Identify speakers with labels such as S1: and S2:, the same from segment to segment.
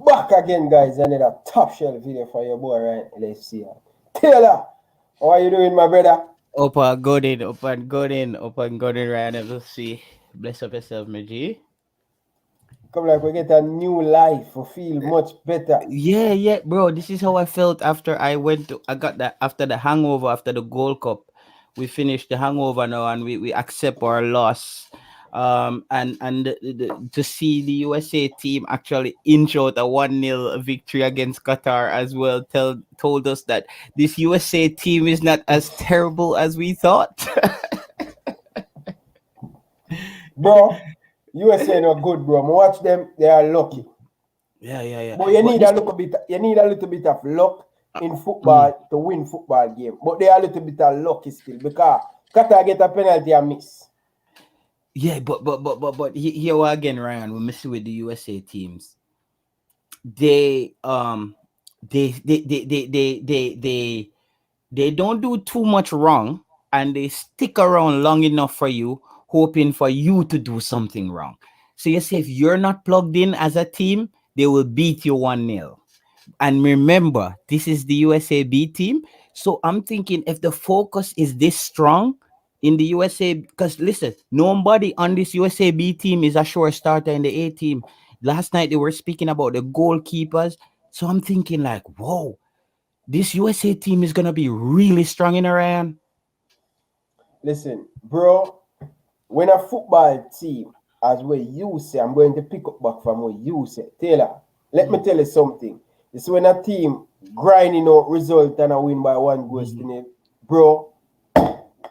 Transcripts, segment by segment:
S1: Back again, guys. Another top shelf video for your boy Ryan LFC. Taylor, how are you doing, my brother?
S2: Opa, good in, Ryan LFC. Bless up yourself, my G.
S1: Come like we get a new life. We feel much better.
S2: Yeah, bro. This is how I felt after I got that after the hangover, after the Gold Cup. We finished the hangover now and we accept our loss. To see the USA team actually inch out a 1-0 victory against Qatar as well told us that this USA team is not as terrible as we thought.
S1: Bro, USA not good, bro. Watch them, they are lucky.
S2: Yeah.
S1: But you
S2: But
S1: need
S2: this
S1: a little bit of luck in football to win football game. But they are a little bit of lucky still because Qatar get a penalty and miss.
S2: Yeah, here again, Ryan. We're messing with the USA teams. They they don't do too much wrong, and they stick around long enough for you, hoping for you to do something wrong. So you say if you're not plugged in as a team, they will beat you 1-0. And remember, this is the USAB team. So I'm thinking if the focus is this strong in the USA, because listen, nobody on this USAB team is a sure starter in the A team. Last night they were speaking about the goalkeepers. So I'm thinking like, whoa, this USA team is gonna be really strong in Iran.
S1: Listen, bro, when a football team, as what you say, I'm going to pick up back from what you say. Taylor, let me tell you something. It's when a team grinding out result and a win by 1 goal to nil, bro,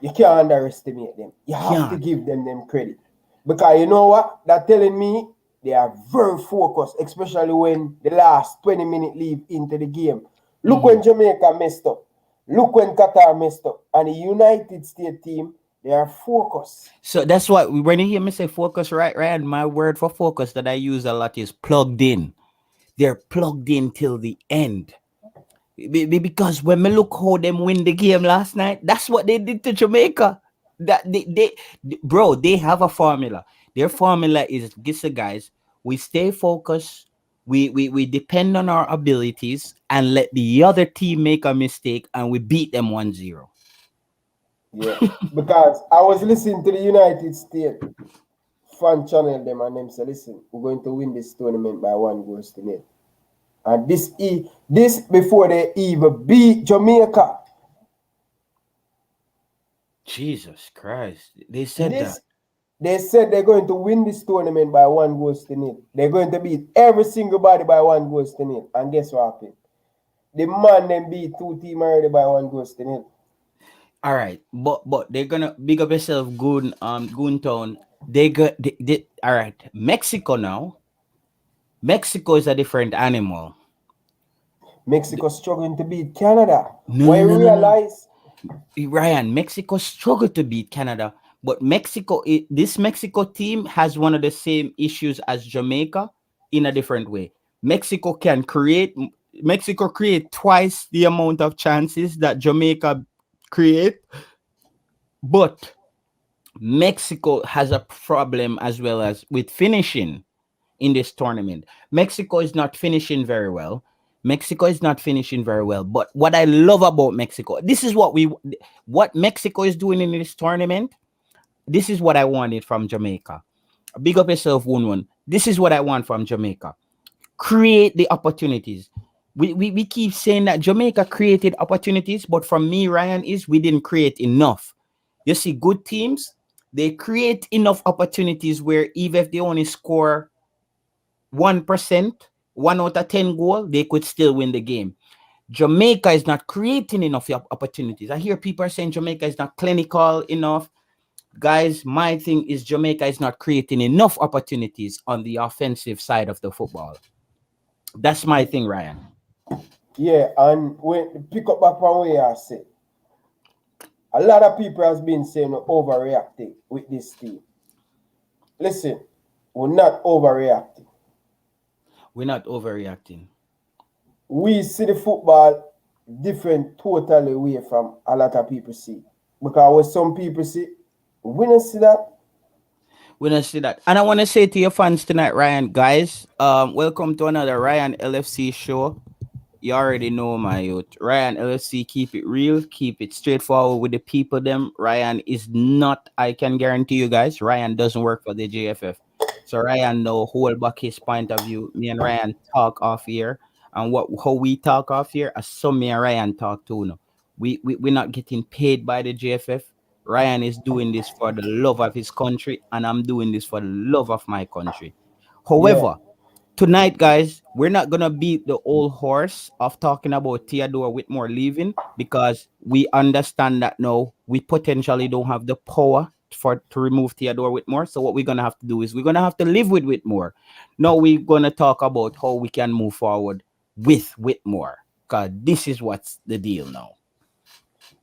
S1: you can't underestimate them. You have to give them credit. Because you know what? They're telling me they are very focused, especially when the last 20-minute leave into the game. Look when Jamaica messed up. Look when Qatar messed up. And the United States team, they are focused.
S2: So that's why when you hear me say focus, right, Ryan, my word for focus that I use a lot is plugged in. They're plugged in till the end. Because when we look how them win the game last night, that's what they did to Jamaica. That bro, they have a formula. Their formula is this, guys. We stay focused. We depend on our abilities and let the other team make a mistake, and we beat them 1-0.
S1: Yeah, because I was listening to the United States fan channel them and them say, listen, we're going to win this tournament by 1 goal to nil. And this before they even beat Jamaica.
S2: Jesus Christ. They said that.
S1: They said they're going to win this tournament by 1 goal to nil. They're going to beat every single body by 1 goal to nil. And guess what happened? The man then beat 2 teams already by 1 goal to nil.
S2: All right, but they're gonna big up yourself, Goontown. All right. Mexico now. Mexico is a different animal.
S1: Mexico struggling to beat Canada.
S2: No,
S1: Why
S2: no, no, no, no.
S1: realize?
S2: Ryan, Mexico struggled to beat Canada, but this Mexico team has one of the same issues as Jamaica in a different way. Mexico create twice the amount of chances that Jamaica create, but Mexico has a problem as well as with finishing in this tournament. Mexico is not finishing very well. But what I love about Mexico, this is what Mexico is doing in this tournament. This is what I wanted from Jamaica. Big up yourself, one. This is what I want from Jamaica. Create the opportunities. We keep saying that Jamaica created opportunities, but from me, Ryan, is we didn't create enough. You see, good teams, they create enough opportunities where even if they only score 1%, 1 out of 10 goal, they could still win the game. Jamaica is not creating enough opportunities. I hear people are saying Jamaica is not clinical enough. Guys, my thing is Jamaica is not creating enough opportunities on the offensive side of the football. That's my thing, Ryan.
S1: Yeah, and when pick up back from where I said, a lot of people has been saying we're overreacting with this team. Listen, we're not overreacting.
S2: We're not overreacting.
S1: We see the football different totally away from a lot of people see. Because what some people see, we don't see that.
S2: We don't see that. And I want to say to your fans tonight, Ryan, guys, welcome to another Ryan LFC show. You already know my youth. Ryan LFC, keep it real, keep it straightforward with the people. Them Ryan is not. I can guarantee you guys, Ryan doesn't work for the JFF. So Ryan know hold back his point of view. Me and Ryan talk off here, and what how we talk off here, as some me and Ryan talk too. No, we're not getting paid by the JFF. Ryan is doing this for the love of his country, and I'm doing this for the love of my country.
S1: Yeah.
S2: However, tonight, guys, we're not gonna beat the old horse of talking about Theodore Whitmore leaving because we understand that now we potentially don't have the power for to remove Theodore Whitmore. So what we're gonna have to do is we're gonna have to live with Whitmore. Now we're gonna talk about how we can move forward with Whitmore. Cause this is what's the deal now.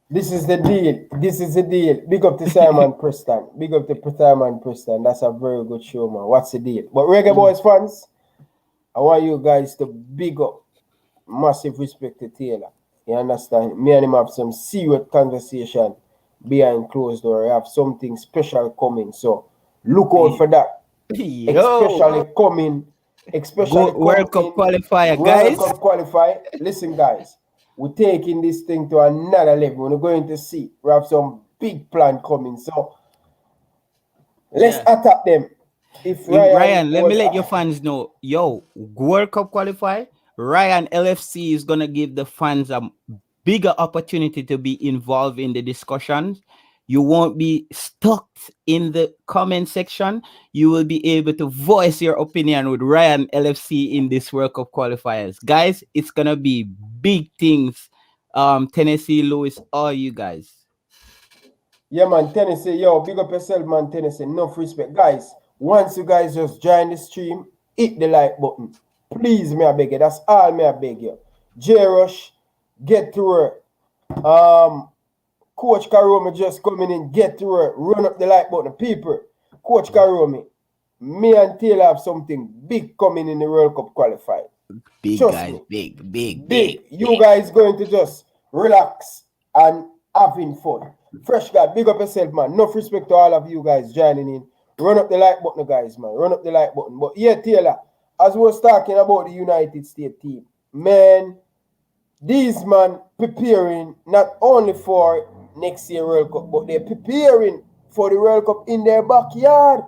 S1: This is the deal. This is the deal. Big up to Simon Preston. Big up to Simon Preston. That's a very good show, man. What's the deal? But Reggae Boyz fans, I want you guys to big up. Massive respect to Taylor. You understand? Me and him have some serious conversation behind closed door. I have something special coming. So look out for that. Especially coming. Especially
S2: World Cup qualifier,
S1: World
S2: guys.
S1: Cup qualifier. Listen, guys. We're taking this thing to another level. We're going to see. We have some big plan coming. So let's attack them. If
S2: Ryan, let me let your fans know. Yo, World Cup qualify. Ryan LFC is gonna give the fans a bigger opportunity to be involved in the discussions. You won't be stuck in the comment section. You will be able to voice your opinion with Ryan LFC in this World Cup qualifiers. Guys, it's gonna be big things. Tennessee, Lewis, all you guys.
S1: Yeah, man, Tennessee, yo, big up yourself, man, Tennessee. Enough respect. Guys, once you guys just join the stream, hit the like button. Please, me I beg you. That's all me I beg you. J-Rush, get to work. Coach Karomi just coming in, get to work. Run up the like button. People, Coach Karomi, me and Taylor have something big coming in the World Cup qualifier.
S2: Big
S1: Trust
S2: guys,
S1: me.
S2: big.
S1: You guys going to just relax and having fun. Fresh guy, big up yourself, man. Enough respect to all of you guys joining in. Run up the like button, guys, man. Run up the like button. But yeah, Taylor, as we was talking about the United States team, man, these man preparing not only for next year World Cup, but they're preparing for the World Cup in their backyard.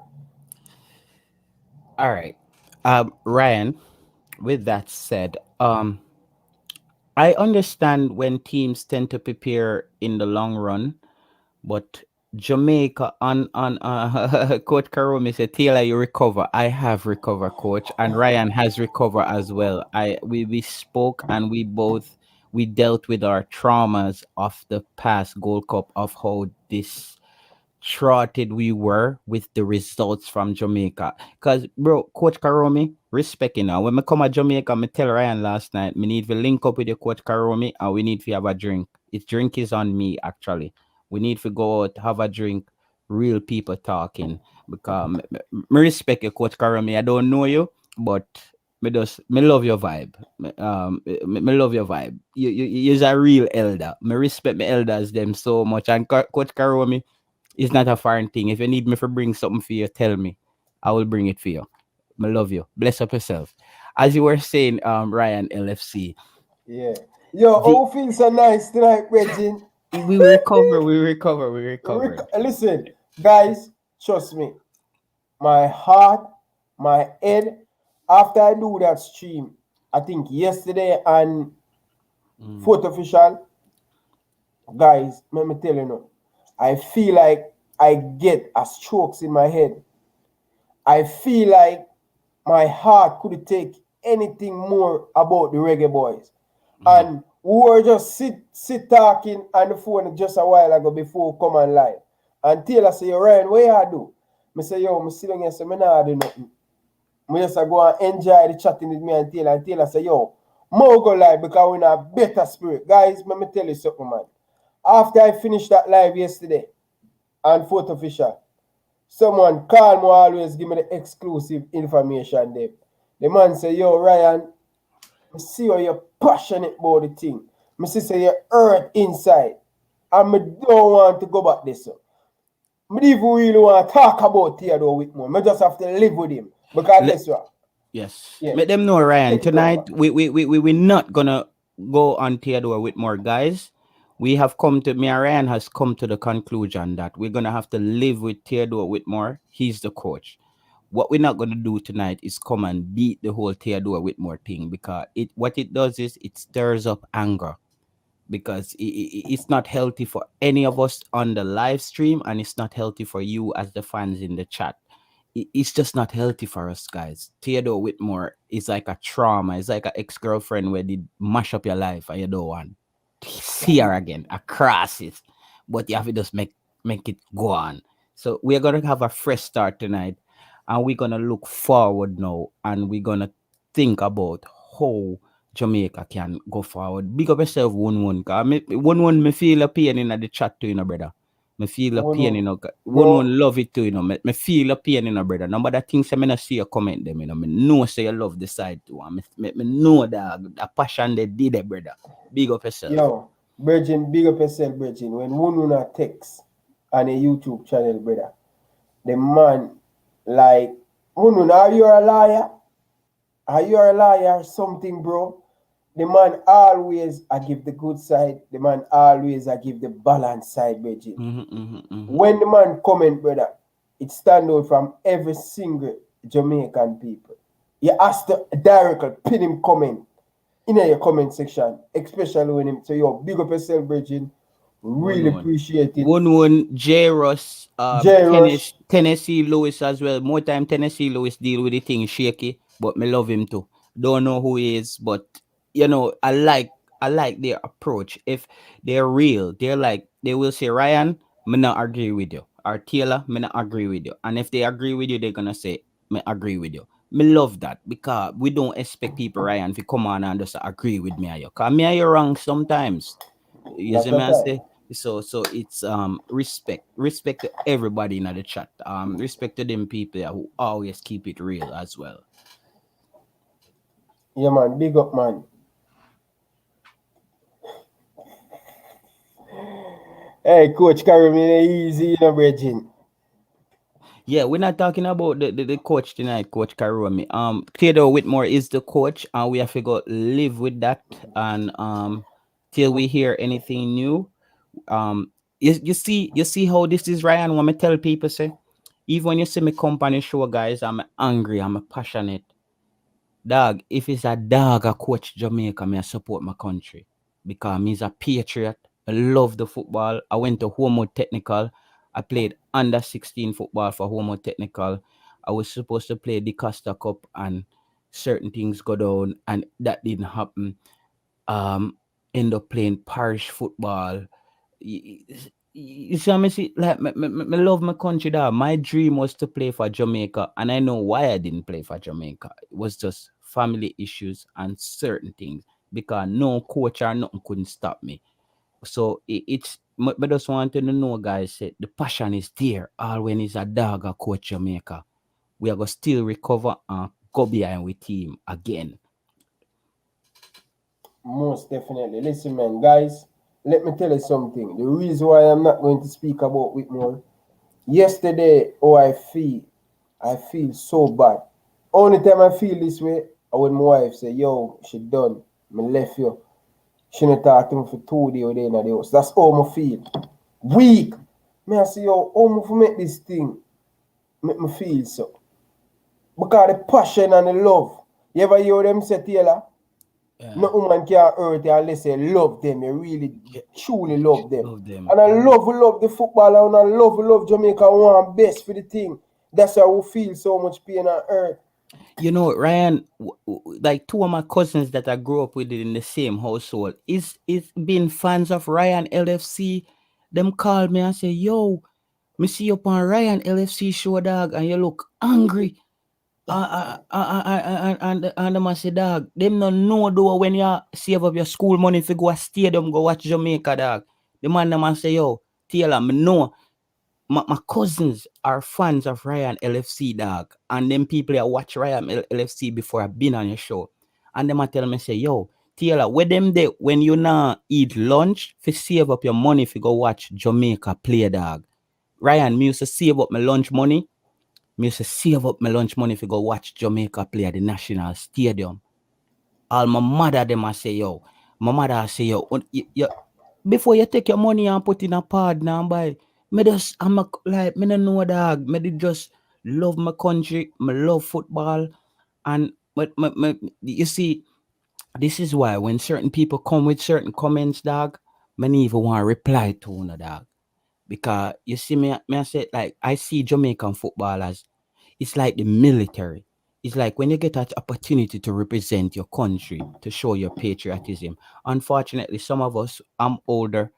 S2: All right. Ryan, with that said, I understand when teams tend to prepare in the long run, but Jamaica on Coach Karomi said, Taylor, you recover. I have recovered, Coach, and Ryan has recovered as well. We spoke and we dealt with our traumas of the past Gold Cup of how distraughted we were with the results from Jamaica. Cause bro, Coach Karomi, respect you now. When I come to Jamaica, I tell Ryan last night, me need to link up with the Coach Karomi and we need to have a drink. His drink is on me actually. We need to go out, have a drink, real people talking. Because me respect you, Coach Karomi. I don't know you, but me love your vibe. Me love your vibe. You're a real elder. Me respect my elders them so much. And Coach Karomi, it's not a foreign thing. If you need me to bring something for you, tell me. I will bring it for you. I love you. Bless up yourself. As you were saying, Ryan LFC.
S1: Yeah. Yo, all feels so nice tonight, Reggie.
S2: We recover.
S1: Listen, guys, trust me. My heart, my head, after I do that stream, I think yesterday and Fourth Official, guys, let me tell you now, I feel like I get a strokes in my head. I feel like my heart could take anything more about the Reggae Boyz. And we were just sit talking on the phone just a while ago before we come on live. And Taylor say, yo, Ryan, what you do? I say, yo, I'm sitting here, so I not do nothing. I just go and enjoy the chatting with me and Taylor. And Taylor say, yo, more go live because we're in a better spirit. Guys, let me tell you something, man. After I finished that live yesterday on Fourth Official, someone call me always give me the exclusive information there. The man say, yo, Ryan, I see how you're passionate about the thing. I see say you're hurt inside. And I don't want to go back this. I don't even really want to talk about Theodore Whitmore. I just have to live with him. Because
S2: Le-
S1: guess what?
S2: yes.
S1: Yeah.
S2: Let them know, Ryan.
S1: Take it over.
S2: Tonight we're not gonna go on Theodore with more guys. We have come to me and Ryan has come to the conclusion that we're gonna have to live with Theodore Whitmore. He's the coach. What we're not gonna do tonight is come and beat the whole Theodore Whitmore thing, because what it does is it stirs up anger, because it's not healthy for any of us on the live stream, and it's not healthy for you as the fans in the chat. It's just not healthy for us, guys. Theodore Whitmore is like a trauma. It's like an ex-girlfriend where they mash up your life and you don't want to see her again. A crisis. But you have to just make it go on. So we're gonna have a fresh start tonight, and we're gonna look forward now, and we're gonna think about how Jamaica can go forward. Big up yourself, one. Cause me feel a pain in the chat too, brother. Me feel a pain,
S1: One,
S2: One
S1: bro,
S2: love it too, Me feel a pain, brother. Number the things I not see a comment them, Me know say you love the side too. And me know that the passion they did it, brother. Big up yourself.
S1: yo, Virgin, big up yourself, Virgin. When one text on a YouTube channel, brother, the man, like, One, are you a liar? Are you a liar? Something, bro. The man always I give the good side. The man always I give the balance side, Virgin. When the man comment, brother, it stand out from every single Jamaican people. You ask to directly pin him comment in your comment section, especially when him say, yo, big up yourself, Virgin. Really
S2: One.
S1: appreciate it.
S2: One J Ross,
S1: J Rush,
S2: Tennessee Lewis as well. More time Tennessee Lewis deal with the thing shaky, but me love him too. Don't know who he is, but I like their approach. If they're real, they're like they will say, Ryan, me not agree with you. Or Taylor, me not agree with you. And if they agree with you, they're gonna say, me agree with you. Me love that, because we don't expect people, Ryan, to come on and just agree with me and you. Cause me and you wrong sometimes. You
S1: that's
S2: see
S1: the
S2: me I
S1: time.
S2: say? So it's respect to everybody in the chat, respect to them people who always keep it real as well.
S1: Yeah, man, big up, man. Hey, Coach, carry me easy, Virgin.
S2: Yeah, we're not talking about the coach tonight, Coach Karumi. Theodore Whitmore is the coach, and we have to go live with that, and till we hear anything new. You see how this is, Ryan. When I tell people, say, even when you see me company show, guys, I'm angry, I'm passionate. Dog, if it's a dog a coach Jamaica, me I support my country. Because me's a patriot. I love the football. I went to Homo Technical. I played under 16 football for Homo Technical. I was supposed to play the Costa Cup, and certain things go down, and that didn't happen. Um End up playing parish football. You see, me see, like, me love my country, dog. My dream was to play for Jamaica, and I know why I didn't play for Jamaica. It was just family issues and certain things, because no coach or nothing couldn't stop me. So it's, but just wanted to know, guys, say the passion is there. All when it's a dog a coach Jamaica, we are gonna still recover and go behind with team again.
S1: Most definitely. Listen, man, guys, let me tell you something. The reason why I'm not going to speak about Whitmore, yesterday, I feel so bad. Only time I feel this way, I when my wife say, yo, she done. Me left you. She not talk to me for 2 days or day in the house. That's how I feel. Weak. Me I say, yo, how I make this thing make me feel so. Because the passion and the love. You ever hear them say, Taylor?
S2: Yeah,
S1: No woman can hurt you unless you love them. You really,
S2: yeah,
S1: truly love them.
S2: love them.
S1: And I love the football, and I love Jamaica. I want best for the thing. That's why we feel so much pain and hurt.
S2: Ryan, like two of my cousins that I grew up with in the same household is being fans of Ryan LFC. Them called me and say, "Yo, me see you on Ryan LFC show, dog, and you look angry." And them a say, dog, them no know though when you save up your school money if you go a stadium go watch Jamaica, dog. The man them a say, yo, Taylor, me know my cousins are fans of Ryan LFC, dog. And them people that watch Ryan LFC before I've been on your show. And them a tell me, say, yo, Taylor, where them there when you not eat lunch, if you save up your money if you go watch Jamaica play, dog. Ryan, me used to save up my lunch money. Me used to save up my lunch money to go watch Jamaica play at the National Stadium. All my mother them I say, yo. My mother I say, yo, before you take your money and put in a pad now buy, me just I'm a, like me no know dog. Me dey just love my country, me love football, and you see, this is why when certain people come with certain comments, dog, me no even want to reply to one dog. Because you see me I say like I see Jamaican footballers, it's like the military. It's like when you get that opportunity to represent your country, to show your patriotism. Unfortunately, some of us, I'm older,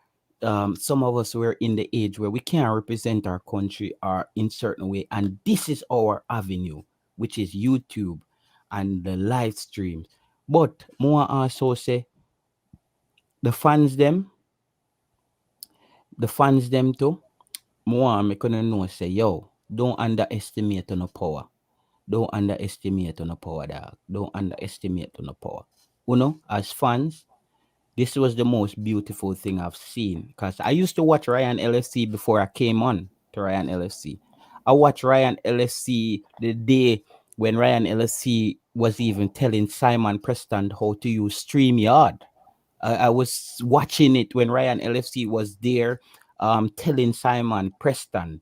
S2: some of us were in the age where we can't represent our country or in certain way. And this is our avenue, which is YouTube and the live streams. But more also say the fans them, too, more me gonna know say, yo, don't underestimate on the power. Don't underestimate on the power, dog. Don't underestimate on the power. You know, as fans, this was the most beautiful thing I've seen. Because I used to watch Ryan LFC before I came on to Ryan LFC. I watched Ryan LFC the day when Ryan LFC was even telling Simon Preston how to use StreamYard. I was watching it when Ryan LFC was there, telling Simon Preston,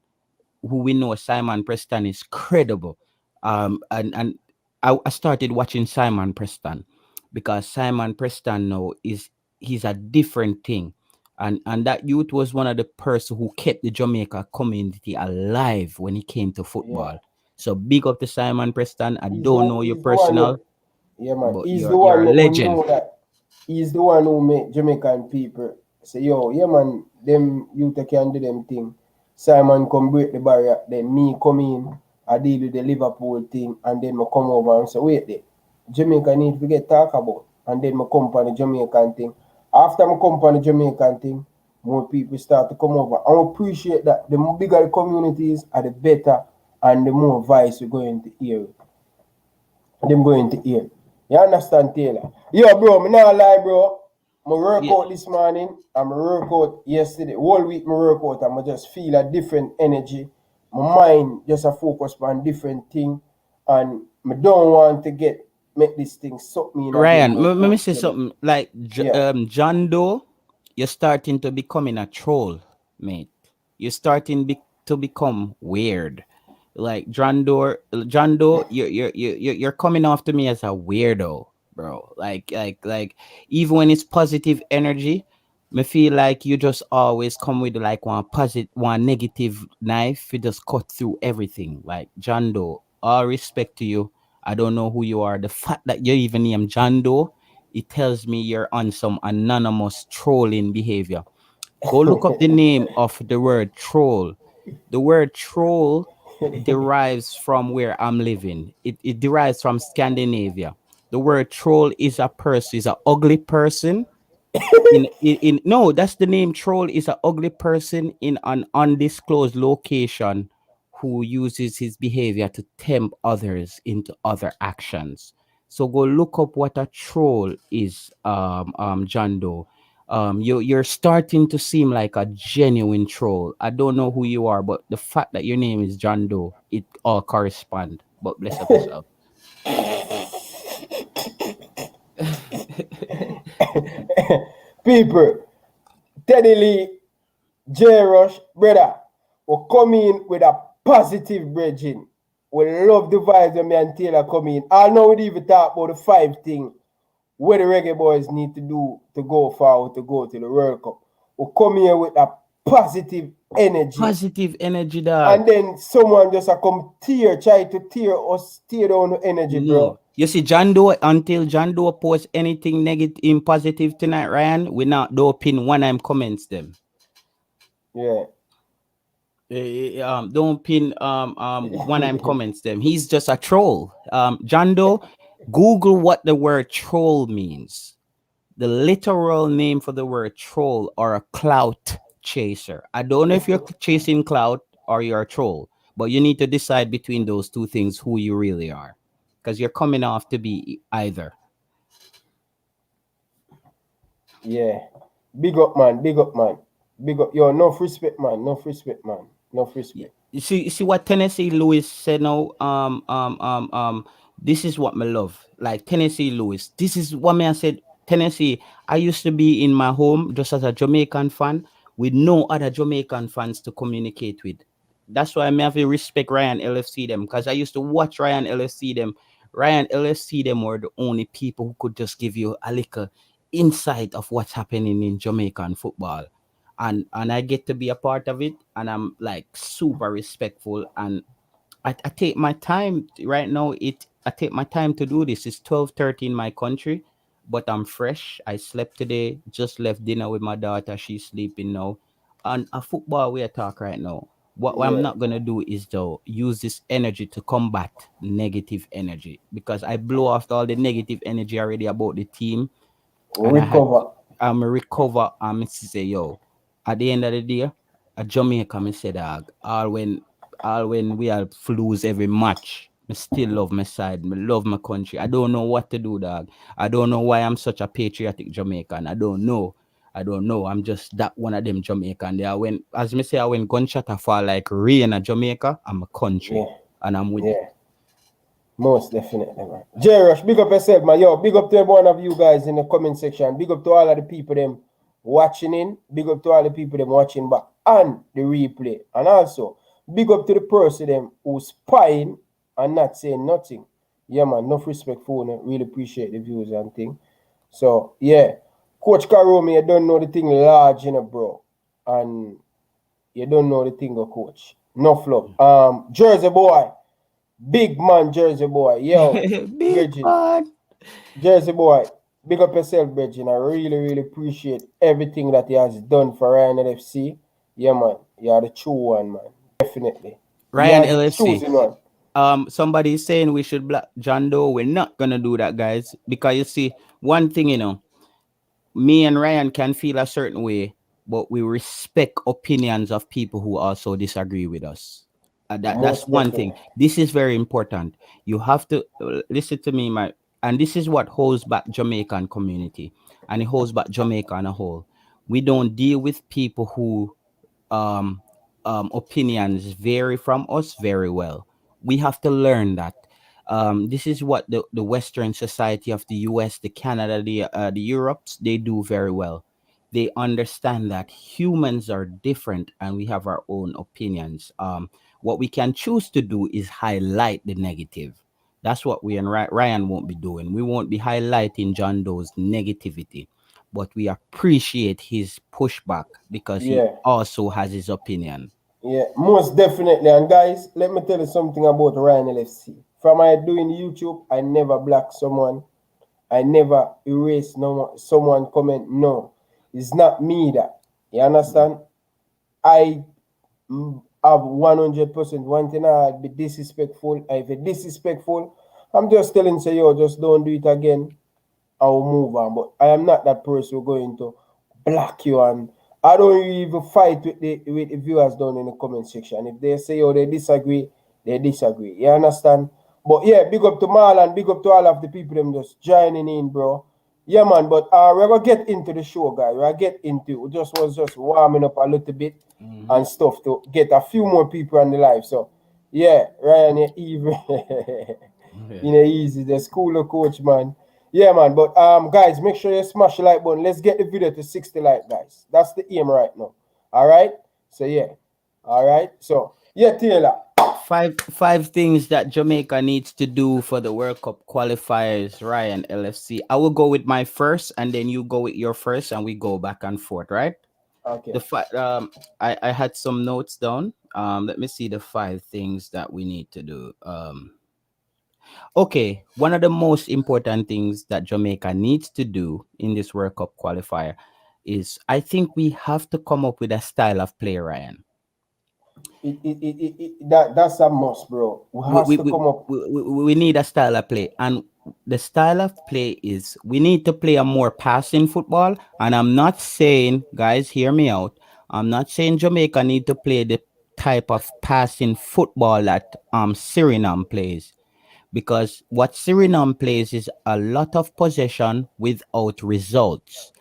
S2: who we know Simon Preston is credible. And I started watching Simon Preston because Simon Preston now he's a different thing. And that youth was one of the person who kept the Jamaica community alive when it came to
S1: Yeah.
S2: football. So big up to Simon Preston. I
S1: He's the
S2: don't know you
S1: he's the one
S2: personal,
S1: who, yeah man.
S2: but
S1: He's the
S2: you're
S1: one
S2: a
S1: who
S2: legend.
S1: know that he's the one who make Jamaican people say, yo, yeah man, them youth can do them thing. Simon come break the barrier, then me come in, I deal with the Liverpool thing, and then I come over and say, wait there, Jamaica need to get talk about. And then I come on the Jamaican thing. After I come on the Jamaican thing, more people start to come over. I appreciate that the bigger the communities are the better and the more voice we're going to hear. Them going to hear. You understand, Taylor? Yo, bro, me not lie, bro. I work
S2: Yeah,
S1: out this morning and I work out yesterday. Whole week I work out and I just feel a different energy. My mind just a focus on different thing. And I don't want to make this thing suck me in again.
S2: Ryan, let me say something. Like
S1: Yeah.
S2: John Doe, you're starting to becoming a troll, mate. You're starting to become weird. Like John Doe, you're coming off to me as a weirdo, bro. Like even when it's positive energy, me feel like you just always come with like one negative knife. You just cut through everything. Like John Doe, all respect to you. I don't know who you are. The fact that you even name John Doe, it tells me you're on some anonymous trolling behavior. Go look up the name of the word troll. The word troll derives from where I'm living. It derives from Scandinavia. The word troll is a person, is an ugly person in no, that's the name. Troll is an ugly person in an undisclosed location who uses his behavior to tempt others into other actions. So go look up what a troll is, John Doe. You're starting to seem like a genuine troll. I don't know who you are, but the fact that your name is John Doe, it all correspond. But bless up yourself.
S1: People, Teddy Lee, J Rush, brother, we come in with a positive bridging. We love the vibes when me and Taylor come in. I know we even talk about the 5 things what the Reggae Boyz need to do to go forward, to go to the World Cup. We come here with a positive energy.
S2: Positive energy,
S1: And
S2: dog.
S1: then someone just try to tear down the energy,
S2: No.
S1: bro.
S2: You see, John Doe, until John Doe posts anything negative, positive tonight, Ryan, we not do pin one I'm comments them.
S1: Yeah.
S2: Don't pin one I'm comments them. He's just a troll. John Doe, Google what the word troll means. The literal name for the word troll or a clout chaser. I don't know if you're chasing clout or you're a troll, but you need to decide between those two things who you really are, because you're coming off to be either.
S1: Yeah. Big up, man. Big up, man. Big up. Yo, no respect, man. No respect, man. Enough respect.
S2: You see what Tennessee Lewis said now. This is what me love. Like Tennessee Lewis. This is what me I said. Tennessee. I used to be in my home just as a Jamaican fan with no other Jamaican fans to communicate with. That's why I have to respect Ryan LFC them because I used to watch Ryan LFC them. Ryan LFC them were the only people who could just give you a little insight of what's happening in Jamaican football, and I get to be a part of it, and I'm like super respectful, and I take my time right now. I take my time to do this. It's 12:30 in my country, but I'm fresh. I slept today, just left dinner with my daughter. She's sleeping now. And a football we are talk right now. What I'm
S1: Yeah.
S2: not gonna do is though use this energy to combat negative energy because I blow off all the negative energy already about the team, and I had
S1: Recover.
S2: I'm recover. I'm say yo. At the end of the day, a Jamaica me say dog. All when we are lose every match, me still love my side. Me love my country. I don't know what to do, dog. I don't know why I'm such a patriotic Jamaican. I don't know. I don't know. I'm just that one of them Jamaican. There when as me say when gunshot a fall like rain at Jamaica, I'm a country
S1: Yeah.
S2: and I'm with it.
S1: Yeah. Most definitely, man. J Rush, big up yourself, man. Yo, big up to every one of you guys in the comment section. Big up to all of the people them watching in. Big up to all the people them watching back and the replay. And also, big up to the person them who's spying and not saying nothing. Yeah, man. Enough respect for you. Really appreciate the views and thing. So, yeah. Coach Karomi, you don't know the thing large, bro. And you don't know the thing of coach. No flop. Jersey boy. Big man, Jersey boy. Yo,
S2: Big
S1: Bridget,
S2: man.
S1: Jersey boy. Big up yourself, Bridget. I really, really appreciate everything that he has done for Ryan LFC. Yeah, man. You are the true one, man. Definitely. You
S2: Ryan
S1: are the
S2: LFC.
S1: choosing one.
S2: Somebody is saying we should block John Doe. We're not gonna do that, guys, because you see, one thing, me and Ryan can feel a certain way, but we respect opinions of people who also disagree with us. That's
S1: Most
S2: one thing.
S1: definitely.
S2: This is very important. You have to listen to me, my and this is what holds back Jamaican community, and it holds back Jamaica on a whole. We don't deal with people who um, opinions vary from us very well. We have to learn that. This is what the Western society of the US, the Canada, the Europes, they do very well. They understand that humans are different and we have our own opinions. What we can choose to do is highlight the negative. That's what we and Ryan won't be doing. We won't be highlighting John Doe's negativity, but we appreciate his pushback because he
S1: Yeah.
S2: also has his opinion.
S1: Yeah, most definitely. And guys, let me tell you something about Ryan LFC. From I doing YouTube, I never block someone. I never erase someone comment. No, it's not me that. You understand? I have 100% one thing. I'd be disrespectful. If it's disrespectful, I'm just telling say yo, just don't do it again. I'll move on. But I am not that person who going to block you, and I don't even fight with the viewers down in the comment section. If they say oh they disagree, they disagree. You understand? But yeah, big up to Marlon, big up to all of the people them just joining in, bro. Yeah, man. But we're gonna get into the show, guys. We're get into we just was just warming up a little bit and stuff to get a few more people on the live. So yeah, Ryan, you even
S2: Yeah.
S1: you know easy, the school of coach, man. Yeah, man. But guys, make sure you smash the like button. Let's get the video to 60 like, guys. That's the aim right now. All right. So yeah. All right. So yeah, Taylor.
S2: Five things that Jamaica needs to do for the World Cup qualifiers, Ryan LFC. I will go with my first, and then you go with your first, and we go back and forth, right?
S1: Okay.
S2: I had some notes down. Let me see the five things that we need to do. Okay, one of the most important things that Jamaica needs to do in this World Cup qualifier is I think we have to come up with a style of play, Ryan.
S1: That's a must, bro. We
S2: we,
S1: has
S2: we,
S1: to
S2: we,
S1: come up.
S2: we need a style of play, and the style of play is we need to play a more passing football. And I'm not saying, guys, hear me out, I'm not saying Jamaica need to play the type of passing football that Suriname plays, because what Suriname plays is a lot of possession without results.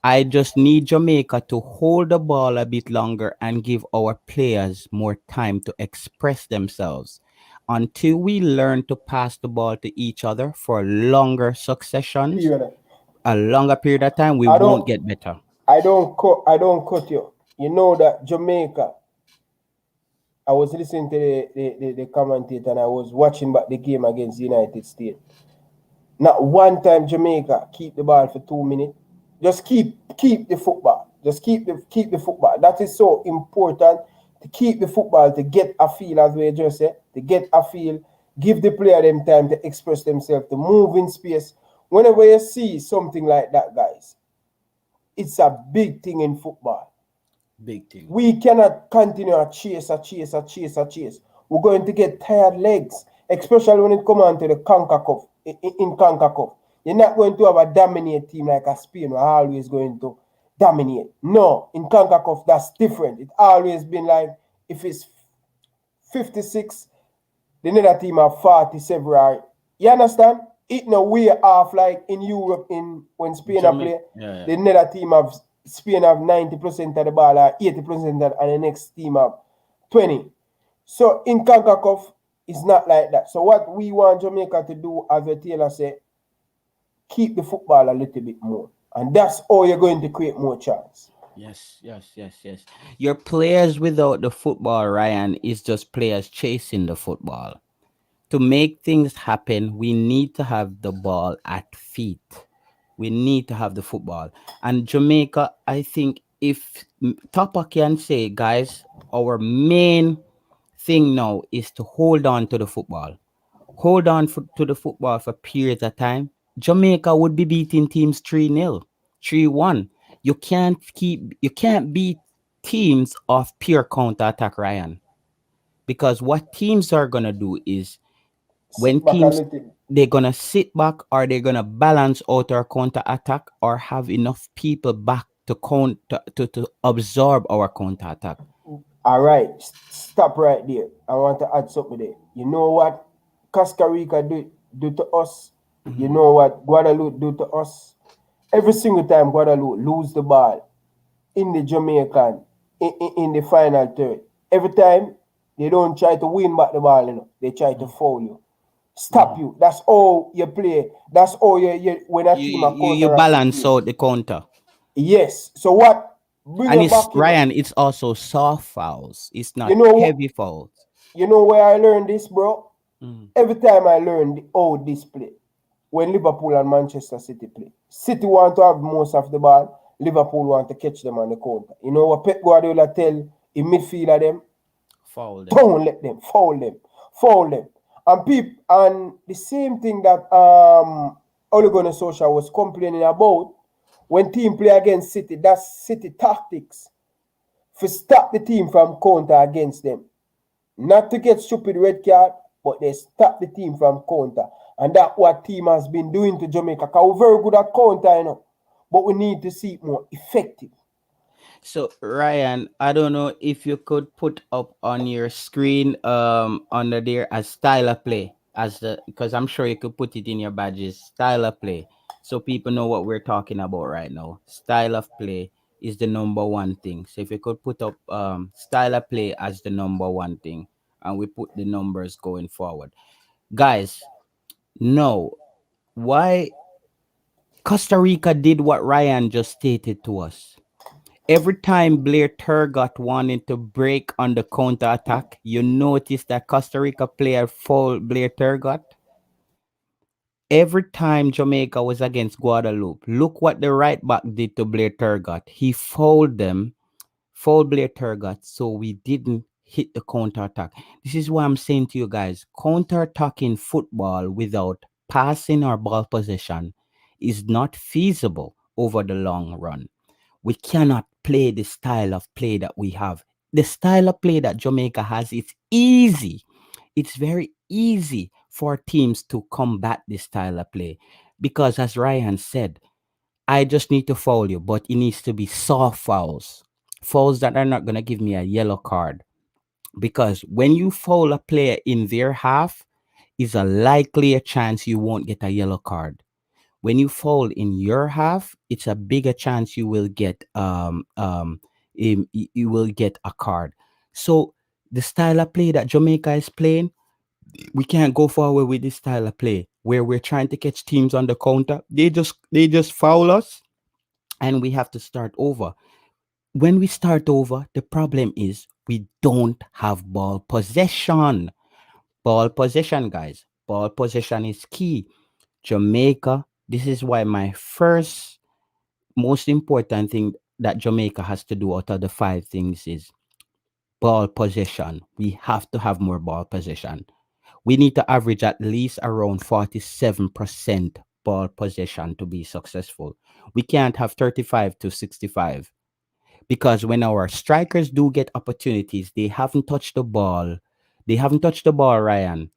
S2: I just need Jamaica to hold the ball a bit longer and give our players more time to express themselves. Until we learn to pass the ball to each other for longer successions,
S1: Period.
S2: a longer period of time, we
S1: I
S2: won't
S1: don't
S2: get better.
S1: I don't cut you. You know that Jamaica, I was listening to the commentator and I was watching back the game against the United States. Not one time Jamaica keep the ball for 2 minutes. Just keep the football. Just keep the football. That is so important to keep the football, to get a feel, as we just said, to get a feel, give the player them time to express themselves, to move in space. Whenever you see something like that, guys, it's a big thing in football.
S2: Big thing.
S1: We cannot continue a chase. We're going to get tired legs, especially when it comes on to the Conca Cup. In Conca Cup, you're not going to have a dominate team like a Spain. We're always going to dominate. No, in Conca Cup, that's different. It always been like if it's 56, the other team have 47. Right? You understand? It no way off like in Europe in when Spain are
S2: Jamaica.
S1: play.
S2: Yeah,
S1: The other team have Spain have 90% of the ball or 80% and the next team have 20. So in CONCACAF, it's not like that. So what we want Jamaica to do, as the Taylor said, keep the football a little bit more. And that's how you're going to create more chance.
S2: Yes. Your players without the football, Ryan, is just players chasing the football. To make things happen, we need to have the ball at feet. We need to have the football. And Jamaica, I think if Tapa can say, guys, our main thing now is to hold on to the football. Hold on to the football for periods of time. Jamaica would be beating teams 3-0, 3-1. You can't beat teams off pure counter attack, Ryan. Because what teams are gonna do is when
S1: Sit back a
S2: teams
S1: little.
S2: they're gonna sit back or they're gonna balance out our counter attack or have enough people back to count to absorb our counter attack.
S1: All right, stop right there. I want to add something there. You know what Costa Rica do to us? You
S2: Mhm.
S1: know what Guadeloupe do to us? Every single time Guadeloupe lose the ball in the Jamaican in the final third, every time they don't try to win back the ball, they try to foul you, stop
S2: Mhm.
S1: you. That's all you play. That's all you when a
S2: You,
S1: team are
S2: you
S1: counteract the
S2: balance
S1: team.
S2: out the counter.
S1: Yes. So what? Bring
S2: And
S1: you
S2: it's
S1: back in.
S2: Ryan, it's also soft fouls. It's
S1: You
S2: not
S1: know,
S2: heavy fouls.
S1: you know where I learned this, bro?
S2: Mhm.
S1: Every time I learned how this play, when Liverpool and Manchester City play, City want to have most of the ball, Liverpool want to catch them on the counter. You know what Pep Guardiola tell in midfield of them?
S2: Foul them.
S1: Don't let them, foul them. And the same thing that Ole Gunnar Solskjaer was complaining about when team play against City, that's City tactics to stop the team from counter against them. Not to get stupid red card, but they stop the team from counter. And that's what team has been doing to Jamaica. Because we're very good at counter, but we need to see it more effective.
S2: So Ryan, I don't know if you could put up on your screen under there as style of play as the because I'm sure you could put it in your badges style of play so people know what we're talking about right now. Style of play is the number one thing. So if you could put up style of play as the number one thing and we put the numbers going forward. Guys, no. Why Costa Rica did what Ryan just stated to us. Every time Blair Turgott wanted to break on the counter attack, you notice that Costa Rica player fouled Blair Turgott. Every time Jamaica was against Guadeloupe, look what the right back did to Blair Turgott. He fouled them, fouled Blair Turgott, so we didn't hit the counter attack. This is why I'm saying to you guys, counter attacking football without passing or ball possession is not feasible over the long run. We cannot play the style of play that we have. The style of play that Jamaica has, it's easy. It's very easy for teams to combat this style of play. Because as Ryan said, I just need to foul you, but it needs to be soft fouls. Fouls that are not going to give me a yellow card. Because when you foul a player in their half, is a likely a chance you won't get a yellow card. When you foul in your half, it's a bigger chance you will get you will get a card. So the style of play that Jamaica is playing, we can't go forward with this style of play where we're trying to catch teams on the counter. They just foul us and we have to start over. When we start over, the problem is we don't have ball possession. Ball possession, guys. Ball possession is key. Jamaica, this is why my first most important thing that Jamaica has to do out of the five things is ball possession. We have to have more ball possession. We need to average at least around 47% ball possession to be successful. We can't have 35 to 65 because when our strikers do get opportunities, they haven't touched the ball. They haven't touched the ball, Ryan.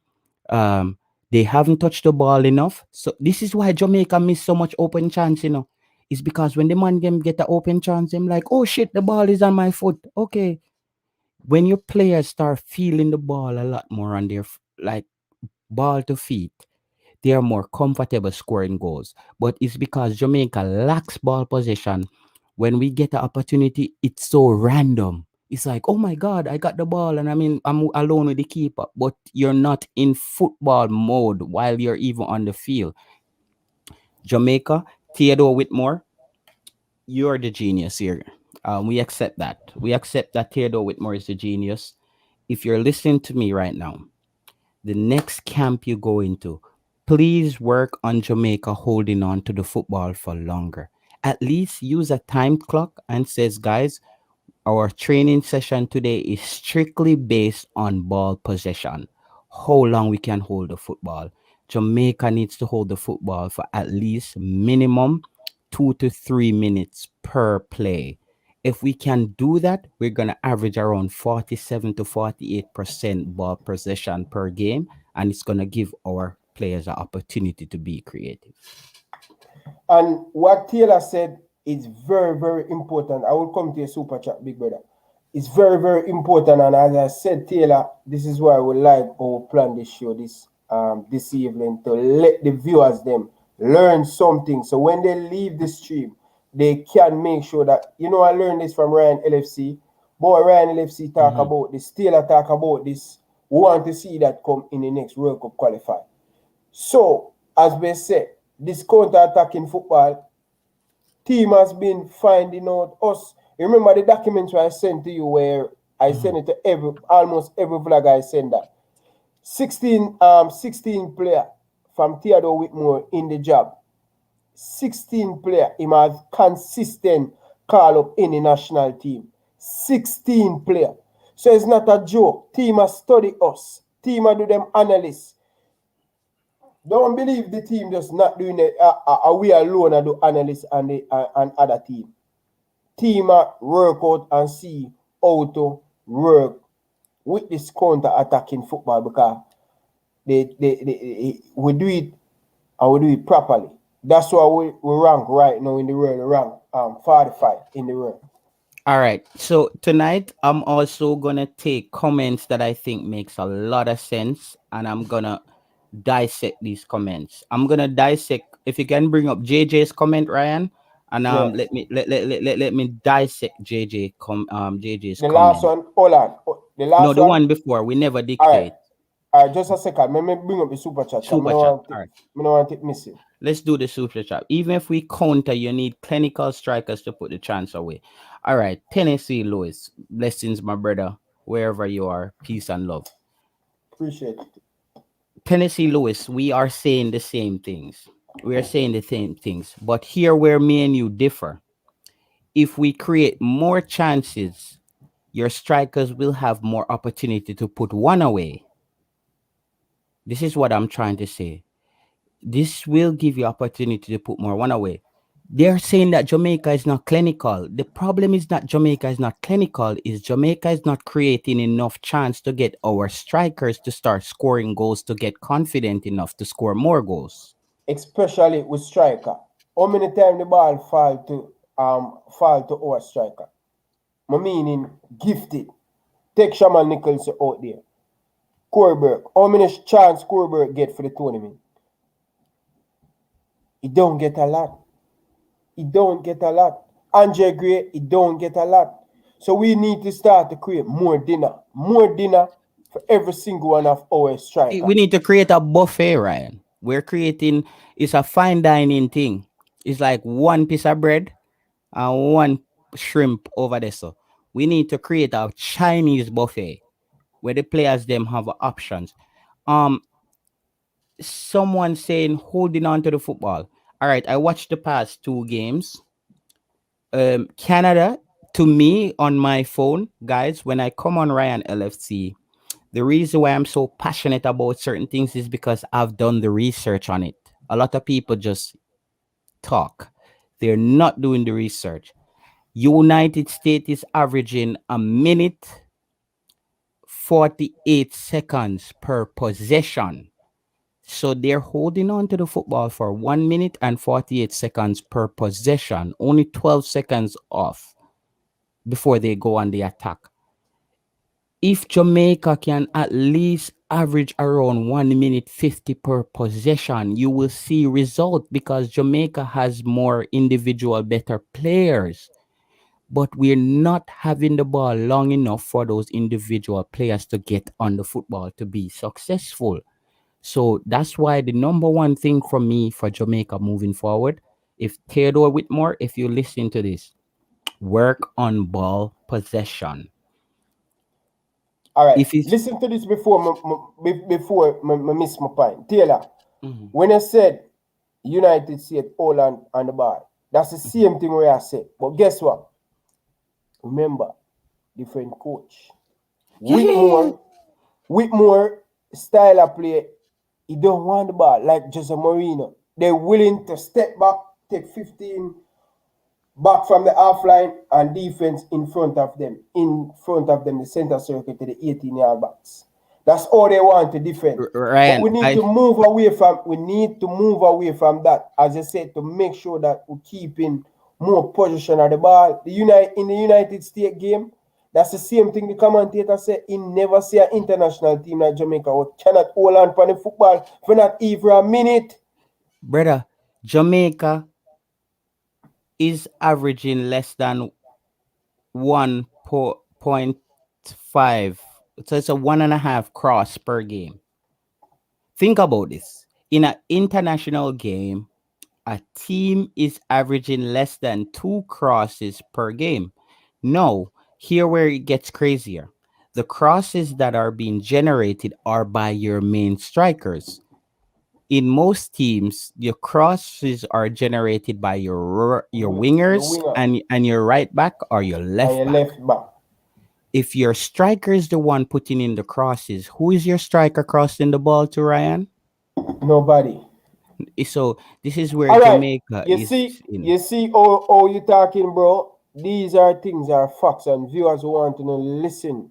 S2: Um, they haven't touched the ball enough. So this is why Jamaica miss so much open chance. It's because when the man game get the open chance, I'm like, oh shit, the ball is on my foot. Okay. When your players start feeling the ball a lot more on their like ball to feet, they are more comfortable scoring goals. But it's because Jamaica lacks ball possession. When we get the opportunity, it's so random. It's like, oh my God, I got the ball and I'm alone with the keeper. But you're not in football mode while you're even on the field. Jamaica, Theodore Whitmore, you're the genius here. We accept that. We accept that Theodore Whitmore is the genius. If you're listening to me right now, the next camp you go into, please work on Jamaica holding on to the football for longer. At least use a time clock and says, guys, our training session today is strictly based on ball possession. How long we can hold the football. Jamaica needs to hold the football for at least minimum 2 to 3 minutes per play. If we can do that, we're gonna average around 47 to 48% ball possession per game, and it's gonna give our players an opportunity to be creative.
S1: And what Taylor said is very, very important. I will come to your super chat, big brother. It's very, very important. And as I said, Taylor, this is why I would like our plan this show this evening to let the viewers them learn something. So when they leave the stream, they can make sure that I learned this from Ryan LFC. Boy, Ryan LFC talk
S2: Mhm.
S1: about this, Taylor talk about this. We want to see that come in the next World Cup qualify. So, as we said, this counter-attacking football team has been finding out us. You remember the documents I sent to you where I sent it to almost every vlog I send that. 16 player from Theodore Whitmore in the job. 16 player him has consistent call up in the national team. 16 player. So it's not a joke. Team has study us. Team has do them analysis. Don't believe the team just not doing it. We alone and do analysts and other team. Team work out and see how to work with this counter attacking football because we do it and we do it properly. That's why we rank right now in the world. We rank 45 in the world.
S2: All right. So tonight I'm also gonna take comments that I think makes a lot of sense, and I'm gonna dissect these comments. I'm gonna dissect. If you can bring up JJ's comment, Ryan, and
S1: Yes.
S2: let me dissect JJ's
S1: The last
S2: comment.
S1: one, hold on. The
S2: No,
S1: last
S2: the
S1: one,
S2: one before. We never
S1: all right.
S2: dictate.
S1: All right, just a second. Let me bring up the super chat. I
S2: Super
S1: don't
S2: chat.
S1: want
S2: All
S1: it,
S2: right.
S1: I don't want it missing.
S2: Let's do the super chat. Even if we counter, you need clinical strikers to put the chance away. All right. Tennessee Lewis. Blessings, my brother. Wherever you are, peace and love.
S1: Appreciate it.
S2: Tennessee Lewis, we are saying the same things. We are saying the same things. But here where me and you differ, if we create more chances, your strikers will have more opportunity to put one away. This is what I'm trying to say. This will give you opportunity to put more one away. They're saying that Jamaica is not clinical. The problem is not Jamaica is not clinical, is Jamaica is not creating enough chance to get our strikers to start scoring goals to get confident enough to score more goals.
S1: Especially with striker. How many times the ball fall to our striker? My meaning gifted. Take Shaman Nichols out there. Corberg. How many chance Corberg get for the tournament? He don't get a lot. He don't get a lot. Andre Gray, he don't get a lot. So we need to start to create more dinner for every single one of our striker.
S2: We need to create a buffet, Ryan. We're creating, it's a fine dining thing. It's like one piece of bread and one shrimp over there. So we need to create a Chinese buffet where the players them have options. Um, Someone saying holding on to the football. All right, I watched the past two games. Canada, to me on my phone, guys, when I come on Ryan LFC, the reason why I'm so passionate about certain things is because I've done the research on it. A lot of people just talk. They're not doing the research. United States is averaging a minute 48 seconds per possession. So they're holding on to the football for 1 minute and 48 seconds per possession, only 12 seconds off before they go on the attack. If Jamaica can at least average around 1 minute 50 per possession, you will see result because Jamaica has more individual better players. But we're not having the ball long enough for those individual players to get on the football to be successful. So that's why the number one thing for me for Jamaica moving forward, if Theodore Whitmore, if you listen to this, work on ball possession.
S1: All right,
S2: If it's
S1: listen to this before I miss my point. Taylor,
S2: Mhm.
S1: when I said United States all on the ball, that's the same thing where I said. But guess what? Remember, different coach.
S2: Yeah.
S1: Whitmore style of play, he don't want the ball like Jose Mourinho. They're willing to step back, take 15 back from the half line and defense in front of them, the center circle to the 18-yard box. That's all they want to defend. But
S2: Ryan,
S1: we need to move away from that, as I said, to make sure that we're keeping more possession of the ball. In the United States game, that's the same thing the commentator said. He never see an international team like Jamaica who cannot hold on for the football for not even a minute.
S2: brother, Jamaica is averaging less than 1.5. So it's a 1.5 cross per game. Think about this. In an international game, a team is averaging less than 2 crosses per game. No, here where it gets crazier. The crosses that are being generated are by your main strikers. In most teams, your crosses are generated by your
S1: Your
S2: wingers
S1: winger
S2: and your right back or your
S1: and
S2: left
S1: your
S2: back.
S1: left back.
S2: If your striker is the one putting in the crosses, who is your striker crossing the ball to, Ryan?
S1: Nobody.
S2: So this is where
S1: All right.
S2: Jamaica
S1: You
S2: is
S1: see,
S2: in.
S1: you see how you talking, bro. These are things are facts, and viewers who want to know, listen.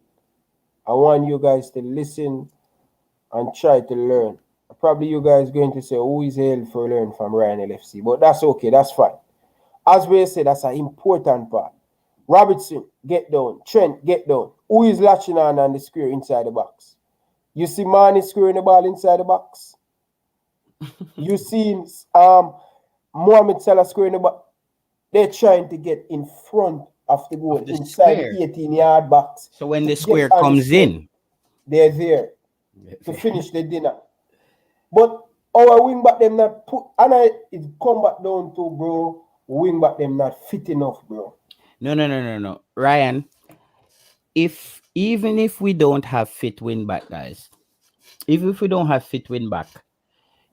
S1: I want you guys to listen and try to learn. Probably you guys going to say, who is hell for learn from Ryan LFC? But that's okay, that's fine. As we say, that's an important part. Robertson, get down. Trent, get down. Who is latching on the square inside the box? You see Manny squaring the ball inside the box? You see Mohamed Salah squaring the ball? They're trying to get in front of the goal,
S2: Of the
S1: inside
S2: square.
S1: the 18-yard box.
S2: So when
S1: To
S2: the
S1: get
S2: square
S1: on the
S2: comes
S1: square.
S2: in,
S1: They're there to finish the dinner. But our wing back them not put, and it come back down to, bro, wing back them not fit enough, bro.
S2: no. Ryan, if even if we don't have fit win back, guys, even if we don't have fit win back,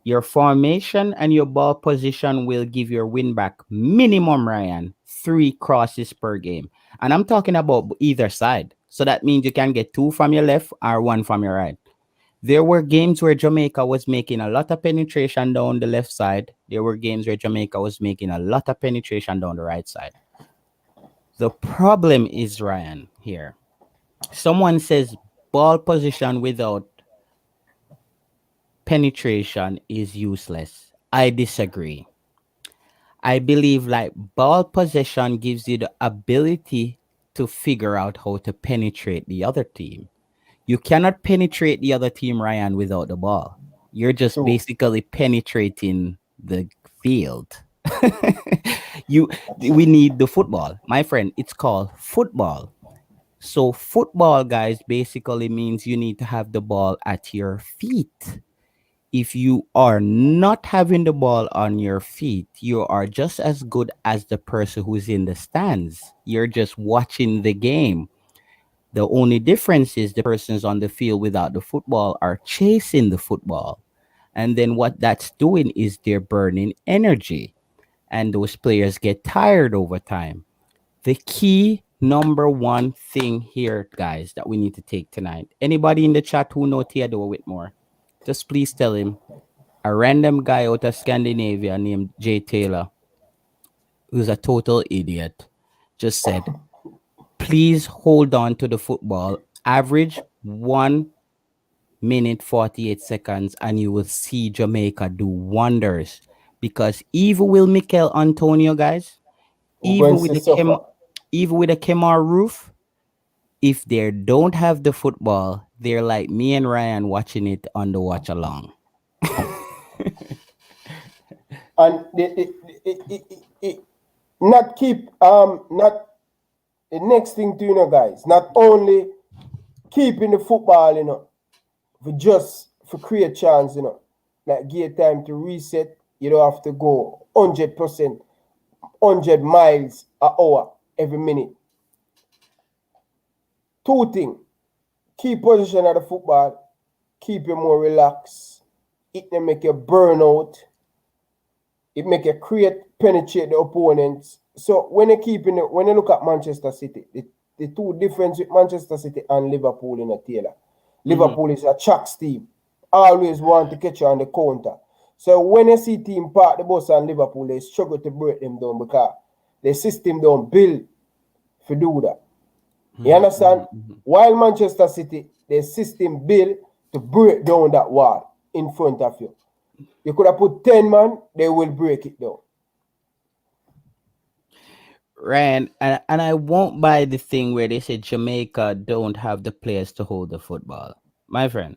S2: your formation and your ball position will give your win back minimum, Ryan, 3 crosses per game. And I'm talking about either side. So that means you can get 2 from your left or 1 from your right. There were games where Jamaica was making a lot of penetration down the left side. There were games where Jamaica was making a lot of penetration down the right side. The problem is, Ryan, here. Someone says ball position without penetration is useless. I disagree. I believe like ball possession gives you the ability to figure out how to penetrate the other team. You cannot penetrate the other team, Ryan, without the ball. You're just
S1: True.
S2: basically penetrating the field. you we need the football. My friend, it's called football. So football, guys, basically means you need to have the ball at your feet. If you are not having the ball on your feet, you are just as good as the person who's in the stands. You're just watching the game. The only difference is the persons on the field without the football are chasing the football. And then what that's doing is they're burning energy. And those players get tired over time. The key number one thing here, guys, that we need to take tonight. Anybody in the chat who know Theodore Whitmore, just please tell him a random guy out of Scandinavia named Jay Taylor, who's a total idiot, just said, please hold on to the football, average 1 minute 48 seconds, and you will see Jamaica do wonders. Because even with Mikel Antonio, guys,
S1: We're going to suffer.
S2: even with a Kemar roof, if they don't have the football, they're like me and Ryan watching it on the watch along.
S1: And not keep not the next thing to guys, not only keeping the football, for create chance, like give time to reset. You don't have to go 100%, 100 miles an hour every minute. Two things: keep position of the football, keep you more relaxed. It may make you burn out. It make you penetrate the opponents. So when you look at Manchester City, the two difference with Manchester City and Liverpool in a Taylor. Liverpool is a tracks team. Always want to catch you on the counter. So when you see team park the bus on Liverpool, they struggle to break them down because the system don't build to do that. You understand? While Manchester City, the system built to break down that wall in front of you. You could have put 10 man, they will break it down.
S2: Ryan, and I won't buy the thing where they say Jamaica don't have the players to hold the football. My friend,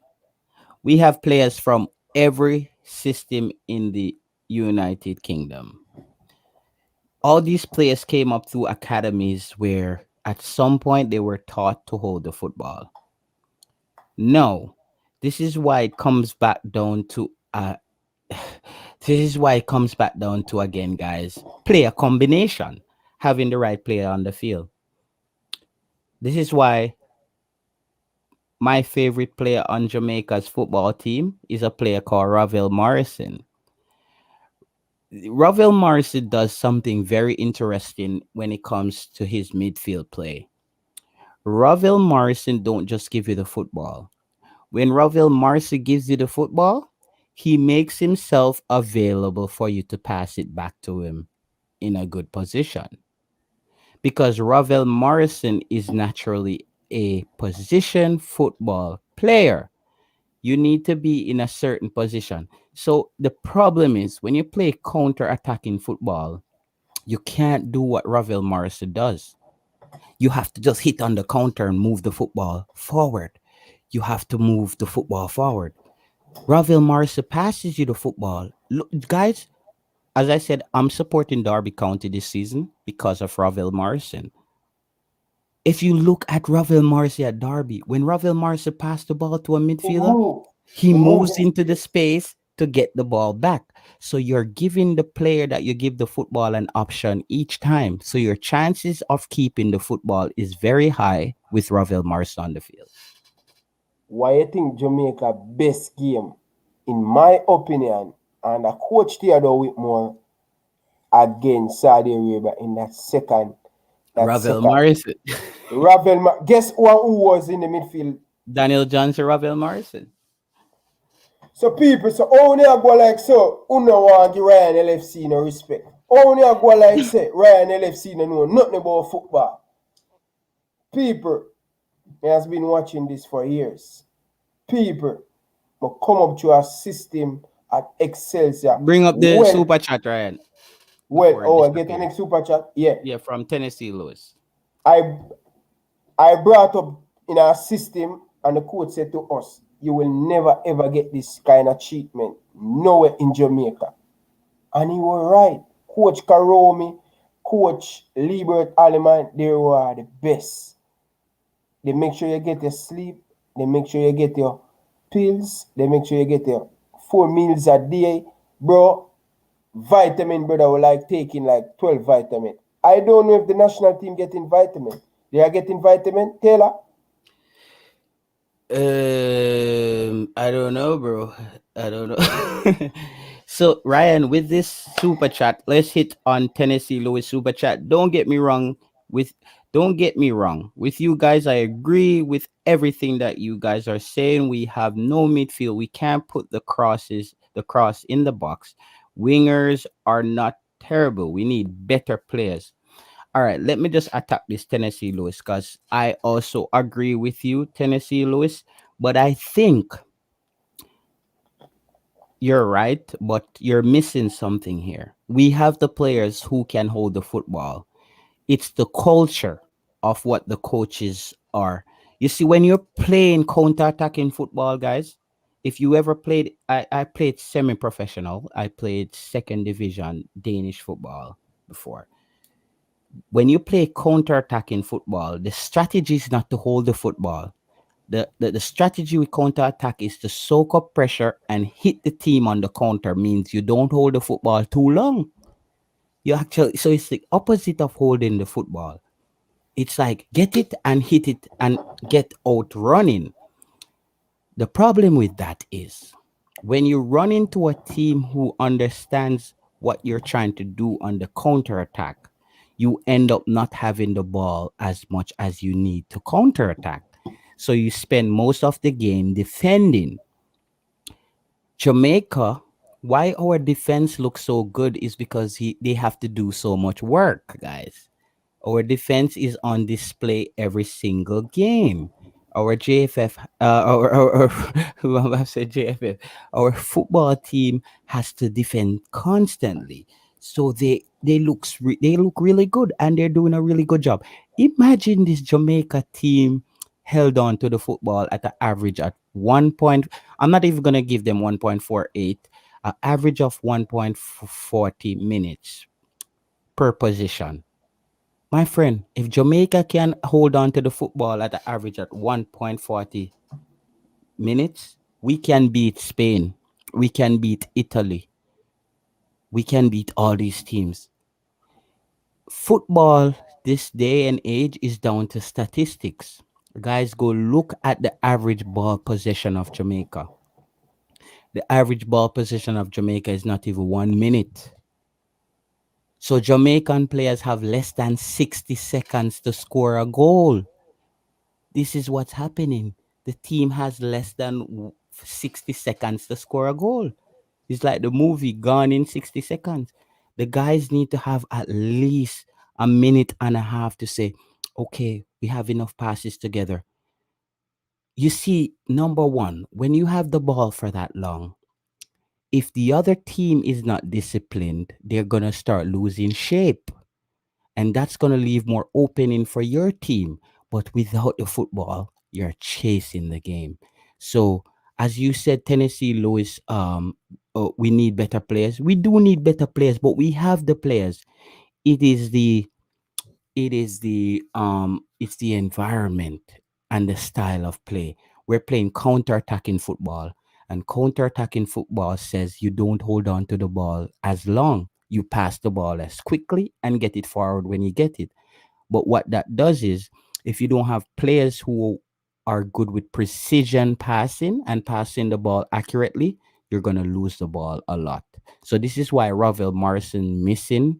S2: we have players from every system in the United Kingdom. All these players came up through academies where at some point they were taught to hold the football. No, this is why it comes back down to this is why it comes back down to, again, guys, player combination, having the right player on the field. This is why my favorite player on Jamaica's football team is a player called Ravel Morrison. Ravel Morrison does something very interesting when it comes to his midfield play. Ravel Morrison don't just give you the football. When Ravel Morrison gives you the football, he makes himself available for you to pass it back to him in a good position. Because Ravel Morrison is naturally a position football player. You need to be in a certain position. So the problem is when you play counter-attacking football, you can't do what Ravel Morrison does. You have to just hit on the counter and move the football forward. You have to move the football forward. Ravel Morrison passes you the football. Look, guys, as I said, I'm supporting Derby County this season because of Ravel Morrison. If you look at Ravel Morrison at Derby, when Ravel Morrison passed the ball to a midfielder, he moves into the space to get the ball back. So you're giving the player that you give the football an option each time. So your chances of keeping the football is very high with Ravel Morrison on the field.
S1: Why you think Jamaica best game, in my opinion, and a coach Theodore Whitmore against Saudi Arabia in that second.
S2: Ravel Morrison.
S1: Guess who was in the midfield?
S2: Daniel Johnson, Ravel Morrison.
S1: So people, so only I go like so, who no want give Ryan LFC no respect. Only I go like say Ryan LFC no know nothing about football. People, he has been watching this for years. People will come up to a system at Excelsior.
S2: Bring up the super chat, Ryan.
S1: I get the next super chat? Yeah.
S2: Yeah, from Tennessee, Lewis.
S1: I brought up in our system, and the coach said to us, you will never ever get this kind of treatment nowhere in Jamaica. And he was right. Coach Karomi, Coach Liebert Aleman, they were the best. They make sure you get your sleep. They make sure you get your pills. They make sure you get your 4 meals a day. Bro, vitamin, brother, will like taking like 12 vitamin. I don't know if the national team getting vitamin. They are getting vitamin, Taylor?
S2: I don't know, bro. I don't know. So Ryan, with this super chat, let's hit on Tennessee Lewis super chat. With don't get me wrong. With you guys, I agree with everything that you guys are saying. We have no midfield. We can't put the cross in the box. Wingers are not terrible. We need better players. All right, let me just attack this Tennessee Lewis because I also agree with you, Tennessee Lewis. But I think you're right, but you're missing something here. We have the players who can hold the football. It's the culture of what the coaches are. You see, when you're playing counter-attacking football, guys, if you ever played, I played semi-professional. I played second division Danish football before. When you play counter-attacking football, the strategy is not to hold the football. The strategy with counter-attack is to soak up pressure and hit the team on the counter, means you don't hold the football too long. You actually, so it's the opposite of holding the football. It's like get it and hit it and get out running. The problem with that is when you run into a team who understands what you're trying to do on the counter attack, you end up not having the ball as much as you need to counter attack. So you spend most of the game defending. Jamaica, why our defense looks so good is because they have to do so much work, guys. Our defense is on display every single game. Our JFF, I said JFF, our football team has to defend constantly. So they look really good and they're doing a really good job. Imagine this Jamaica team held on to the football at an average at 1 point. I'm not even gonna give them 1.48, an average of 1.40 minutes per position. My friend, if Jamaica can hold on to the football at an average at 1.40 minutes, we can beat Spain. We can beat Italy. We can beat all these teams. Football this day and age is down to statistics. Guys, go look at the average ball possession of Jamaica. The average ball possession of Jamaica is not even 1 minute. So Jamaican players have less than 60 seconds to score a goal. This is what's happening. The team has less than 60 seconds to score a goal. It's like the movie Gone in 60 seconds. The guys need to have at least a minute and a half to say, okay, we have enough passes together. You see, number one, when you have the ball for that long, if the other team is not disciplined, they're going to start losing shape. And that's going to leave more opening for your team. But without the football, you're chasing the game. So, as you said, Tennessee Lewis, we need better players. We do need better players, but we have the players. It is the it's the environment and the style of play. We're playing counter-attacking football, and counter-attacking football says you don't hold on to the ball as long. You pass the ball as quickly and get it forward when you get it. But what that does is, if you don't have players who are good with precision passing and passing the ball accurately, you're going to lose the ball a lot. So this is why Ravel Morrison missing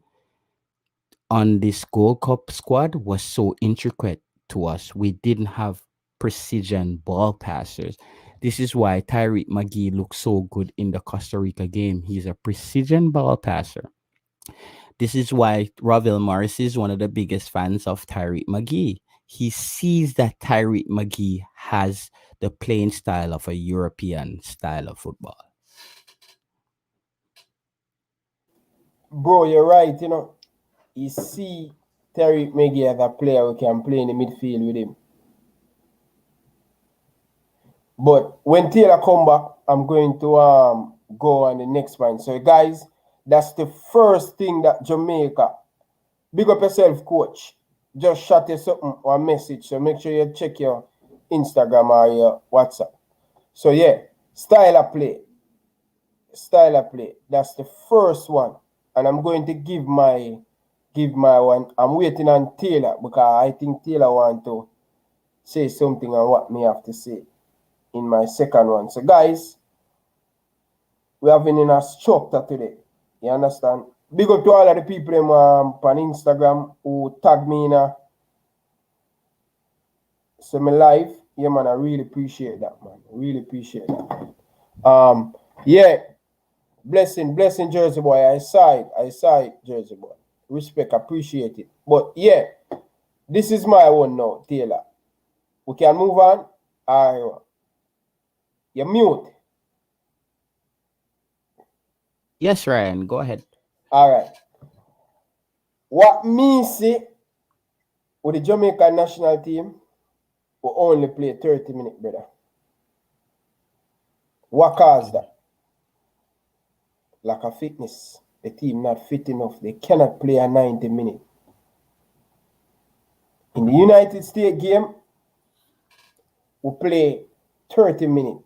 S2: on this Gold Cup squad was so intricate to us. We didn't have precision ball passers. This is why Tyreek McGee looks so good in the Costa Rica game. He's a precision ball passer. This is why Ravel Morris is one of the biggest fans of Tyreek McGee. He sees that Tyreek McGee has the playing style of a European style of football.
S1: Bro, you're right, you know. You see Terry McGee as a player who can play in the midfield with him. But when Taylor come back, I'm going to go on the next one. So guys, That's the first thing that Jamaica. Big up yourself, coach. Just shot you something or a message. So make sure you check your Instagram or your WhatsApp. So yeah, style of play. Style of play. That's the first one. And I'm going to give my one. I'm waiting on Taylor because I think Taylor want to say something on what me have to say in my second one. So guys, we having in a structure today. You understand? Big up to all of the people on Instagram who tag me in a so my life. Yeah man, I really appreciate that, man. Really appreciate that. Yeah, blessing Jersey boy. I side Jersey boy. Respect, appreciate it. But yeah, this is my one now, Taylor. We can move on. Alright. You mute.
S2: Yes, Ryan, go ahead.
S1: Alright. What me see with the Jamaican national team, we only play 30 minutes, brother. What caused that? Lack of fitness. The team not fit enough. They cannot play a 90 minute. In the United States game, we play 30 minutes.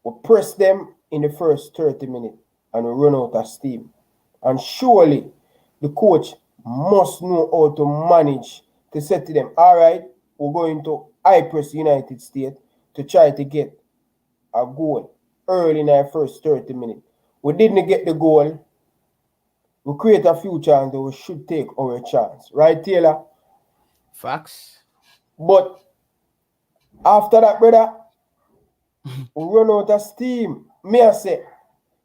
S1: We press them in the first 30 minutes and we run out of steam. And surely the coach must know how to manage to say to them, all right, we're going to high press United States to try to get a goal early in our first 30 minutes. We didn't get the goal. We create a few chances, we should take our chance. Right, Taylor?
S2: Facts.
S1: But after that, brother, we run out of steam. Me I say,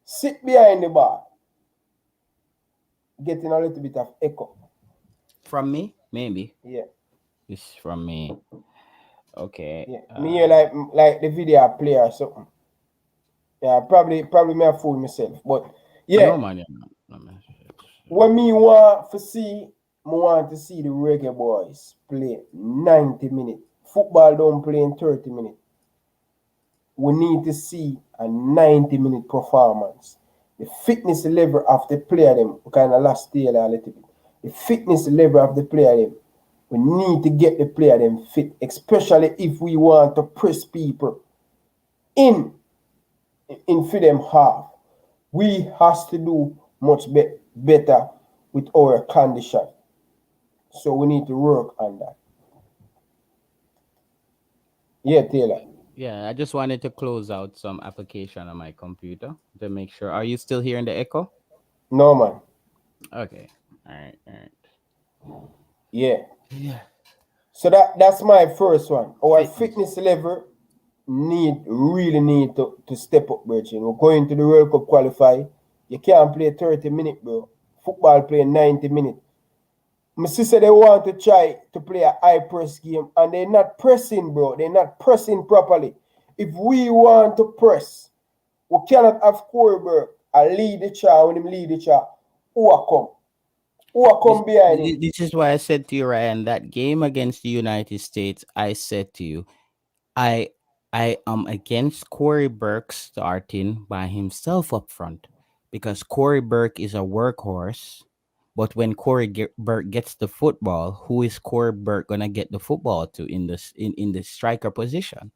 S1: sit behind the bar. Getting a little bit of echo.
S2: From me? Maybe.
S1: Yeah,
S2: It's from me. Okay.
S1: yeah. Me hear like the video play or something. Yeah, probably me I fool myself. But
S2: No
S1: yeah,
S2: man, yeah, no, man.
S1: what me want to see, me want to see the Reggae Boyz play 90 minutes. Football don't play in 30 minutes. We need to see a 90-minute performance. The fitness level of the player them, we kind of lost Taylor a little bit. The fitness level of the player them, we need to get the player them fit, especially if we want to press people in for them half. We has to do much better with our condition. So we need to work on that. Yeah, Taylor.
S2: Yeah, I just wanted to close out some application on my computer to make sure. Are you still hearing the echo?
S1: No man.
S2: Okay. All right. All right.
S1: Yeah.
S2: Yeah.
S1: So that's my first one. Our
S2: Fitness.
S1: fitness level really need to step up, bro. We're going to the World Cup qualify. You can't play 30 minutes, bro. Football play 90 minutes. My sister they want to try to play a high press game and they're not pressing, bro. They're not pressing properly. If we want to press, we cannot have Corey Burke and lead the charge. When him lead the charge, who a come? Who a
S2: This,
S1: come behind him?
S2: this is why I said to you, Ryan, that game against the United States, I said to you, I I am against Corey Burke starting by himself up front because Corey Burke is a workhorse. But when Burke gets the football, who is Corey Burke gonna get the football to in the striker position?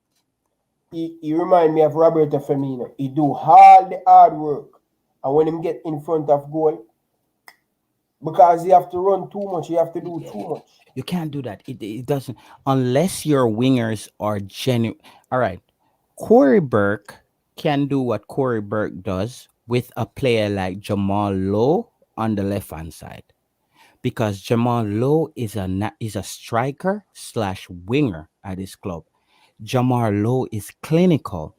S1: He remind me of Roberto Firmino. He do all the hard work. And when him get in front of goal, because he have to run too much, he have to do too much.
S2: You can't do that. It doesn't unless your wingers are genuine. All right, Corey Burke can do what Corey Burke does with a player like Jamal Lowe on the left hand side because Jamal Lowe is a striker slash winger at his club. Jamal Lowe is clinical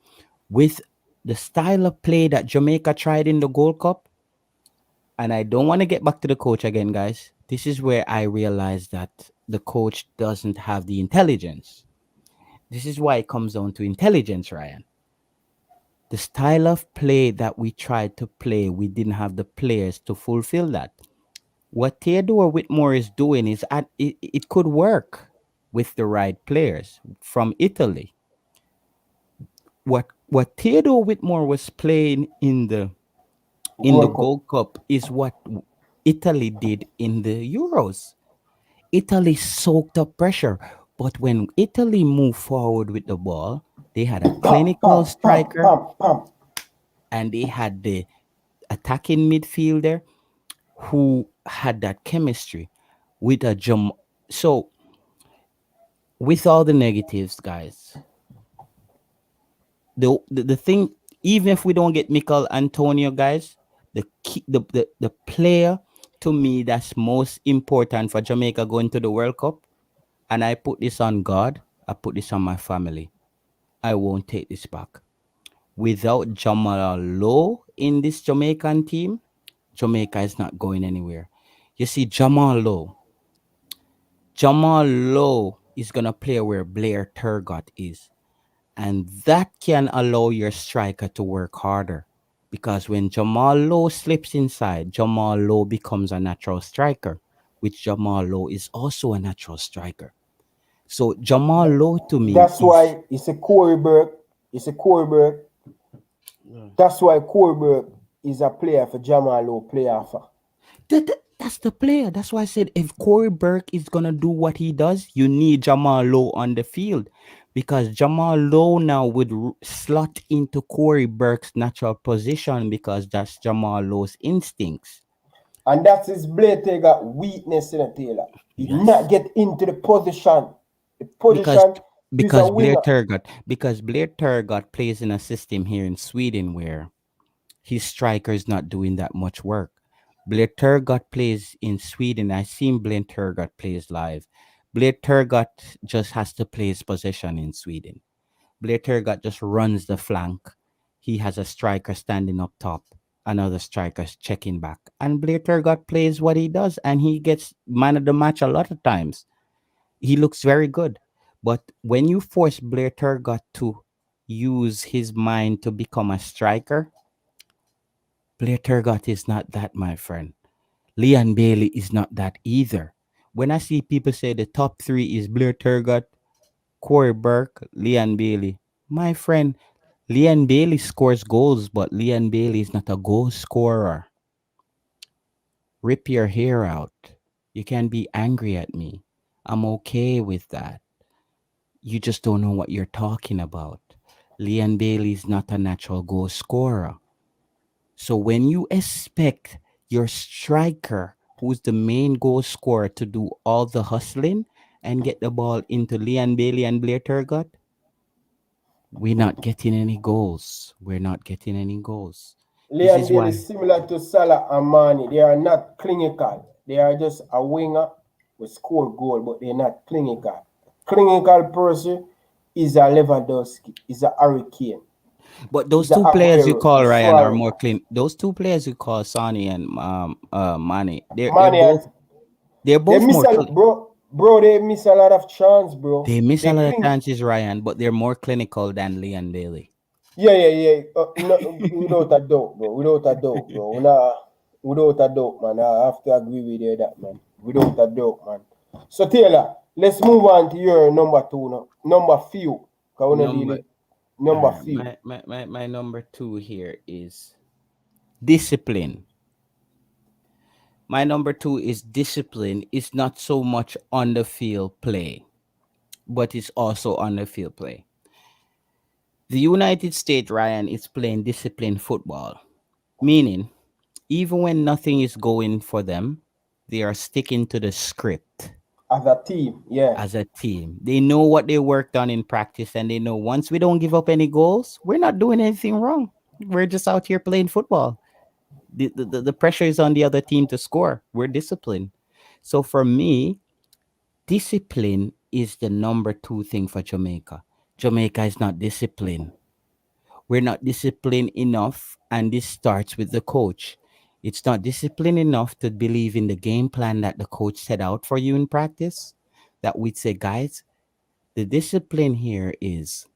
S2: with the style of play that Jamaica tried in the Gold Cup. And I don't want to get back to the coach again, guys. This is where I realized that the coach doesn't have the intelligence. This is why it comes down to intelligence, Ryan. The style of play that we tried to play, we didn't have the players to fulfill that. What Theodore Whitmore is doing is it could work with the right players from Italy. What Theodore Whitmore was playing in the in the
S1: World Cup.
S2: Gold Cup is what Italy did in the Euros. Italy soaked up pressure, but when Italy moved forward with the ball, they had a
S1: Pam,
S2: clinical
S1: pam, pam,
S2: striker
S1: pam, pam.
S2: and they had the attacking midfielder who had that chemistry with a jump. So, with all the negatives, guys, the thing, even if we don't get Mikel Antonio, guys, the player to me that's most important for Jamaica going to the World Cup, and I put this on God, I put this on my family. I won't take this back. Without Jamal Lowe in this Jamaican team, Jamaica is not going anywhere. You see, Jamal Lowe is gonna play where Blair Turgott is. And that can allow your striker to work harder. Because when Jamal Lowe slips inside, Jamal Lowe becomes a natural striker, which Jamal Lowe is also a natural striker. So Jamal Lowe to me
S1: That's
S2: is
S1: why it's a Corey Burke. It's a Corey Burke.
S2: Yeah.
S1: That's why Corey Burke is a player for Jamal Lowe player for.
S2: that's the player. That's why I said if Corey Burke is gonna do what he does, you need Jamal Lowe on the field. Because Jamal Lowe now would slot into Corey Burke's natural position because that's Jamal Lowe's instincts.
S1: And that's his Blade got weakness in it, Taylor. He not
S2: Yes.
S1: get into the position. The
S2: Because
S1: position is a winger.
S2: Blair Turgott plays in a system here in Sweden where his striker is not doing that much work. Blair Turgott plays in Sweden. I seen Blair Turgott plays live. Blair Turgott just has to play his position in Sweden. Blair Turgott just runs the flank. He has a striker standing up top, another striker checking back. And Blair Turgott plays what he does and he gets man of the match a lot of times. He looks very good. But when you force Blair Turgott to use his mind to become a striker, Blair Turgott is not that, my friend. Leon Bailey is not that either. When I see people say the top three is Blair Turgott, Corey Burke, Leon Bailey, my friend, Leon Bailey scores goals, but Leon Bailey is not a goal scorer. Rip your hair out. You can be angry at me. I'm okay with that. You just don't know what you're talking about. Leon Bailey is not a natural goal scorer. So when you expect your striker, who's the main goal scorer, to do all the hustling and get the ball into Leon Bailey and Blair Turgott, we're not getting any goals. We're not getting any goals. This
S1: Leon
S2: is
S1: Bailey
S2: why.
S1: is similar to Salah and Mane. They are not clinical. They are just a winger who score goal, but they're not clinical. Clinical person is a Lewandowski, is a Hurricane,
S2: But those
S1: is a
S2: two players you
S1: Aguero,
S2: call
S1: is
S2: Ryan are
S1: Suarez.
S2: more clean. Those two players you call Sonny and Mane, they're
S1: Mane
S2: both
S1: and
S2: they're
S1: they
S2: both
S1: miss
S2: more
S1: a bro. They miss a lot of chance, bro.
S2: they miss a
S1: They
S2: lot of
S1: clean.
S2: chances, Ryan, but they're more clinical than Leon Bailey.
S1: Yeah, yeah, yeah. No, without a doubt, bro. Without a doubt, bro. Nah, without a doubt, man. I have to agree with you that, man. Without a doubt, man. So Taylor, let's move on to your number two now. Number few. Cause we not deal
S2: Number
S1: with number few.
S2: my number two here is discipline. My number two is discipline. It's not so much on the field play, but it's also on the field play. The United States, Ryan, is playing disciplined football, meaning even when nothing is going for them, they are sticking to the script
S1: As a team, yeah.
S2: as a team. They know what they worked on in practice and they know once we don't give up any goals, we're not doing anything wrong. We're just out here playing football. The pressure is on the other team to score. We're disciplined. So for me, discipline is the number two thing for Jamaica. Jamaica is not disciplined. We're not disciplined enough, and this starts with the coach. It's not disciplined enough to believe in the game plan that the coach set out for you in practice. That we'd say, guys, the discipline here is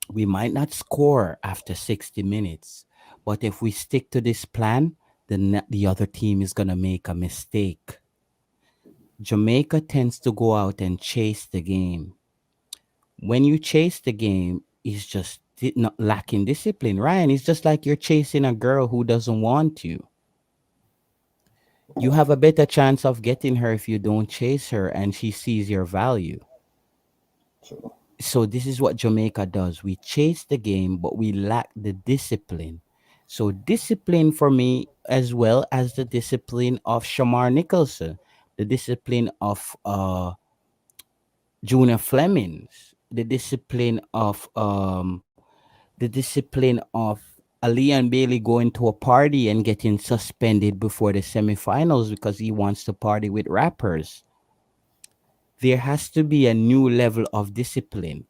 S2: we might not score after 60 minutes, but if we stick to this plan, then the other team is going to make a mistake. Jamaica tends to go out and chase the game. When you chase the game, it's just not lacking discipline. Ryan, it's just like you're chasing a girl who doesn't want you. You have a better chance of getting her if you don't chase her and she sees your value.
S1: True.
S2: So this is what Jamaica does. We chase the game, but we lack the discipline. So discipline for me, as well as the discipline of Shamar Nicholson, the discipline of Junior Flemings, the discipline of Ali and Bailey going to a party and getting suspended before the semifinals because he wants to party with rappers. There has to be a new level of discipline.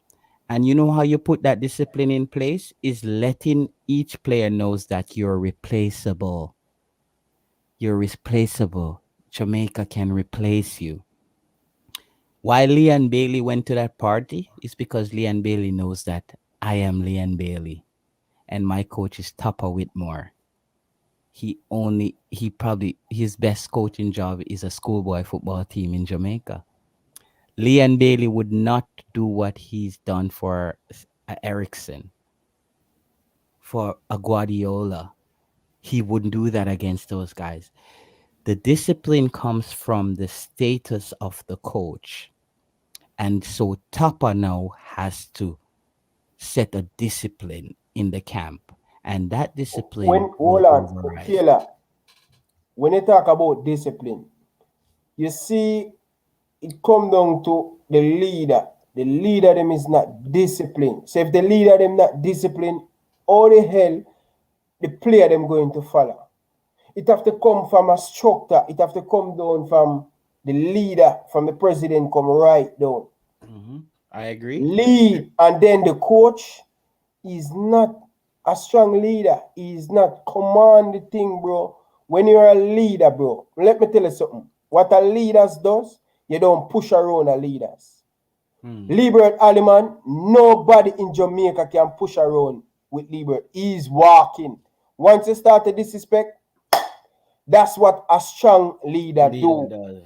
S2: And you know how you put that discipline in place is letting each player knows that you're replaceable. You're replaceable. Jamaica can replace you. Why Leon Bailey went to that party is because Leon Bailey knows that I am Leon Bailey and my coach is Tupper Whitmore. He probably his best coaching job is a schoolboy football team in Jamaica. Leon Bailey would not do what he's done for Ericsson, for a Guardiola. He wouldn't do that against those guys. The discipline comes from the status of the coach. And so Tapa now has to set a discipline in the camp. And that
S1: When
S2: discipline will
S1: hold on,
S2: override.
S1: Taylor, when you talk about discipline, you see it come down to the leader. The leader them is not disciplined. So if the leader them not disciplined, all the hell the player them going to follow. It have to come from a structure. It have to come down from the leader, from the president, come right down.
S2: I agree.
S1: Lead, and then the coach is not a strong leader. He is not command the thing, bro. When you're a leader, bro, let me tell you something. What a leader does, you don't push around a leaders. Liebert Aliman, nobody in Jamaica can push around with Liebert. He's walking. Once you start to disrespect, that's what a strong leader
S2: Leader
S1: do.
S2: does.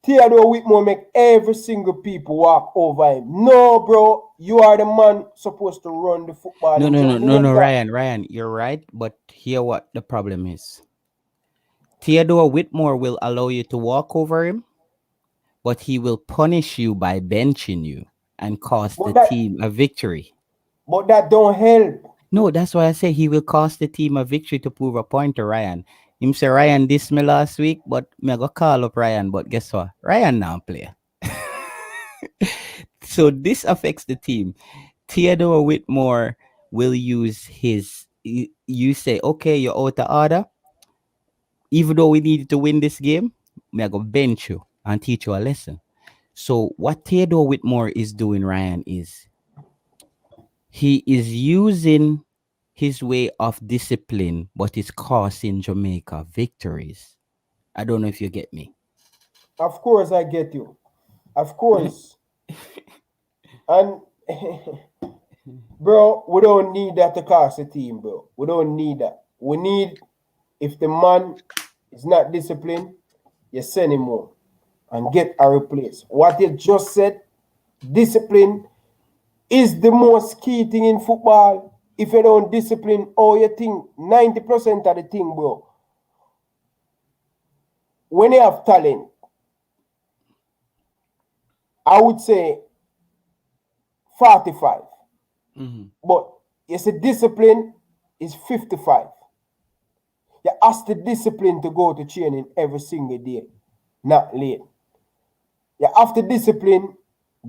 S1: Theodore Whitmore make every single people walk over him. No, bro, you are the man supposed to run the football
S2: No,
S1: in
S2: no, no, no, no,
S1: Jamaica.
S2: Ryan, you're right. But here what the problem is. Theodore Whitmore will allow you to walk over him, but he will punish you by benching you and cost the
S1: But that
S2: team a victory.
S1: but that don't help.
S2: No, that's why I say he will cost the team a victory to prove a point to Ryan. Him say Ryan this me last week, but me I go call up Ryan. But guess what? Ryan now play. So this affects the team. Theodore Whitmore will use his. You say, okay, you're out of order. Even though we needed to win this game, me I go bench you and teach you a lesson. So what Theodore Whitmore is doing, Ryan, is he is using his way of discipline, but it's costing Jamaica victories. I don't know if you get me.
S1: Of course I get you. Of course. And bro, we don't need that to cost the team, bro. We don't need that. We need, if the man is not disciplined, you send him home and get a replace. What you just said, discipline is the most key thing in football. If you don't discipline all your thing, 90% of the thing, bro. When you have talent, I would say 45. But you see, discipline is 55. You ask the discipline to go to training every single day, not late. You have to discipline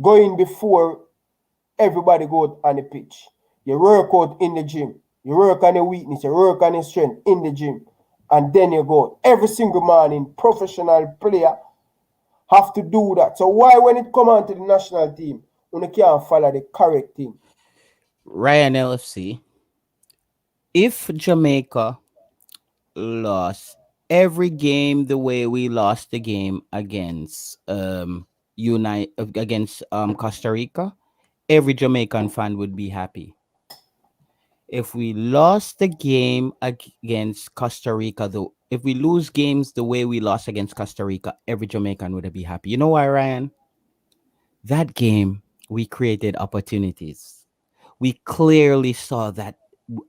S1: going before everybody go on the pitch. You work out in the gym. You work on your weakness. You work on your strength in the gym. And then you go. Every single morning, professional player have to do that. So why when it come on to the national team, you can't follow the correct thing?
S2: Ryan LFC, if Jamaica lost every game the way we lost the game against Costa Rica, every Jamaican fan would be happy. If we lost the game against Costa Rica, though, if we lose games the way we lost against Costa Rica, every Jamaican would be happy. You know why, Ryan? That game we created opportunities. We clearly saw that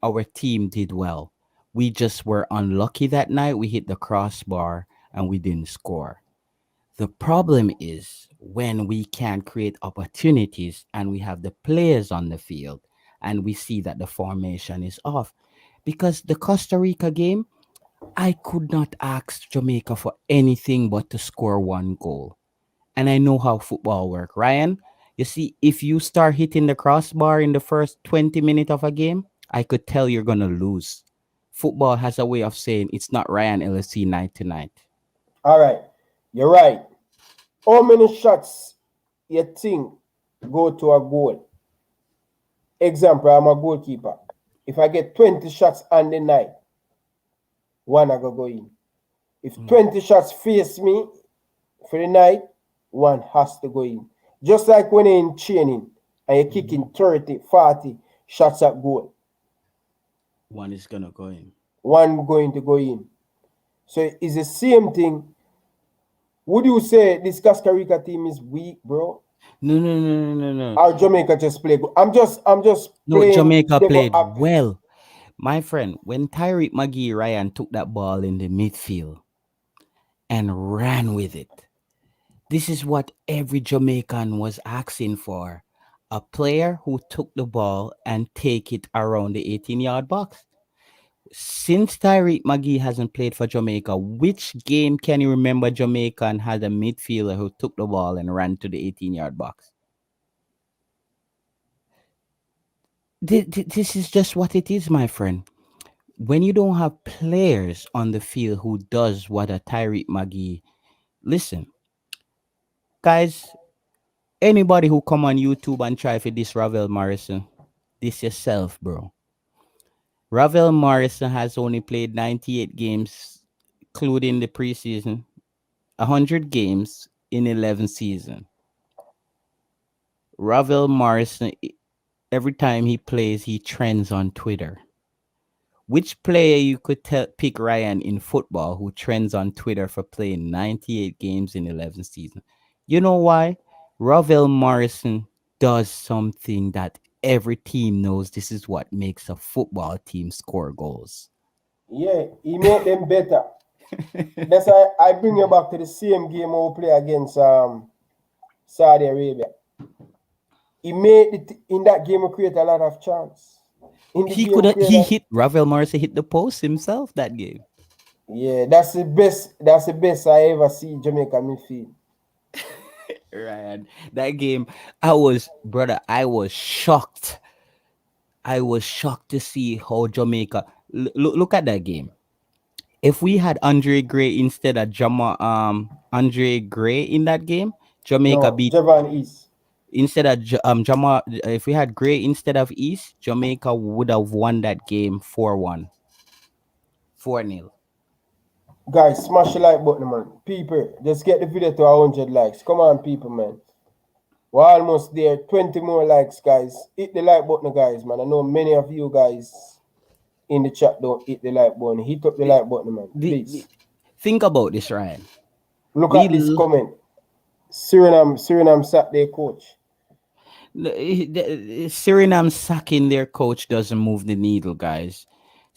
S2: our team did well. We just were unlucky that night. We hit the crossbar and we didn't score. The problem is when we can create opportunities and we have the players on the field and we see that the formation is off. Because the Costa Rica game, I could not ask Jamaica for anything but to score one goal. And I know how football work. Ryan, you see, if you start hitting the crossbar in the first 20 minutes of a game, I could tell you're going to lose. Football has a way of saying it's not Ryan LFC night tonight.
S1: All right, you're right. How many shots you think go to a goal? Example, I'm a goalkeeper. If I get 20 shots on the night, one I go in. If 20 shots face me for the night, one has to go in. Just like when you're in training and you're kicking 30, 40 shots at goal.
S2: One is going to go in.
S1: One going to go in. So it's the same thing. Would you say this Costa Rica team is weak, bro?
S2: No.
S1: Or Jamaica just play good? I'm just
S2: No,
S1: playing
S2: Jamaica
S1: devil
S2: played
S1: advocate.
S2: well. My friend, when Tyreek McGee Ryan took that ball in the midfield and ran with it, this is what every Jamaican was asking for. A player who took the ball and take it around the 18-yard box. Since Tyreek McGee hasn't played for Jamaica, which game can you remember Jamaican had a midfielder who took the ball and ran to the 18-yard box? This is just what it is, my friend. When you don't have players on the field who does what a Tyreek McGee, listen, guys, anybody who come on YouTube and try for this Ravel Morrison, this yourself, bro. Ravel Morrison has only played 98 games, including the preseason, 100 games in 11 seasons. Ravel Morrison, every time he plays, he trends on Twitter. Which player you could pick Ryan in football who trends on Twitter for playing 98 games in 11 seasons? You know why? Ravel Morrison does something that every team knows this is what makes a football team score goals.
S1: Yeah, he made them better. That's why I bring you back to the same game we play against Saudi Arabia. He made it in that game. We create a lot of chance. In the game,
S2: He hit Ravel Morrison hit the post himself that game.
S1: Yeah, that's the best. That's the best I ever see Jamaica midfield.
S2: Ryan, that game, I was shocked. I was shocked to see how Jamaica look at that game. If we had Andre Gray instead of Andre Gray in that game, Jamaica
S1: No,
S2: beat
S1: Javan East.
S2: instead of Jama. If we had Gray instead of East, Jamaica would have won that game 4-1, 4-0.
S1: Guys, smash the like button, man. People, just get the video to 100 likes. Come on, people, man. We're almost there. 20 more likes, guys. Hit the like button, guys, man. I know many of you guys in the chat don't hit the like button. Hit up the like button, man. Please.
S2: Think about this, Ryan.
S1: Look at this comment. Suriname sacked their coach.
S2: Suriname sacking their coach doesn't move the needle, guys.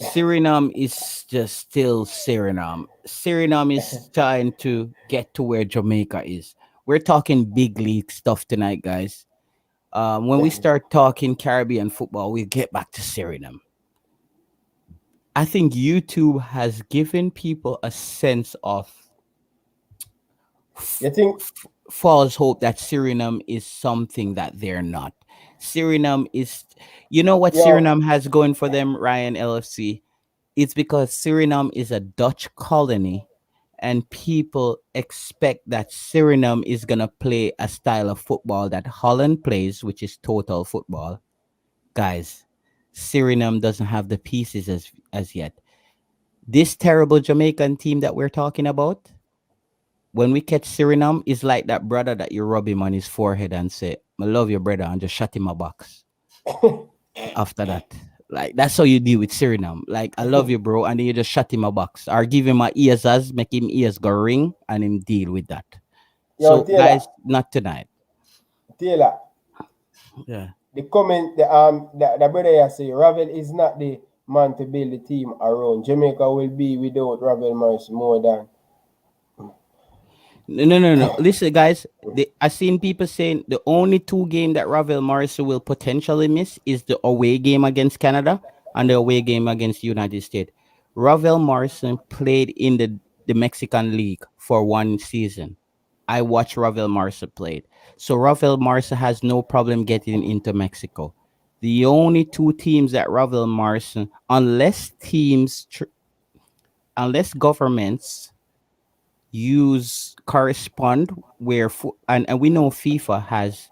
S2: Suriname is just still Suriname. Suriname is trying to get to where Jamaica is. We're talking big league stuff tonight, guys. When we start talking Caribbean football, we'll get back to Suriname. I think YouTube has given people a sense of false hope that Suriname is something that they're not. Suriname is, you know what Suriname has going for them, Ryan LFC? It's because Suriname is a Dutch colony and people expect that Suriname is going to play a style of football that Holland plays, which is total football. Guys, Suriname doesn't have the pieces as yet. This terrible Jamaican team that we're talking about, when we catch Suriname, is like that brother that you rub him on his forehead and say, I love your brother, and just shut him a box. After that. Like, that's how you deal with Suriname. Like, I love you, bro, and then you just shut him a box. Or give him a ears as, make him ears go ring, and him deal with that. So,
S1: Taylor,
S2: guys, not tonight.
S1: Taylor.
S2: Yeah.
S1: the comment the brother here say Ravel is not the man to build the team around. Jamaica will be without Ravel Morris more than
S2: No, no, no, no. Listen, guys. I seen people saying the only two game that Ravel Morrison will potentially miss is the away game against Canada and the away game against the United States. Ravel Morrison played in the Mexican League for one season. I watched Ravel Morrison played. So Ravel Morrison has no problem getting into Mexico. The only two teams that Ravel Morrison, unless governments use correspond where and we know FIFA has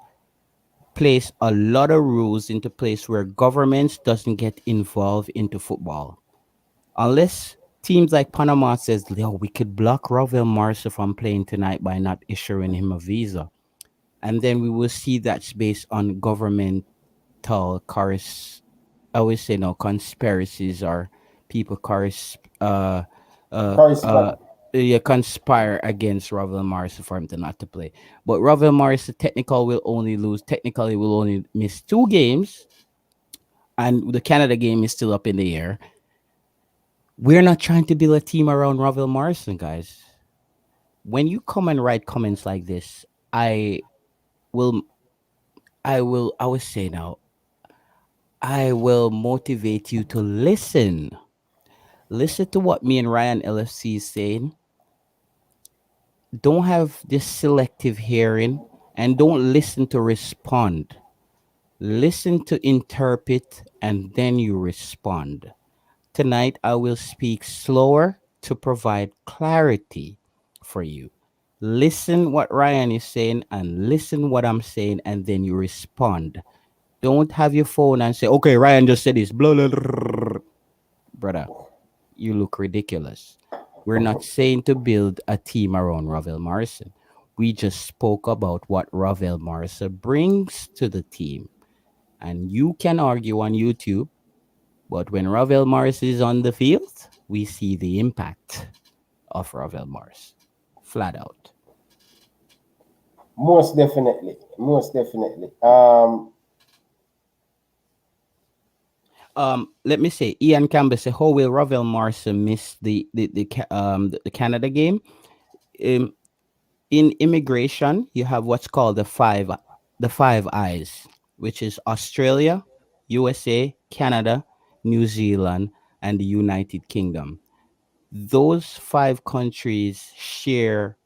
S2: placed a lot of rules into place where governments doesn't get involved into football unless teams like Panama says, "Yo, we could block Ravel Marsa from playing tonight by not issuing him a visa," and then we will see that's based on governmental I always say no conspiracies or people uh, uh,
S1: correspond.
S2: yeah, conspire against Ravel Morrison for him to not to play. But Ravel Morrison technically will only miss two games, and the Canada game is still up in the air. We're not trying to build a team around Ravel Morrison, guys. When you come and write comments like this, I will I will say now, I will motivate you to listen. Listen to what me and Ryan LFC is saying. Don't have this selective hearing and don't listen to respond. Listen to interpret and then you respond. Tonight, I will speak slower to provide clarity for you. Listen what Ryan is saying and listen what I'm saying and then you respond. Don't have your phone and say, okay, Ryan just said this. Blah, blah, blah. Brother, you look ridiculous. We're not saying to build a team around Ravel Morrison. We just spoke about what Ravel Morrison brings to the team. And you can argue on YouTube, but when Ravel Morrison is on the field, we see the impact of Ravel Morris. Flat out.
S1: Most definitely. Most definitely.
S2: Let me say, Ian Campbell say, how will Ravel Morrison miss the Canada game? Um, in immigration, you have what's called the five eyes, which is Australia, USA, Canada, New Zealand, and the United Kingdom. Those five countries share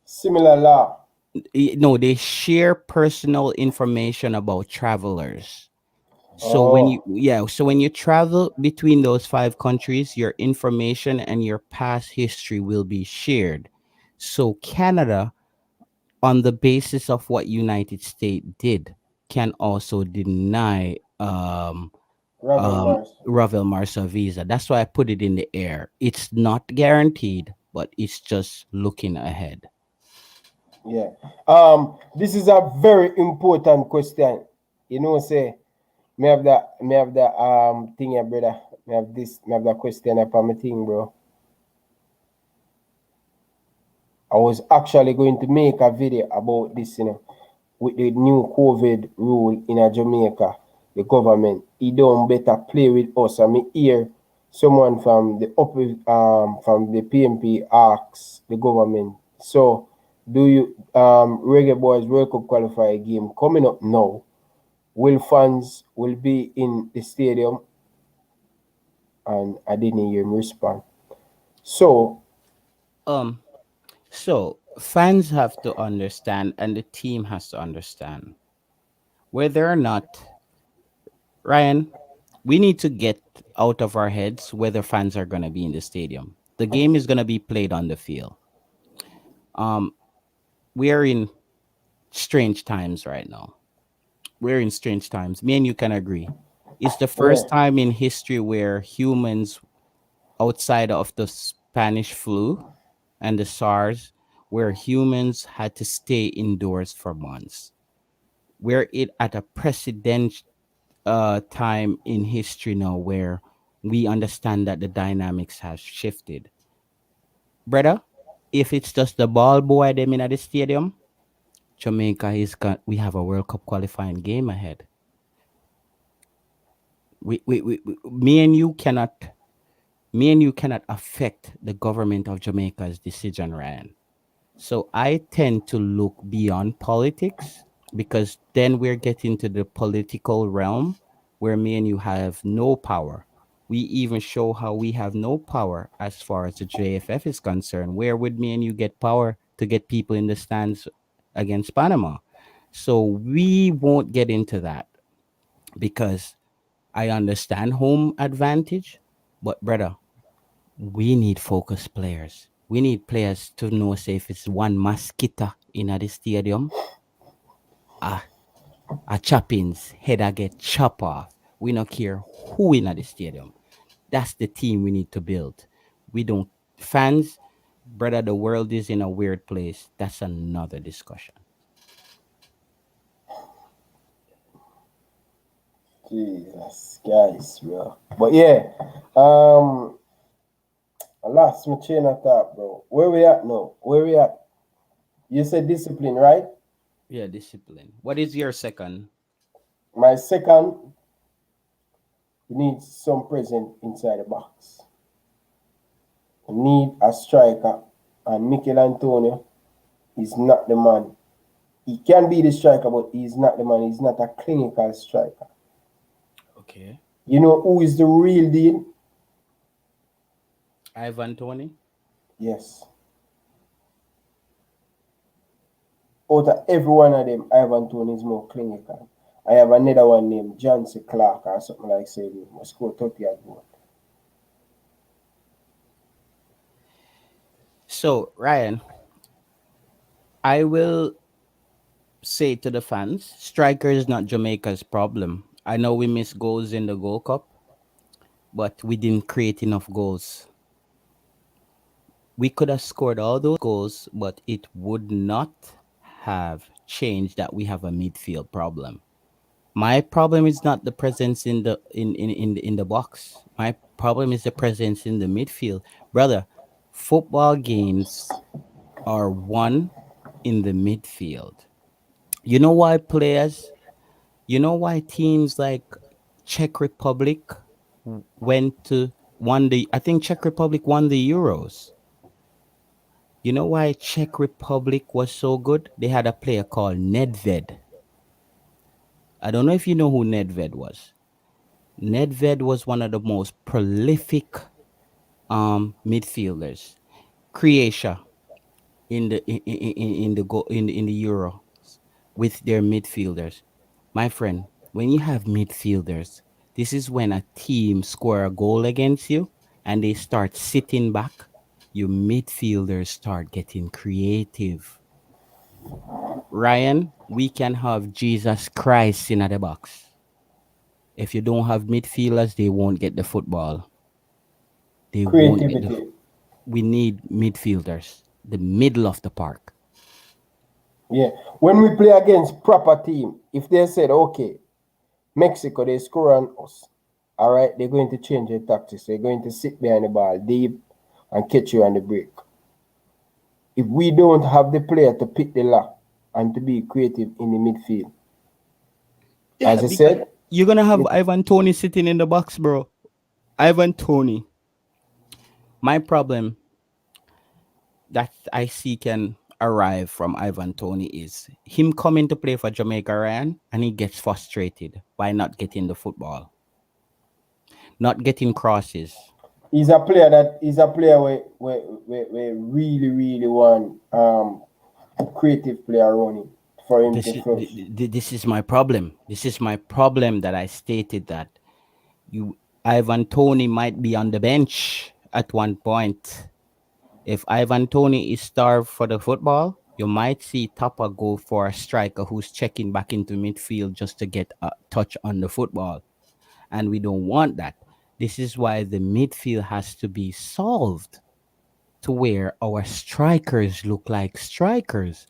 S1: Similar law.
S2: no, they share personal information about travelers. So
S1: Oh,
S2: when you travel between those five countries, your information and your past history will be shared. So Canada, on the basis of what United States did, can also deny
S1: Ravel Morris.
S2: Ravel Marsa visa. That's why I put it in the air. It's not guaranteed, but it's just looking ahead.
S1: Yeah. This is a very important question. You know, say me have the thing here, brother. Me have that question upon my thing, bro. I was actually going to make a video about this, with the new COVID rule in Jamaica, the government. He don't better play with us. I mean, here, someone from the from the PMP asks the government, so do you Reggae Boys World Cup qualifier game coming up now? Will fans will be in the stadium? And I didn't hear him respond. So
S2: Um, so fans have to understand, and the team has to understand whether or not Ryan. We need to get out of our heads whether fans are going to be in the stadium. The game is going to be played on the field. Um, we are in strange times right now. We're in strange times. Me and you can agree. It's the
S1: yeah,
S2: first time in history where humans outside of the Spanish flu and the SARS, where humans had to stay indoors for months. We're at a precedent time in history now where we understand that the dynamics has shifted. Brother, if it's just the ball boy them in at the stadium, Jamaica is got. We have a World Cup qualifying game ahead. Me and you cannot. Me and you cannot affect the government of Jamaica's decision, Ryan. So I tend to look beyond politics because then we're getting to the political realm where me and you have no power. We even show how we have no power as far as the JFF is concerned. Where would me and you get power to get people in the stands against Panama? So we won't get into that because I understand home advantage, but brother, we need focused players. We need players to know say if it's one mosquito in the stadium, a a choppings head a get chop off. We don't care who in the stadium. That's the team we need to build. We don't fans, brother. The world is in a weird place. That's another discussion.
S1: Jesus, guys, bro. But yeah, I lost my chain of thought, bro. Where we at now? Where we at? You said discipline, right?
S2: Yeah, discipline. What is your second?
S1: My second, we need some presence inside the box. We need a striker, and Mikel Antonio is not the man. He can be the striker, but he's not the man. He's not a clinical striker.
S2: Okay.
S1: You know who is the real deal?
S2: Ivan Tony.
S1: Yes. Out of every one of them, Ivan Tony is more clinical. I have another one named Jancy Clark or something like say he must score 30 at goal.
S2: So Ryan, I will say to the fans, striker is not Jamaica's problem. I know we missed goals in the Gold Cup, but we didn't create enough goals. We could have scored all those goals, but it would not have changed that we have a midfield problem. My problem is not the presence in the box. My problem is the presence in the midfield. Brother, football games are won in the midfield. You know why players, you know why teams like Czech Republic went to won the I think Czech Republic won the Euros. You know why Czech Republic was so good? They had a player called Nedved. I don't know if you know who Nedved was. Nedved was one of the most prolific midfielders. Croatia in the Euro with their midfielders. My friend, when you have midfielders, this is when a team score a goal against you and they start sitting back. Your midfielders start getting creative. Ryan, we can have Jesus Christ in the box. If you don't have midfielders, they won't get the football. They won't get the.
S1: Creativity.
S2: We need midfielders, the middle of the park.
S1: Yeah. When we play against proper team, if they said, okay, Mexico, they score on us, all right, they're going to change their tactics. They're going to sit behind the ball deep and catch you on the break. If we don't have the player to pick the lock and to be creative in the midfield, as I said,
S2: You're gonna have Ivan Tony sitting in the box, bro. Ivan Tony. My problem that I see can arrive from Ivan Tony is him coming to play for Jamaica Ryan and he gets frustrated by not getting the football, not getting crosses.
S1: he's a player where really, really want creative player running for him
S2: This
S1: to
S2: is
S1: flush.
S2: this is my problem. This is my problem that I stated that you Ivan Tony might be on the bench at one point. If Ivan Tony is starved for the football, you might see Tapa go for a striker who's checking back into midfield just to get a touch on the football. And we don't want that. This is why the midfield has to be solved to where our strikers look like strikers.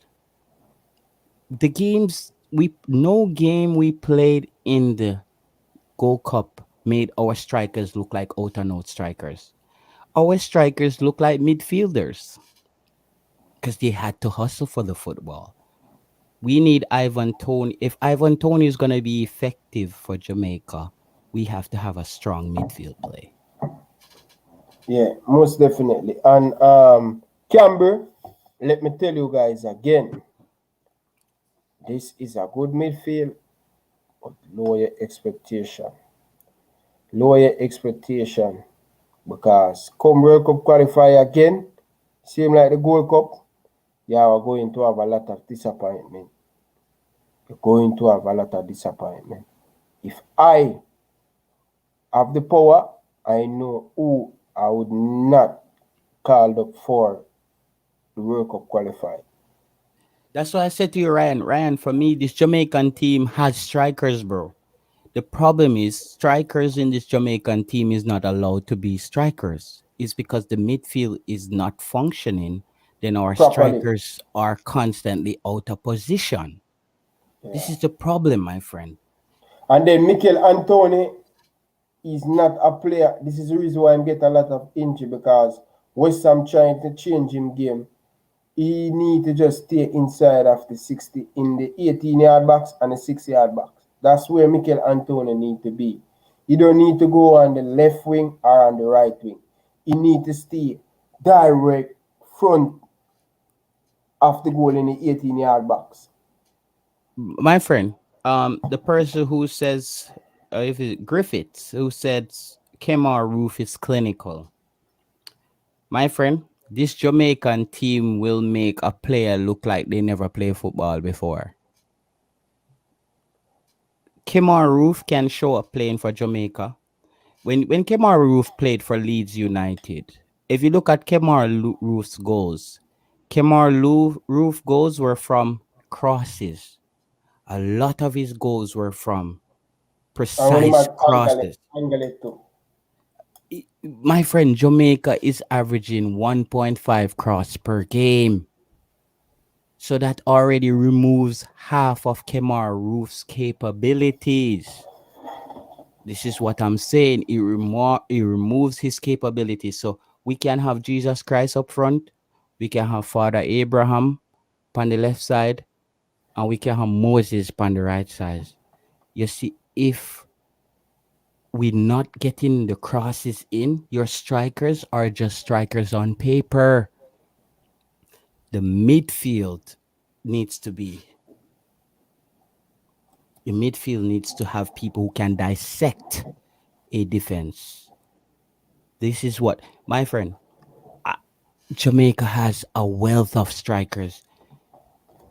S2: The games we no game we played in the Gold Cup made our strikers look like out and out strikers. Our strikers look like midfielders because they had to hustle for the football. We need Ivan Tony. If Ivan Tony is going to be effective for Jamaica, we have to have a strong midfield play.
S1: Yeah, most definitely. And Camber, let me tell you guys again, this is a good midfield, but lower your expectation. Lower your expectation because come World Cup qualify again, same like the Gold Cup, you are going to have a lot of disappointment. You're going to have a lot of disappointment. If I have the power, I know who I would not call up for the World Cup qualify.
S2: That's why I said to you, Ryan. Ryan, for me, this Jamaican team has strikers, bro. The problem is strikers in this Jamaican team is not allowed to be strikers. It's because the midfield is not functioning. Then our
S1: Properly.
S2: strikers are constantly out of position. This
S1: Yeah.
S2: is the problem, my friend.
S1: And then Mikel Antoni is not a player. This is the reason why I'm getting a lot of injury because West Ham trying to change him game. He need to just stay inside of the 60 in the 18-yard box and the 6-yard box. That's where Mikel Antoni need to be. He don't need to go on the left wing or on the right wing. He need to stay direct front of the goal in the 18-yard box.
S2: My friend, the person who says, if it Griffiths, who says Kemar Roof is clinical. My friend, this Jamaican team will make a player look like they never played football before. Kemar Roof can show up playing for Jamaica. When Kemar Roof played for Leeds United, if you look at Roof's goals, Roof goals were from crosses. A lot of his goals were from
S1: And when he
S2: precise
S1: might
S2: crosses.
S1: angle it too.
S2: My friend, Jamaica is averaging 1.5 cross per game. So that already removes half of Kemar Roof's capabilities. This is what I'm saying. It removes his capabilities. So we can have Jesus Christ up front. We can have Father Abraham on the left side. And we can have Moses on the right side. You see, if we're not getting the crosses in, your strikers are just strikers on paper. The midfield needs to be the midfield needs to have people who can dissect a defense. This is what, my friend, uh, Jamaica has a wealth of strikers.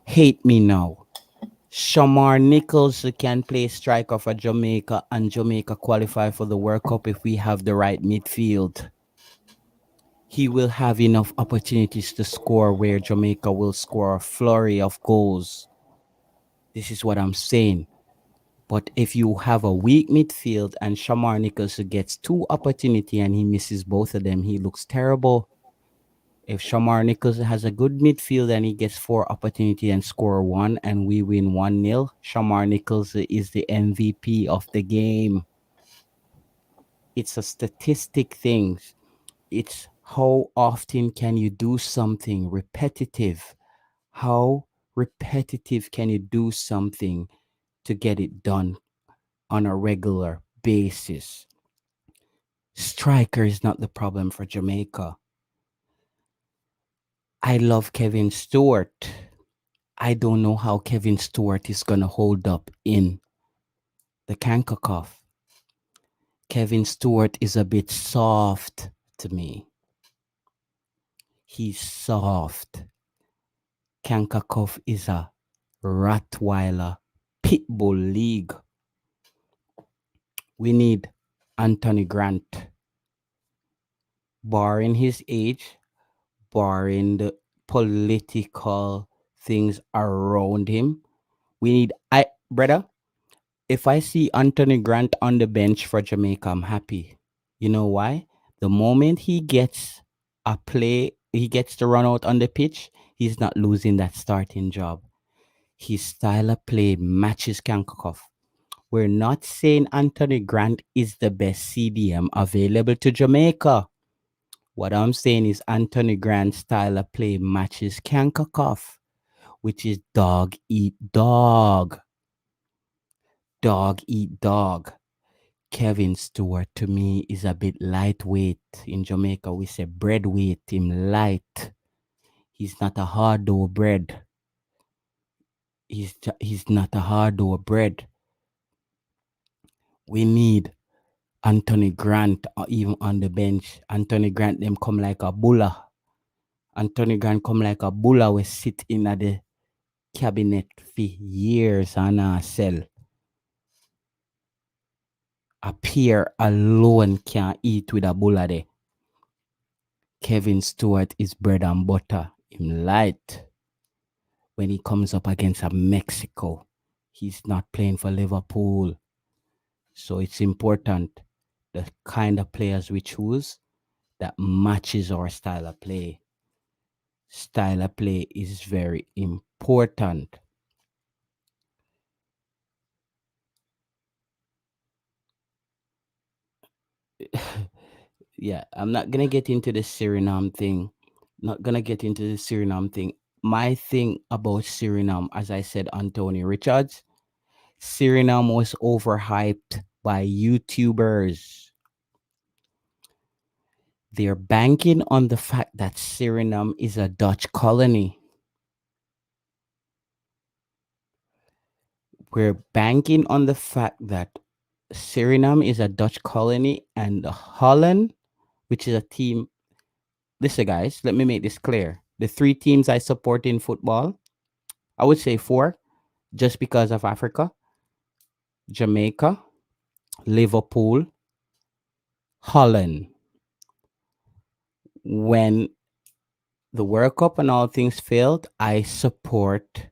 S2: Hate me now. Shamar Nichols can play striker for Jamaica and Jamaica qualify for the World Cup if we have the right midfield. He will have enough opportunities to score where Jamaica will score a flurry of goals. This is what I'm saying. But if you have a weak midfield and Shamar Nichols gets 2 opportunities and he misses both of them, he looks terrible. If Shamar Nichols has a good midfield and he gets 4 opportunities and score one and we win 1-0, Shamar Nichols is the MVP of the game. It's a statistic thing. It's how often can you do something repetitive? How repetitive can you do something to get it done on a regular basis? Striker is not the problem for Jamaica. I love Kevin Stewart. I don't know how Kevin Stewart is going to hold up in the CONCACAF. Kevin Stewart is a bit soft to me. He's soft. CONCACAF is a Rottweiler Pitbull league. We need Anthony Grant. Barring his age, barring the political things around him, we need brother. If I see Anthony Grant on the bench for Jamaica, I'm happy. You know why? The moment he gets a play, he gets to run out on the pitch, he's not losing that starting job. His style of play matches Kankakov. We're not saying Anthony Grant is the best CDM available to Jamaica. What I'm saying is Anthony Grant's style of play matches Kankakov. which is dog eat dog. Dog eat dog. Kevin Stewart to me is a bit lightweight. In Jamaica, we say bread weight, him light. He's not a hard dough bread. He's not a hard dough bread. We need Anthony Grant even on the bench. Anthony Grant them come like a bulla. Anthony Grant come like a bulla. We sit in at the cabinet for years and sell. A peer alone can't eat with a bulla there. Kevin Stewart is bread and butter. Him light. When he comes up against a Mexico, he's not playing for Liverpool. So it's important the kind of players we choose that matches our style of play. Style of play is very important. Yeah, I'm not gonna get into the Suriname thing. Not gonna get into the Suriname thing. My thing about Suriname, as I said, Anthony Richards, Suriname was overhyped by YouTubers. They're banking on the fact that Suriname is a Dutch colony. We're banking on the fact that Suriname is a Dutch colony and Holland, which is a team. Listen, guys, let me make this clear. The three teams I support in football, I would say four, just because of Africa: Jamaica, Liverpool, Holland. When the World Cup and all things failed, I support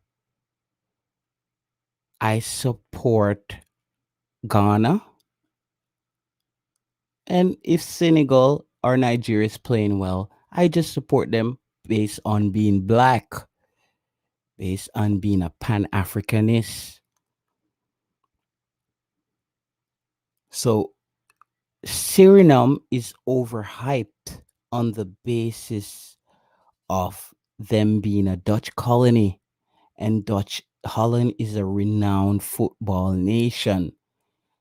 S2: Ghana. And if Senegal or Nigeria is playing well, I just support them based on being black, based on being a Pan Africanist. So Suriname is overhyped on the basis of them being a Dutch colony, and Dutch Holland is a renowned football nation.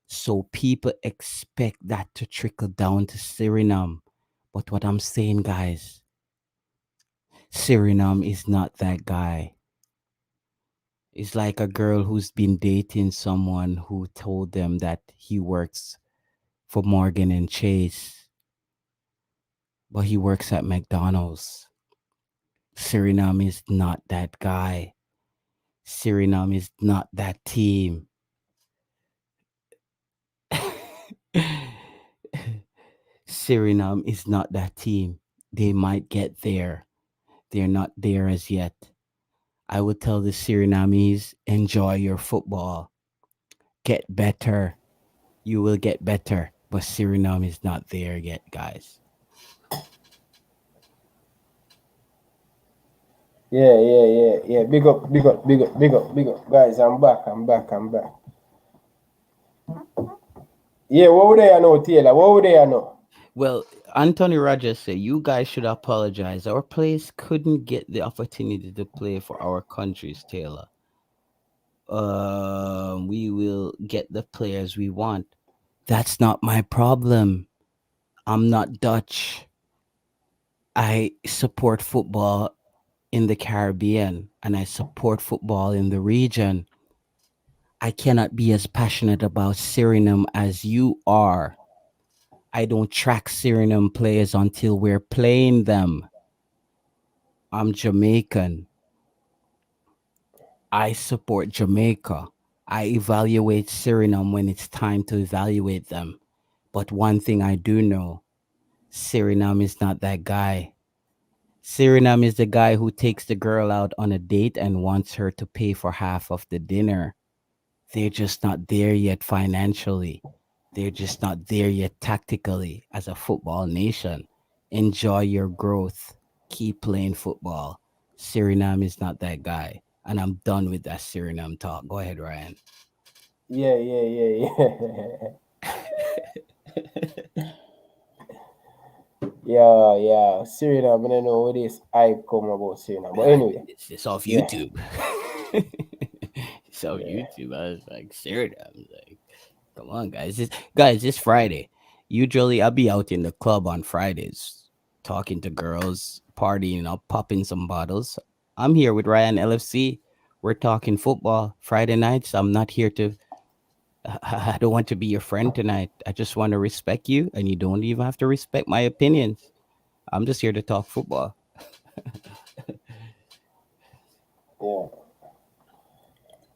S2: So people expect that to trickle down to Suriname. But what I'm saying, guys, Suriname is not that guy. It's like a girl who's been dating someone who told them that he works for Morgan and Chase, but he works at McDonald's. Suriname is not that guy. Suriname is not that team. Suriname is not that team. They might get there. They're not there as yet. I would tell the Surinamese, enjoy your football. Get better. You will get better. But Suriname is not there yet, guys.
S1: Yeah. Big up, big up, big up, big up, big up. Guys, I'm back, I'm back, I'm back. Yeah, what would I know, Taylor? What would I know?
S2: Well, Anthony Rogers said, you guys should apologize. Our players couldn't get the opportunity to play for our countries, Taylor. We will get the players we want. That's not my problem. I'm not Dutch. I support football in the Caribbean and I support football in the region. I cannot be as passionate about Suriname as you are. I don't track Suriname players until we're playing them. I'm Jamaican. I support Jamaica. I evaluate Suriname when it's time to evaluate them. But one thing I do know, Suriname is not that guy. Suriname is the guy who takes the girl out on a date and wants her to pay for half of the dinner. They're just not there yet financially. They're just not there yet tactically as a football nation. Enjoy your growth. Keep playing football. Suriname is not that guy. And I'm done with that Suriname talk. Go ahead, Ryan.
S1: Yeah. Yeah. Serena, I don't know what this hype come about Serena. But anyway,
S2: It's off
S1: yeah,
S2: YouTube. It's off
S1: yeah,
S2: YouTube. I was like, serious. I was like, come on, guys. It's Friday. Usually I'll be out in the club on Fridays, talking to girls, partying up, popping some bottles. I'm here with Ryan LFC. We're talking football Friday nights. I'm not here to I don't want to be your friend tonight. I just want to respect you, and you don't even have to respect my opinions. I'm just here to talk football.
S1: yeah.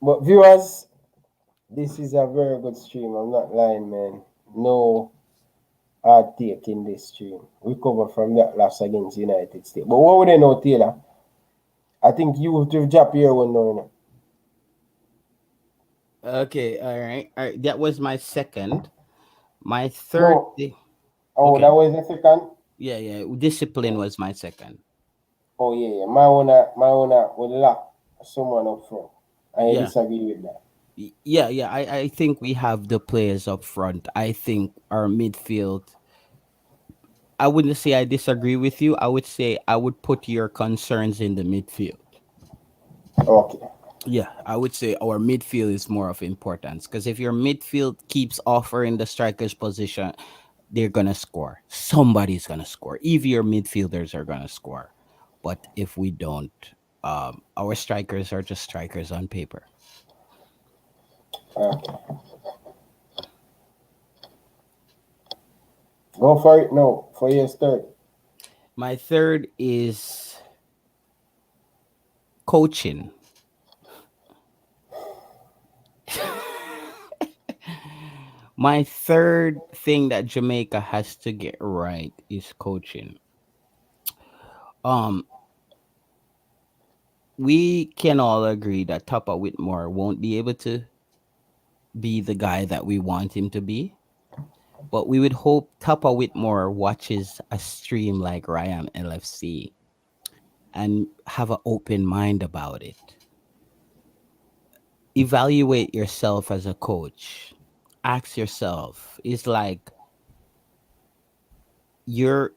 S1: But viewers, this is a very good stream. I'm not lying, man. No hard take in this stream. Recover from that loss against United States. But what would they know, Taylor? I think you have to drop your one now, you know.
S2: Okay, all right. That was my second. My third
S1: No.
S2: thing.
S1: Oh, that
S2: Okay,
S1: was the second.
S2: yeah. Discipline was my second.
S1: Oh yeah. My one would lock someone up front. I
S2: Yeah,
S1: disagree with that.
S2: yeah. I think we have the players up front. I think our midfield. I wouldn't say I disagree with you. I would say I would put your concerns in the midfield.
S1: Okay.
S2: Yeah, I would say our midfield is more of importance because if your midfield keeps offering the striker's position, they're gonna score. Somebody's gonna score. Even your midfielders are gonna score. But if we don't, our strikers are just strikers on paper.
S1: Okay. Go for it now. For your third.
S2: My third is coaching. My third thing that Jamaica has to get right is coaching. Um, we can all agree that Tapa Whitmore won't be able to be the guy that we want him to be. But we would hope Tapa Whitmore watches a stream like Ryan LFC and have an open mind about it. Evaluate yourself as a coach. Ask yourself, is like you're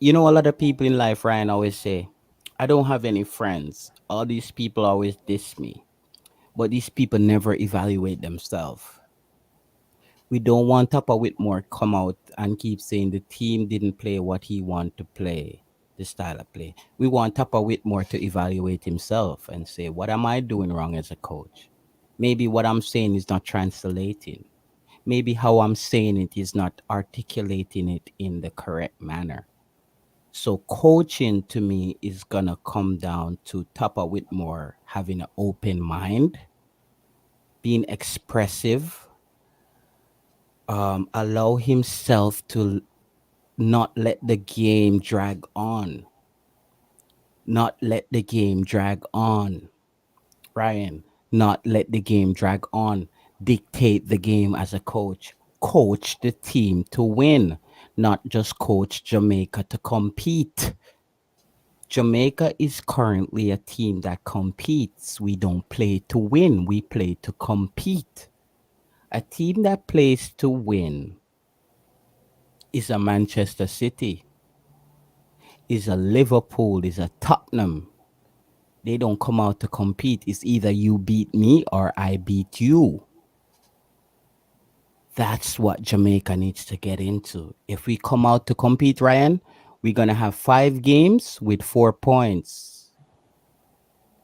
S2: a lot of people in life, Ryan, always say, I don't have any friends. All these people always diss me. But these people never evaluate themselves. We don't want Tapa Whitmore come out and keep saying the team didn't play what he want to play, the style of play. We want Tapa Whitmore to evaluate himself and say, what am I doing wrong as a coach? Maybe what I'm saying is not translating. Maybe how I'm saying it is not articulating it in the correct manner. So coaching to me is gonna come down to Tapa Whitmore having an open mind, being expressive, allow himself to not let the game drag on. Not let the game drag on. Ryan, not let the game drag on. Dictate the game as a coach. Coach the team to win, not just coach Jamaica to compete. Jamaica is currently a team that competes. We don't play to win, we play to compete. A team that plays to win is a Manchester City, is a Liverpool, is a Tottenham. They don't come out to compete. It's either you beat me or I beat you. That's what Jamaica needs to get into. If we come out to compete, Ryan, we're gonna have 5 games with 4 points.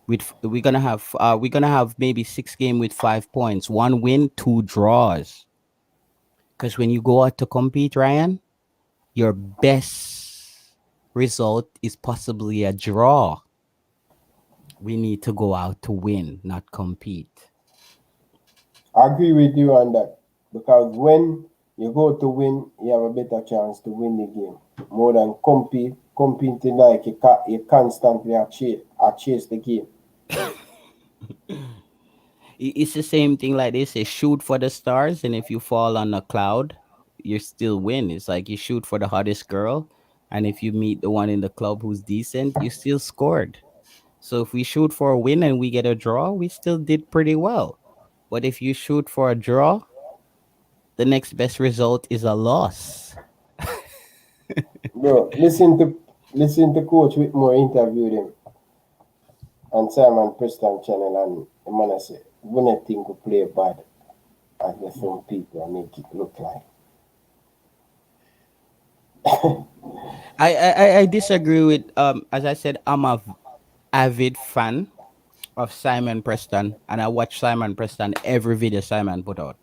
S2: We're gonna have maybe 6 games with 5 points. 1 win, 2 draws. Because when you go out to compete, Ryan, your best result is possibly a draw. We need to go out to win, not compete.
S1: I agree with you on that. Because when you go to win, you have a better chance to win the game. More than competing like you constantly chase the game.
S2: It's the same thing like they say, shoot for the stars, and if you fall on a cloud, you still win. It's like you shoot for the hottest girl, and if you meet the one in the club who's decent, you still scored. So if we shoot for a win and we get a draw, we still did pretty well. But if you shoot for a draw, the next best result is a loss.
S1: bro, listen to Coach Whitmore interview them on Simon Preston channel, and the man say, we not think we play bad as the some people and make it look like.
S2: I disagree with as I said, I'm a avid fan of Simon Preston, and I watch Simon Preston every video Simon put out.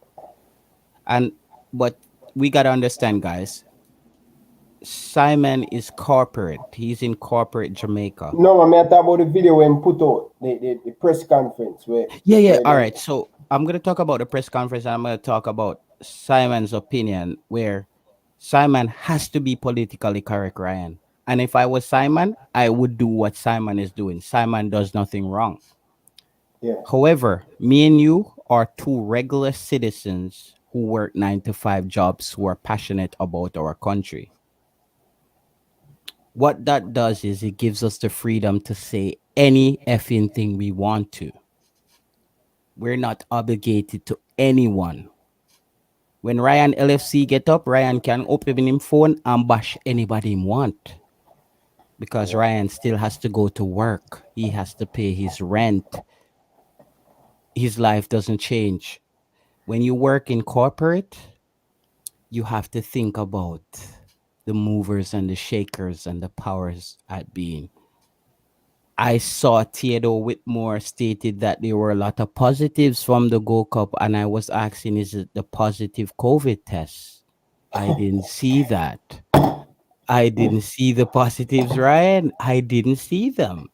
S2: And but we gotta understand, guys. Simon is corporate. He's in corporate Jamaica.
S1: No, I mean I talk about the video when put out the press conference
S2: Yeah, yeah.
S1: where
S2: All
S1: them
S2: right. So I'm gonna talk about the press conference, and I'm gonna talk about Simon's opinion, where Simon has to be politically correct, Ryan. And if I was Simon, I would do what Simon is doing. Simon does nothing wrong.
S1: yeah.
S2: However, me and you are two regular citizens who work 9 to 5 jobs who are passionate about our country. What that does is it gives us the freedom to say any effing thing we want to. We're not obligated to anyone. When Ryan LFC get up, Ryan can open him phone and bash anybody he want. Because Ryan still has to go to work. He has to pay his rent. His life doesn't change. When you work in corporate, you have to think about the movers and the shakers and the powers at being. I saw Theodore Whitmore stated that there were a lot of positives from the Gold Cup, and I was asking, is it the positive COVID test? I didn't see that. I didn't see the positives, Ryan. I didn't see them.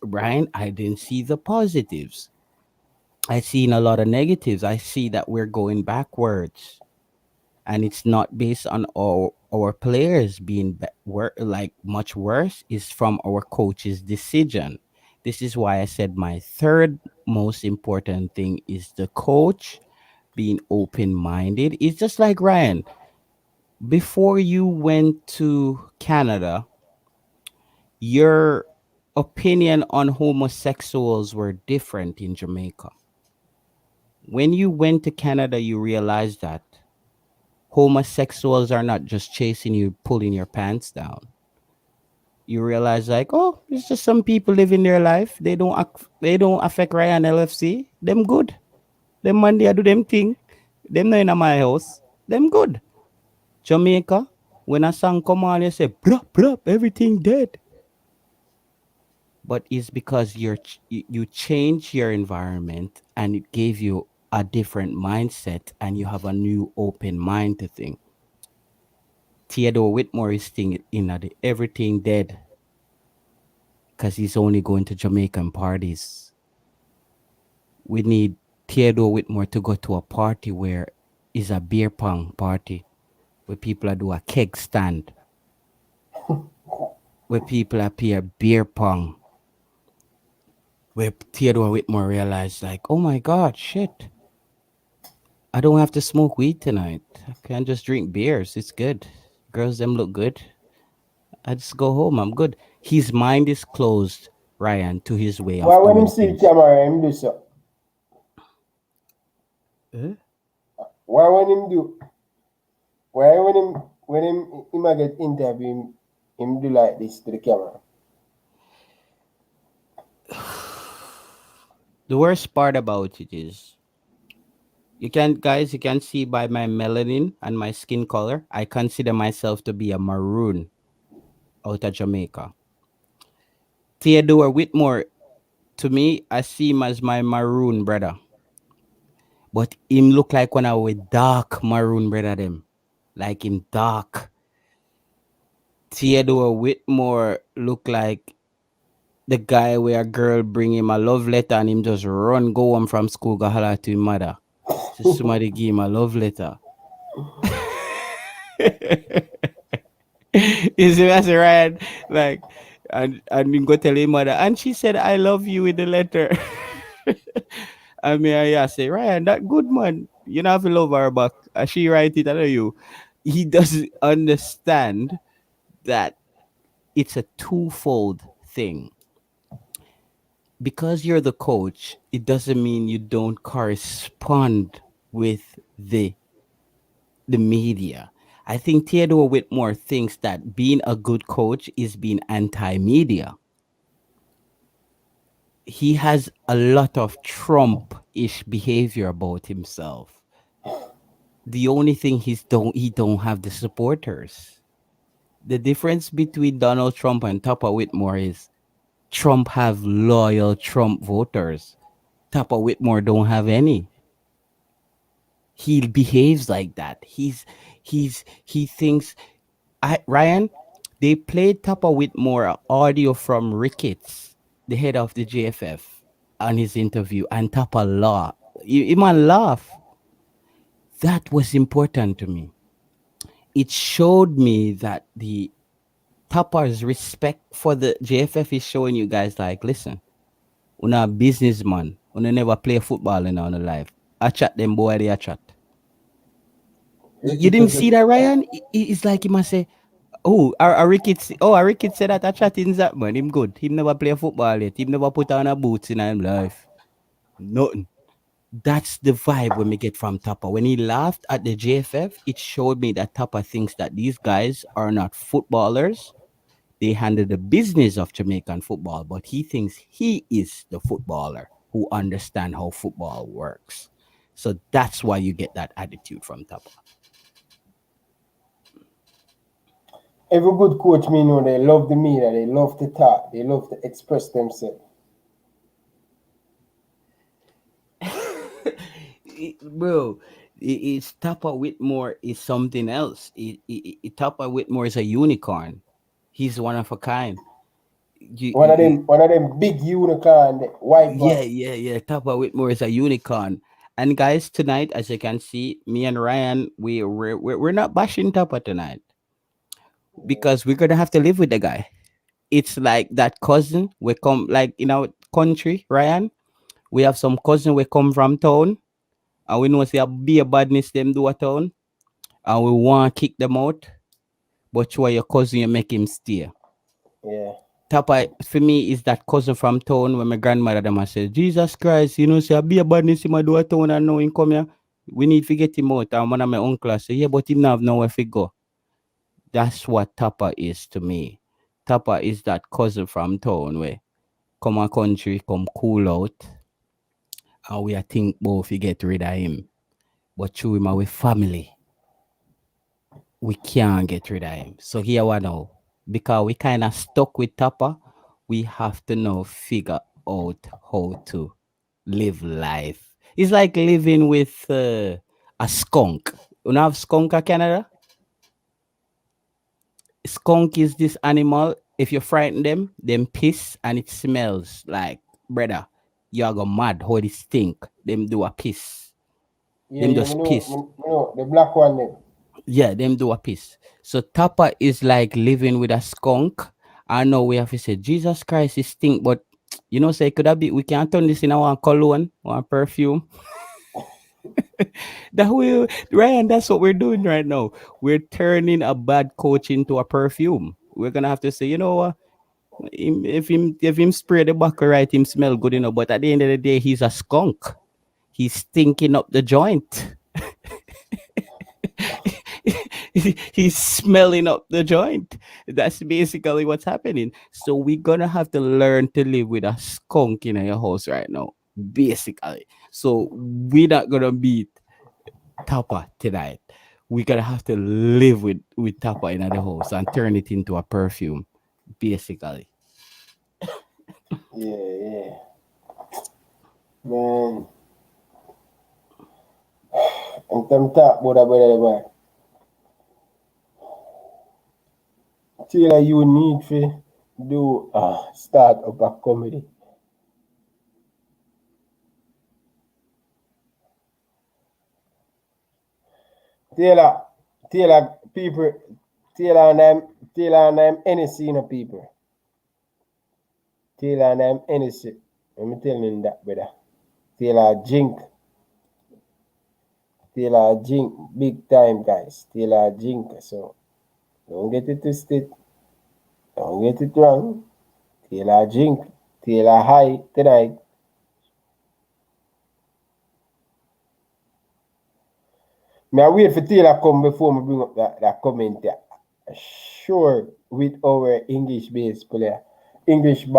S2: Ryan, I didn't see the positives. I seen a lot of negatives. I see that we're going backwards, and it's not based on our players being like much worse. Is from our coach's decision. This is why I said my third most important thing is the coach being open-minded. It's just like Ryan. Before you went to Canada, your opinion on homosexuals were different in Jamaica. When you went to Canada, you realized that homosexuals are not just chasing you, pulling your pants down. You realize like, oh, it's just some people living their life. They don't affect Ryan LFC. Them good. Them Monday I do them thing. Them not in my house. Them good. Jamaica, when a song come on, you say, bruh, bruh, everything dead. But it's because you change your environment and it gave you a different mindset and you have a new open mind to think. Theodore Whitmore is thinking in the everything dead because he's only going to Jamaican parties. We need Theodore Whitmore to go to a party where is a beer pong party where people are do a keg stand, where people appear beer pong, where Theodore Whitmore realized like, oh my God, shit. I don't have to smoke weed tonight. I can just drink beers. It's good. Girls them look good. I just go home. I'm good. His mind is closed, Ryan, to his way
S1: Why
S2: of
S1: when him
S2: doing
S1: see the
S2: things.
S1: camera him do so?
S2: Eh?
S1: Why when him do why when him a get interview him do like this to the camera?
S2: The worst part about it is you can see by my melanin and my skin color, I consider myself to be a maroon out of Jamaica. Theodore Whitmore, to me, I see him as my maroon brother. But him look like when I was dark maroon brother them. Like him dark. Theodore Whitmore look like the guy where a girl bring him a love letter and him just run go home from school go holler to his mother. So somebody give him a love letter. You see that's right? Like and you go tell him mother and she said I love you with the letter. I mean I say, Ryan, that good man. You know have to love her back. She write it, I know you. He doesn't understand that it's a twofold thing. Because you're the coach, it doesn't mean you don't correspond with the media. I think Theodore Whitmore thinks that being a good coach is being anti-media. He has a lot of Trump-ish behavior about himself. The only thing he don't have the supporters. The difference between Donald Trump and Tupper Whitmore is Trump have loyal Trump voters. Tupper Whitmore don't have any. He behaves like that. He thinks Ryan, they played Tupper Whitmore audio from Ricketts, the head of the JFF, on his interview, and Tupper laugh. He man laugh. That was important to me. It showed me that the Tupper's respect for the JFF is showing you guys like, listen, una a businessman, una never play football in our life. I chat them boy they a chat. You
S1: It
S2: didn't
S1: was
S2: see that, Ryan? It's like he must say, oh, our Ricketts said that I chat in that man. Him good. Him never play football yet. Him never put on a boots in him life. Nothing. That's the vibe when we get from Tupper. When he laughed at the JFF, it showed me that Tupper thinks that these guys are not footballers. They handle the business of Jamaican football, but he thinks he is the footballer who understand how football works. So that's why you get that attitude from Tupper.
S1: every good coach me know they love the media, they love to talk, they love to express themselves.
S2: Bro, it's Tupper Whitmore is something else. Tupper Whitmore is a unicorn. He's one of a kind.
S1: One of them big unicorn, white
S2: Yeah,
S1: boy.
S2: yeah, yeah. Tupper Whitmore is a unicorn. And guys, tonight, as you can see, me and Ryan, we're not bashing Tupper tonight because we're gonna have to live with the guy. It's like that cousin we come like in our country, Ryan. We have some cousin we come from town, and we know say be a badness them do a town, and we want to kick them out. But you are your cousin, you make him stay.
S1: Yeah.
S2: Tapa for me is that cousin from town when my grandmother them I said, Jesus Christ, you know, say I be a badness in my do a town and now him come here. We need to get him out. And one of my uncle say, yeah, but him not have nowhere to go. That's what Tapa is to me. Tapa is that cousin from town where come a country, come cool out, and we I think both we get rid of him. But through him our family, we can't get rid of him. So here we now. Because we kind of stuck with Tapa, we have to now figure out how to live life. It's like living with a skunk. You know have skunk in Canada? Skunk is this animal. If you frighten them piss and it smells like brother. You are go mad how they stink. Them do a piss.
S1: Yeah,
S2: Them
S1: yeah,
S2: just piss.
S1: me know the black one then.
S2: Yeah, them do a piece. So Tapa is like living with a skunk. I know we have to say Jesus Christ is stink, but you know, say could that be we can turn this in our cologne, one perfume. That we Ryan, that's what we're doing right now. We're turning a bad coach into a perfume. We're gonna have to say, you know what? If him spray the back right, him smell good enough. But at the end of the day, he's a skunk. He's stinking up the joint. He's smelling up the joint. That's basically what's happening. So we're gonna have to learn to live with a skunk in your house right now. Basically. So we're not gonna beat Tapa tonight. We're gonna have to live with Tapa in the house and turn it into a perfume. Basically.
S1: Yeah, yeah. Man. And them talk about that brother boy. Taylor, you need to do start up a comedy. Taylor, Taylor people, Taylor and I'm NSC in people. Taylor and I'm NSC. Let me tell you that, brother. Taylor Jink. Taylor Jink. Big time, guys. Taylor Jink. So, don't get it twisted. Don't get it wrong. Taylor Jink. Taylor High tonight. Me I wait for Taylor come before me bring up that comment there. Sure, with our English based player, English base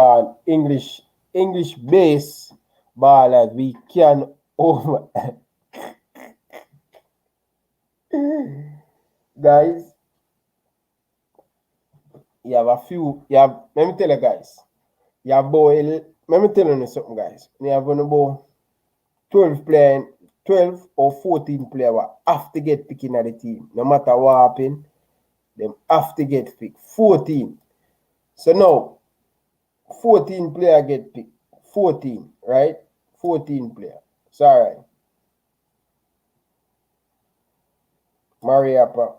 S1: ballers, we can over guys. You have a few. You have. Let me tell you guys. You have boy. Let me tell you something, guys. You have about 12 or 14 player will have to get picked in the team. No matter what happen, them have to get picked. 14. So now 14 player get picked. 14, right? 14 player. Sorry. Mariapa.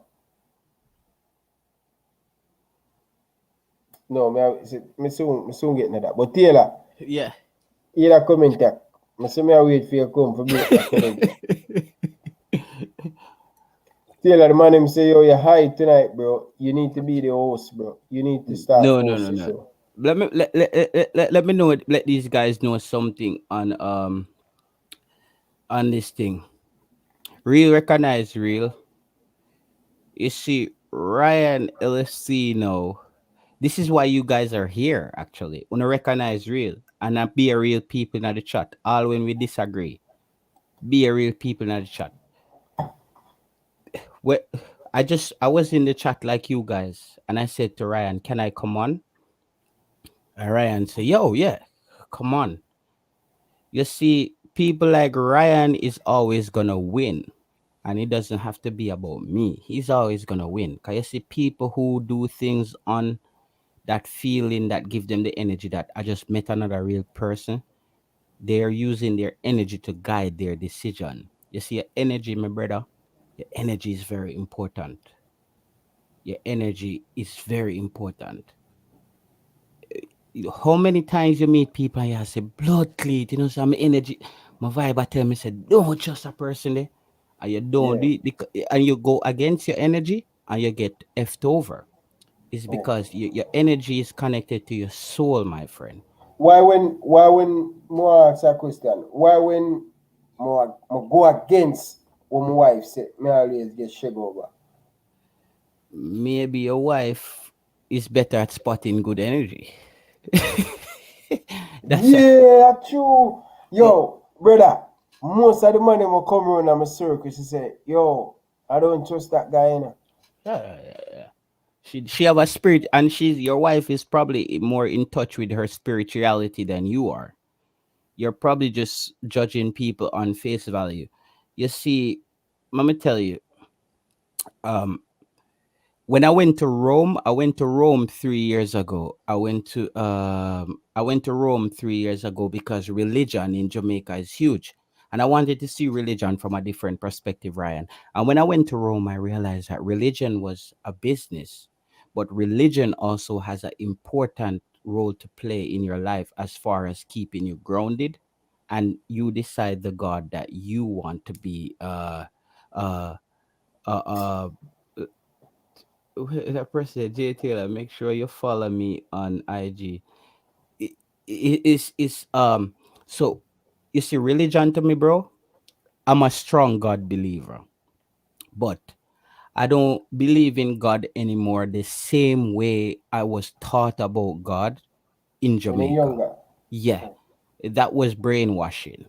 S1: No, me soon getting that. But Taylor,
S2: Yeah.
S1: you that comment there. Me say me I wait for you come for bring up that comment there. Taylor, the man him say, yo, you're high tonight, bro. You need to be the host, bro. You need to start
S2: No, no,
S1: host
S2: no,
S1: the
S2: no.
S1: show.
S2: Let me know. Let these guys know something on this thing. Real recognize real. You see, Ryan LFC now. This is why you guys are here. Actually, wanna recognize real and not be a real people in the chat. All when we disagree, be a real people in the chat. Well, I was in the chat like you guys, and I said to Ryan, "Can I come on?" And Ryan said, "Yo, yeah, come on." You see, people like Ryan is always gonna win, and it doesn't have to be about me. He's always gonna win. Cause you see, people who do things on that feeling that give them the energy that I just met another real person. They're using their energy to guide their decision. You see, your energy, my brother, your energy is very important. Your energy is very important. How many times you meet people and you say blood cleat, so my energy, my vibe I tell me say don't trust a person there. And you don't
S1: Yeah,
S2: and you go against your energy and you get effed over. It's
S1: yeah.
S2: because your energy is connected to your soul, my friend.
S1: Why when more ask a question? Why when more go against what my wife said, me always get shake over.
S2: Maybe your wife is better at spotting good energy. That's a
S1: Yeah, true. Yo, brother, most of the money will come around in my circle. She say, yo, I don't trust that guy, you know.
S2: yeah, yeah, yeah. She have a spirit, and she's your wife is probably more in touch with her spirituality than you are. You're probably just judging people on face value. You see, let me tell you, um, when I went to Rome 3 years ago. I went to Rome 3 years ago because religion in Jamaica is huge. And I wanted to see religion from a different perspective, Ryan. And when I went to Rome, I realized that religion was a business, but religion also has an important role to play in your life as far as keeping you grounded. And you decide the God that you want to be uh uh that person Jay Taylor, make sure you follow me on IG. It is so you see religion to me, bro. I'm a strong God believer, but I don't believe in God anymore the same way I was taught about God in
S1: When you're
S2: Jamaica.
S1: younger.
S2: Yeah, that was brainwashing.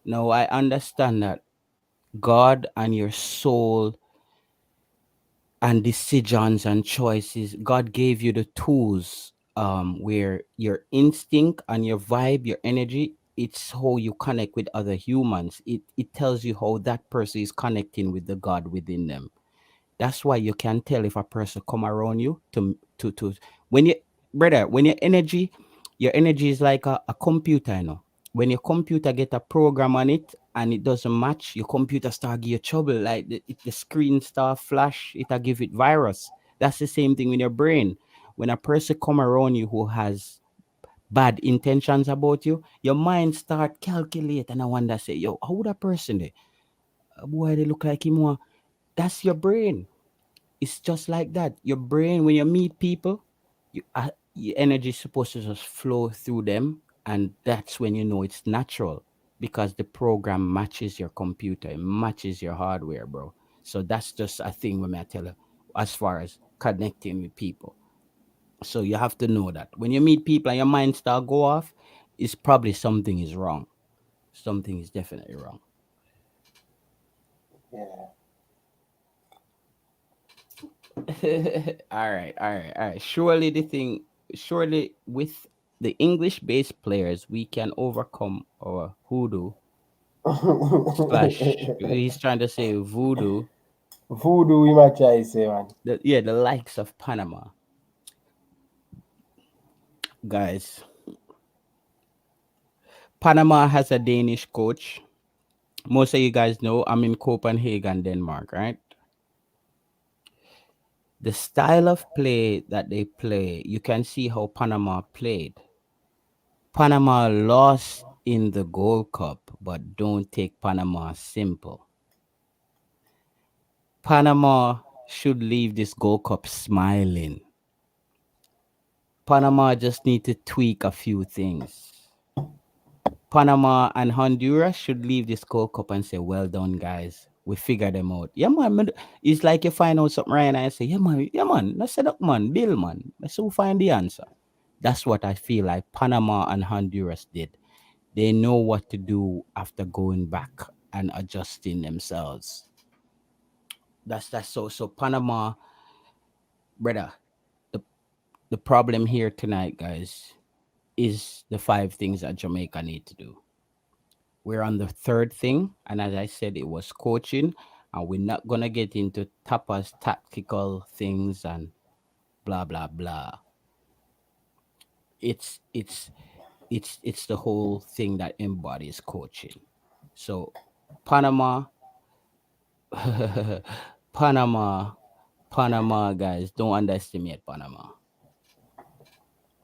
S2: Now I understand that God and your soul and decisions and choices. God gave you the tools where your instinct and your vibe, your energy, it's how you connect with other humans. It tells you how that person is connecting with the God within them. That's why you can tell if a person come around you to when you brother, when your energy is like a computer, When your computer get a program on it and it doesn't match, your computer start give you trouble. Like the screen start flash, it'll give it virus. That's the same thing with your brain. When a person come around you who has bad intentions about you, your mind start calculate and I wonder say, yo, how would a person they? Boy, they look like him. That's your brain. It's just like that. Your brain, when you meet people, your energy is supposed to just flow through them, and that's when you know it's natural because the program matches your computer, it matches your hardware, bro. So that's just a thing when I tell you as far as connecting with people. So you have to know that when you meet people and your mind start go off, it's probably something is wrong. Something is definitely wrong.
S1: Yeah.
S2: All right. Surely with the English based players, we can overcome our hoodoo slash. He's trying to say voodoo.
S1: Voodoo, we might try say, man.
S2: The likes of Panama, guys. Panama has a Danish coach. Most of you guys know I'm in Copenhagen, Denmark, right? The style of play that they play, you can see how Panama played. Panama lost in the Gold Cup, but don't take Panama simple. Panama should leave this Gold Cup smiling. Panama just need to tweak a few things. Panama and Honduras should leave this Gold Cup and say, "Well done, guys. We figured them out." Yeah, man. It's like you find out something, Ryan, and I say, yeah, man. Let's set up, man. Bill, man. Let's so find the answer. That's what I feel like Panama and Honduras did. They know what to do after going back and adjusting themselves. That's so Panama, brother. The the problem here tonight, guys, is the five things that Jamaica need to do. We're on the third thing, and as I said, it was coaching, and we're not gonna get into tapas tactical things and blah blah blah. It's it's it's the whole thing that embodies coaching. So Panama, Panama, Panama, guys, don't underestimate Panama.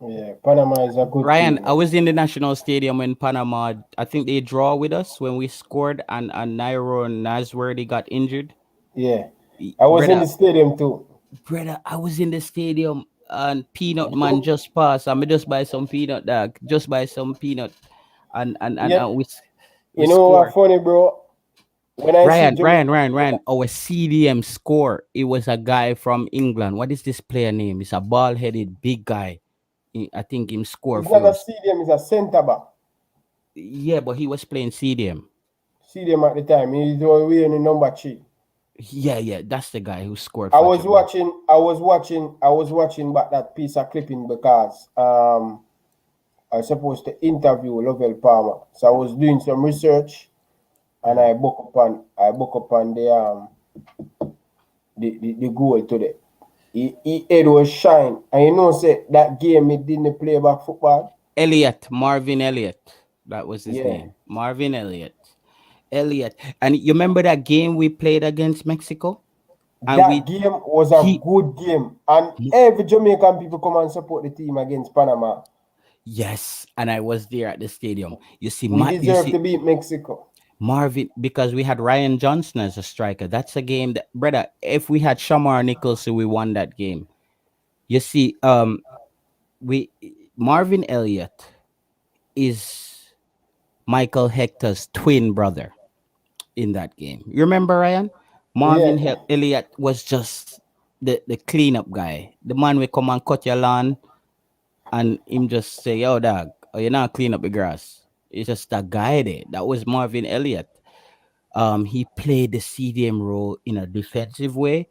S1: Yeah, Panama is a good
S2: Ryan,
S1: team,
S2: I
S1: man.
S2: was in the national stadium when Panama. I think they draw with us when we scored, and Nairo Nasworthy got injured.
S1: Yeah. I was in
S2: Brother,
S1: the stadium too.
S2: I was in the stadium and Peanut Man just passed. I me just buy some peanut, dog. Just buy some peanut, and
S1: Yeah.
S2: we
S1: You know what
S2: score.
S1: funny, bro? When I see Jamaica,
S2: Ryan. Our CDM score. It was a guy from England. What is this player name? It's a bald headed big guy. I think him score
S1: it's not
S2: for
S1: a
S2: us.
S1: stadium, it's a centre back.
S2: Yeah, but he was playing CDM.
S1: Stadium at the time. He's wearing the number 3.
S2: Yeah, that's the guy who scored
S1: I
S2: for
S1: was
S2: Jamaica.
S1: watching I was watching back that piece of clipping because I was supposed to interview Lovell Palmer. So I was doing some research and I book up on the goal today. He head was shine. And you know say that game he didn't play back football.
S2: Marvin Elliott. That was his
S1: Yeah.
S2: name. Marvin Elliott. Elliott. And you remember that game we played against Mexico? And
S1: That game was a
S2: he
S1: good game. And every Jamaican people come and support the team against Panama.
S2: yes, and I was there at the stadium.
S1: We deserve to beat Mexico.
S2: Marvin, because we had Ryan Johnson as a striker. That's a game that, brother, if we had Shamar Nicholson, we won that game. You see, we Marvin Elliott is Michael Hector's twin brother in that game. You remember, Ryan?
S1: Yeah.
S2: Elliott was just the cleanup guy, the man will come and cut your lawn, and him just say, "Yo, dog, oh, you not clean up the grass." It's just a guy there. That was Marvin Elliott. He played the CDM role in a defensive way,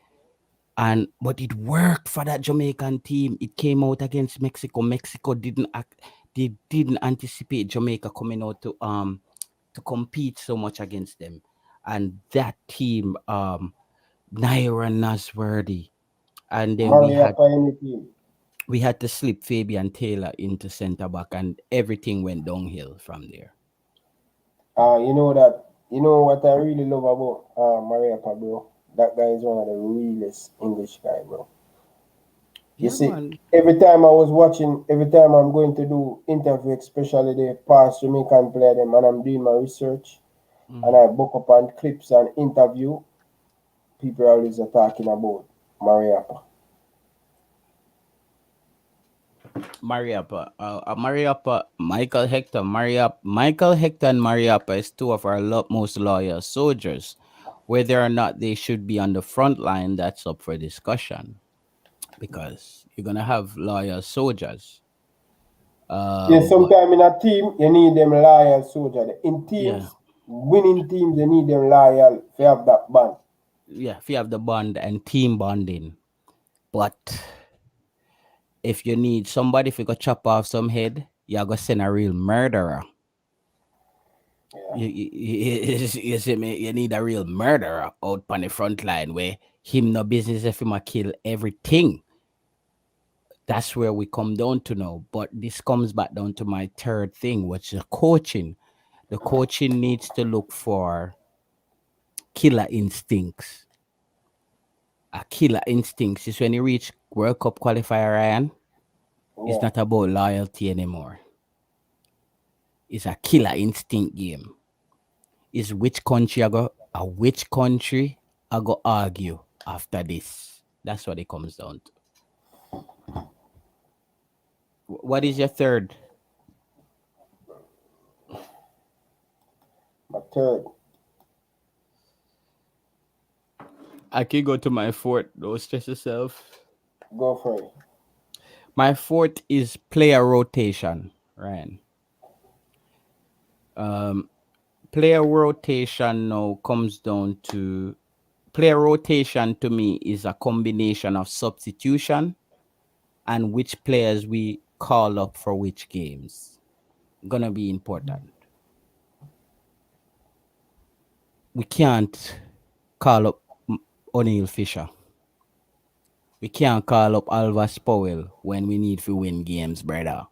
S2: and but it worked for that Jamaican team. It came out against Mexico. Mexico didn't act. They didn't anticipate Jamaica coming out to compete so much against them, and that team, Naira Nasworthy, and then
S1: Maria Payne team.
S2: we had to slip Fabian Taylor into centre back, and everything went downhill from there.
S1: You know what I really love about Mariapa, bro? That guy is one of the realest English guy, bro. You
S2: Yeah,
S1: see,
S2: man.
S1: every time I'm going to do interview, especially the past Jamaican player them, and I'm doing my research, and I book up on clips and interview, people always are talking about Mariapa.
S2: Mariapa, Michael Hector and Mariapa is two of our most loyal soldiers. Whether or not they should be on the front line, that's up for discussion because you're gonna have loyal soldiers.
S1: Yeah,
S2: But
S1: sometimes in a team, you need them loyal soldier. In
S2: yeah,
S1: teams, winning teams, you need them loyal to have that band.
S2: yeah, if you have the bond and team bonding, but if you need somebody, if you go chop off some head, you're gonna send a real murderer.
S1: Yeah.
S2: You see me? You need a real murderer out on the front line where him no business if him a kill everything. That's where we come down to now. But this comes back down to my third thing, which is coaching. The coaching needs to look for killer instincts. A killer instincts is when you reach World Cup qualifier, Ryan. It's
S1: Yeah.
S2: not about loyalty anymore. It's a killer instinct game. Is which country I go argue after this. That's what it comes down to. What is your third?
S1: My third,
S2: I can go to my fourth. Don't stress yourself.
S1: go for it.
S2: My fourth is player rotation, Ryan. Um, Player rotation now comes down to player rotation to me is a combination of substitution and which players we call up for which games. Gonna be important. We can't call up O'Neill Fisher. We can't call up Alvas Powell when we need to win games, brother.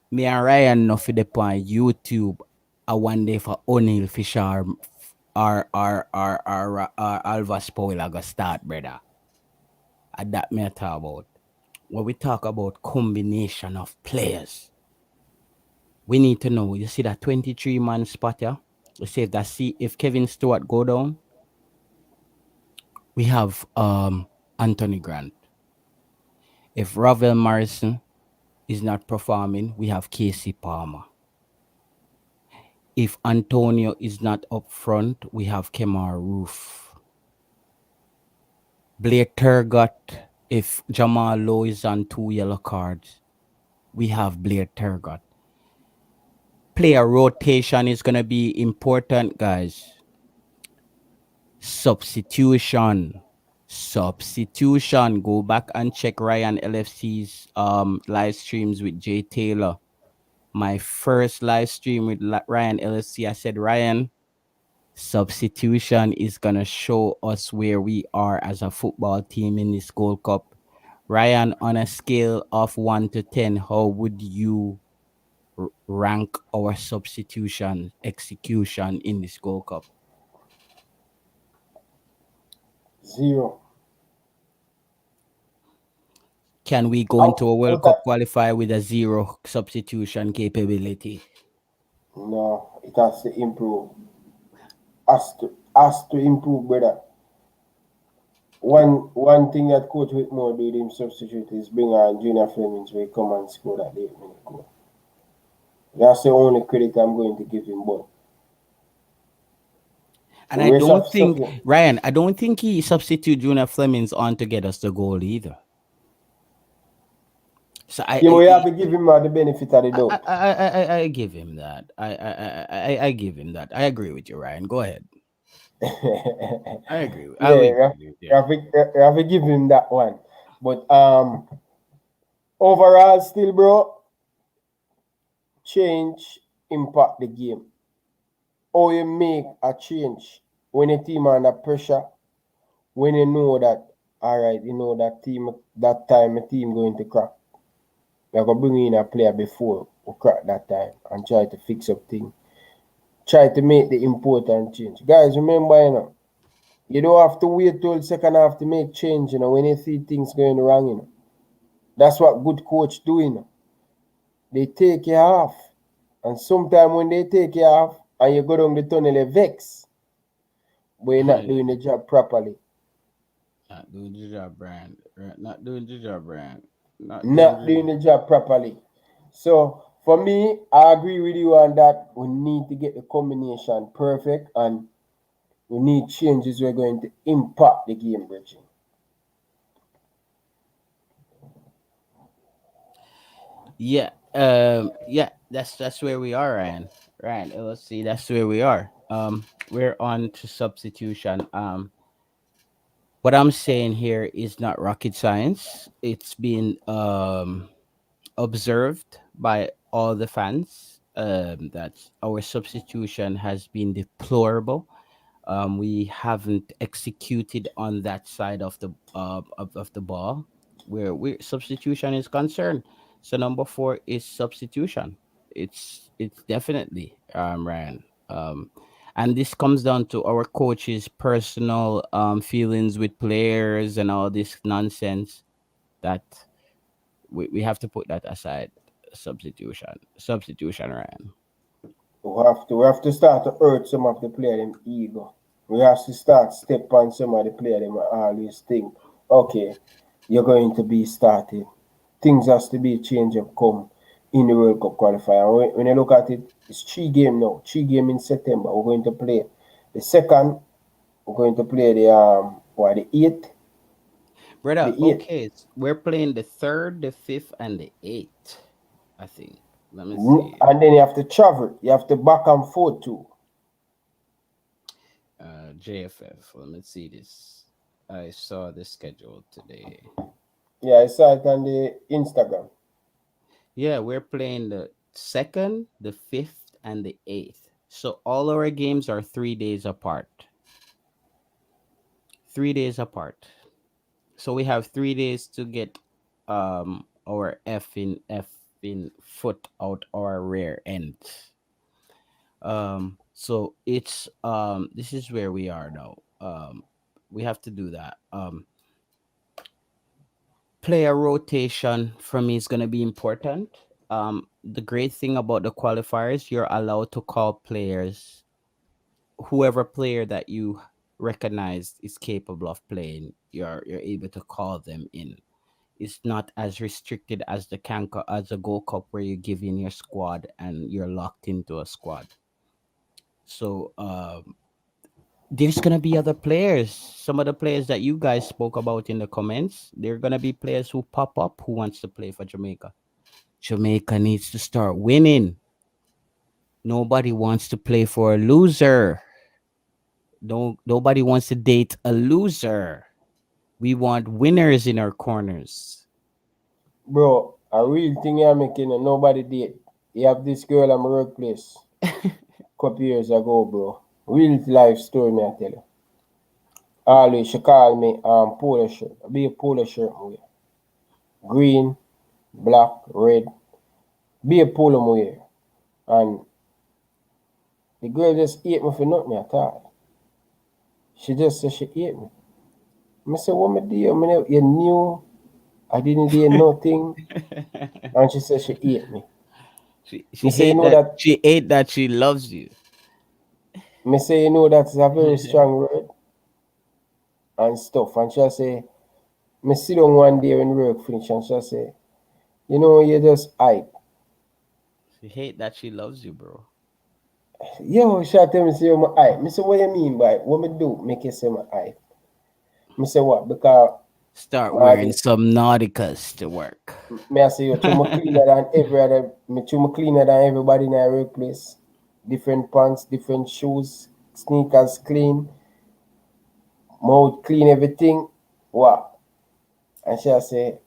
S2: Me and Ryan no for the on YouTube a one day for O'Neill Fisher or Alvas Powell I go start, brother. And that me I talk about. When we talk about combination of players, we need to know. You see that 23-man spot here? You see if Kevin Stewart go down, we have Anthony Grant. If Ravel Morrison is not performing, we have Casey Palmer. If Antonio is not up front, we have Kemar Roof. Blair Turgot, if Jamal Lowe is on 2 yellow cards, we have Blair Turgot. Player rotation is going to be important, guys. Substitution. Go back and check Ryan LFC's live streams with Jay Taylor. My first live stream with Ryan LFC, I said, Ryan, substitution is going to show us where we are as a football team in this Gold Cup. Ryan, on a scale of 1 to 10, how would you rank our substitution execution in this Gold Cup?
S1: 0.
S2: Can we go into a World Cup qualifier with a 0 substitution capability?
S1: No, it has to improve. Has to improve, brother. One thing that Coach Whitmore did him substitute is bring on Junior Flemings where he come and score that 8-minute goal. That's the only credit I'm going to give him, but
S2: and I don't think Ryan, I don't think he substitute Junior Flemings on to get us the goal either. So
S1: we have to give him the benefit of the doubt.
S2: I give him that. I give him that. I agree with you, Ryan. Go ahead. I agree.
S1: You have to give him that one. But overall, still, bro, change impact the game. How you make a change when a team under pressure, when you know that, all right, you know that time a team going to crack. You're going to bring in a player before we crack that time and try to fix up things. Try to make the important change. Guys, remember, you don't have to wait till the second half to make change, when you see things going wrong, That's what good coach do, They take you off. And sometimes when they take you off and you go down the tunnel, you vex. But you're not doing the job properly.
S2: Not doing the job, Brian. Not doing the job, Brian.
S1: Not doing the job properly. So, for me, I agree with you on that. We need to get the combination perfect. And We need changes we're going to impact the game, Bridget.
S2: Yeah. Yeah. That's where we are, Ryan. Ryan LFC. That's where we are. We're on to substitution. What I'm saying here is not rocket science. It's been observed by all the fans that our substitution has been deplorable. We haven't executed on that side of the ball where substitution is concerned. So number four is substitution. It's definitely Ryan. And this comes down to our coach's personal feelings with players and all this nonsense that we have to put that aside. Substitution, Ryan.
S1: We have to start to hurt some of the player them ego. We have to start step on some of the player them always think, okay, you're going to be starting. Things has to be change up come in the World Cup qualifier. When you look at it, it's 3 game now. 3 game in September. We're going to play the second. We're going to play the eighth.
S2: Brother,
S1: The eighth.
S2: okay, we're playing the third, the fifth, and the eighth. I think. Let me see.
S1: And then you have to travel. You have to back and forth too.
S2: JFF. Let me see this. I saw the schedule today.
S1: Yeah, I saw it on the Instagram.
S2: Yeah, we're playing the second, the fifth, and the eighth. So all our games are 3 days apart. 3 days apart. So we have 3 days to get our F in foot out our rear end. So it's this is where we are now. We have to do that. Player rotation for me is gonna be important. The great thing about the qualifiers, you're allowed to call players, whoever player that you recognize is capable of playing. You're able to call them in. It's not as restricted as the Kanka as a Gold Cup where you give in your squad and you're locked into a squad. So there's gonna be other players. Some of the players that you guys spoke about in the comments, they're gonna be players who pop up who wants to play for Jamaica. Jamaica needs to start winning. Nobody wants to play for a loser. Nobody wants to date a loser. We want winners in our corners.
S1: Bro, a real thing you're making and nobody did. You have this girl at my workplace couple years ago, bro. Real life story, me I tell you. Always she call me polo shirt. I be a polo shirt me wear. Green, black, red. Be a polo me wear. And the girl just hate me for nothing at all. She just said she hate me. I say, what me do? You knew I didn't do nothing. And she said she hate me.
S2: She
S1: Me say, you
S2: hate
S1: know
S2: that
S1: that
S2: she hate that she loves you.
S1: me say, you know that's a very strong word and stuff. And she say, me sit down one day when work finish and she say, you know, you just hype.
S2: She hate that she loves you, bro.
S1: Yo, she tell me say I'm hype. Me say, what you mean by it? What me do make you say I'm hype? Me say what? Because
S2: Start wearing
S1: my
S2: some Nauticas to work.
S1: me I say you too much cleaner than every other me too much cleaner than everybody in our workplace. Different pants, different shoes, sneakers clean, mouth clean, everything. What? And she say,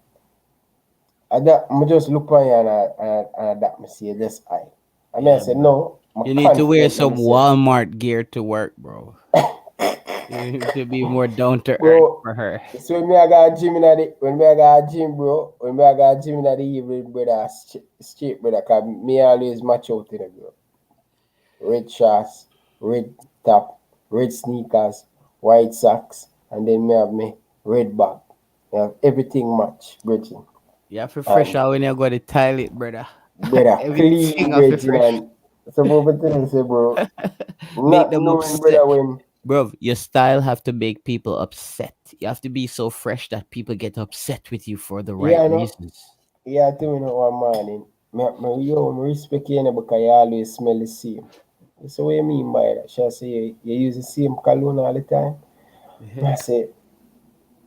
S1: I that I just look on you and that me say just I. And me I
S2: Yeah,
S1: say
S2: bro.
S1: no, I'm
S2: You need to wear
S1: confident in
S2: some
S1: myself.
S2: Walmart gear to work, bro. You need to be more down to earth
S1: Bro,
S2: for her.
S1: so when me I got gym in the when me I got gym, bro, when me I got gym in the evening, brother, straight brother, cause me always match out in it, bro. Red shorts, red top, red sneakers, white socks, and then me have me red bag. Me have everything match, Bridging.
S2: You have to fresh
S1: And
S2: out when you go to toilet, brother.
S1: brother,
S2: Everything
S1: clean
S2: of the
S1: Bridging
S2: fresh.
S1: and so what me say, bro.
S2: Make
S1: Not
S2: them
S1: knowing
S2: upset.
S1: brother when
S2: Bro, your style have to make people upset. You have to be so fresh that people get upset with you for the right
S1: yeah no
S2: reasons.
S1: yeah to me no one morning. Me respect you because you always smell the same. So what you mean by that? She say you use the same cologne all the time. I say,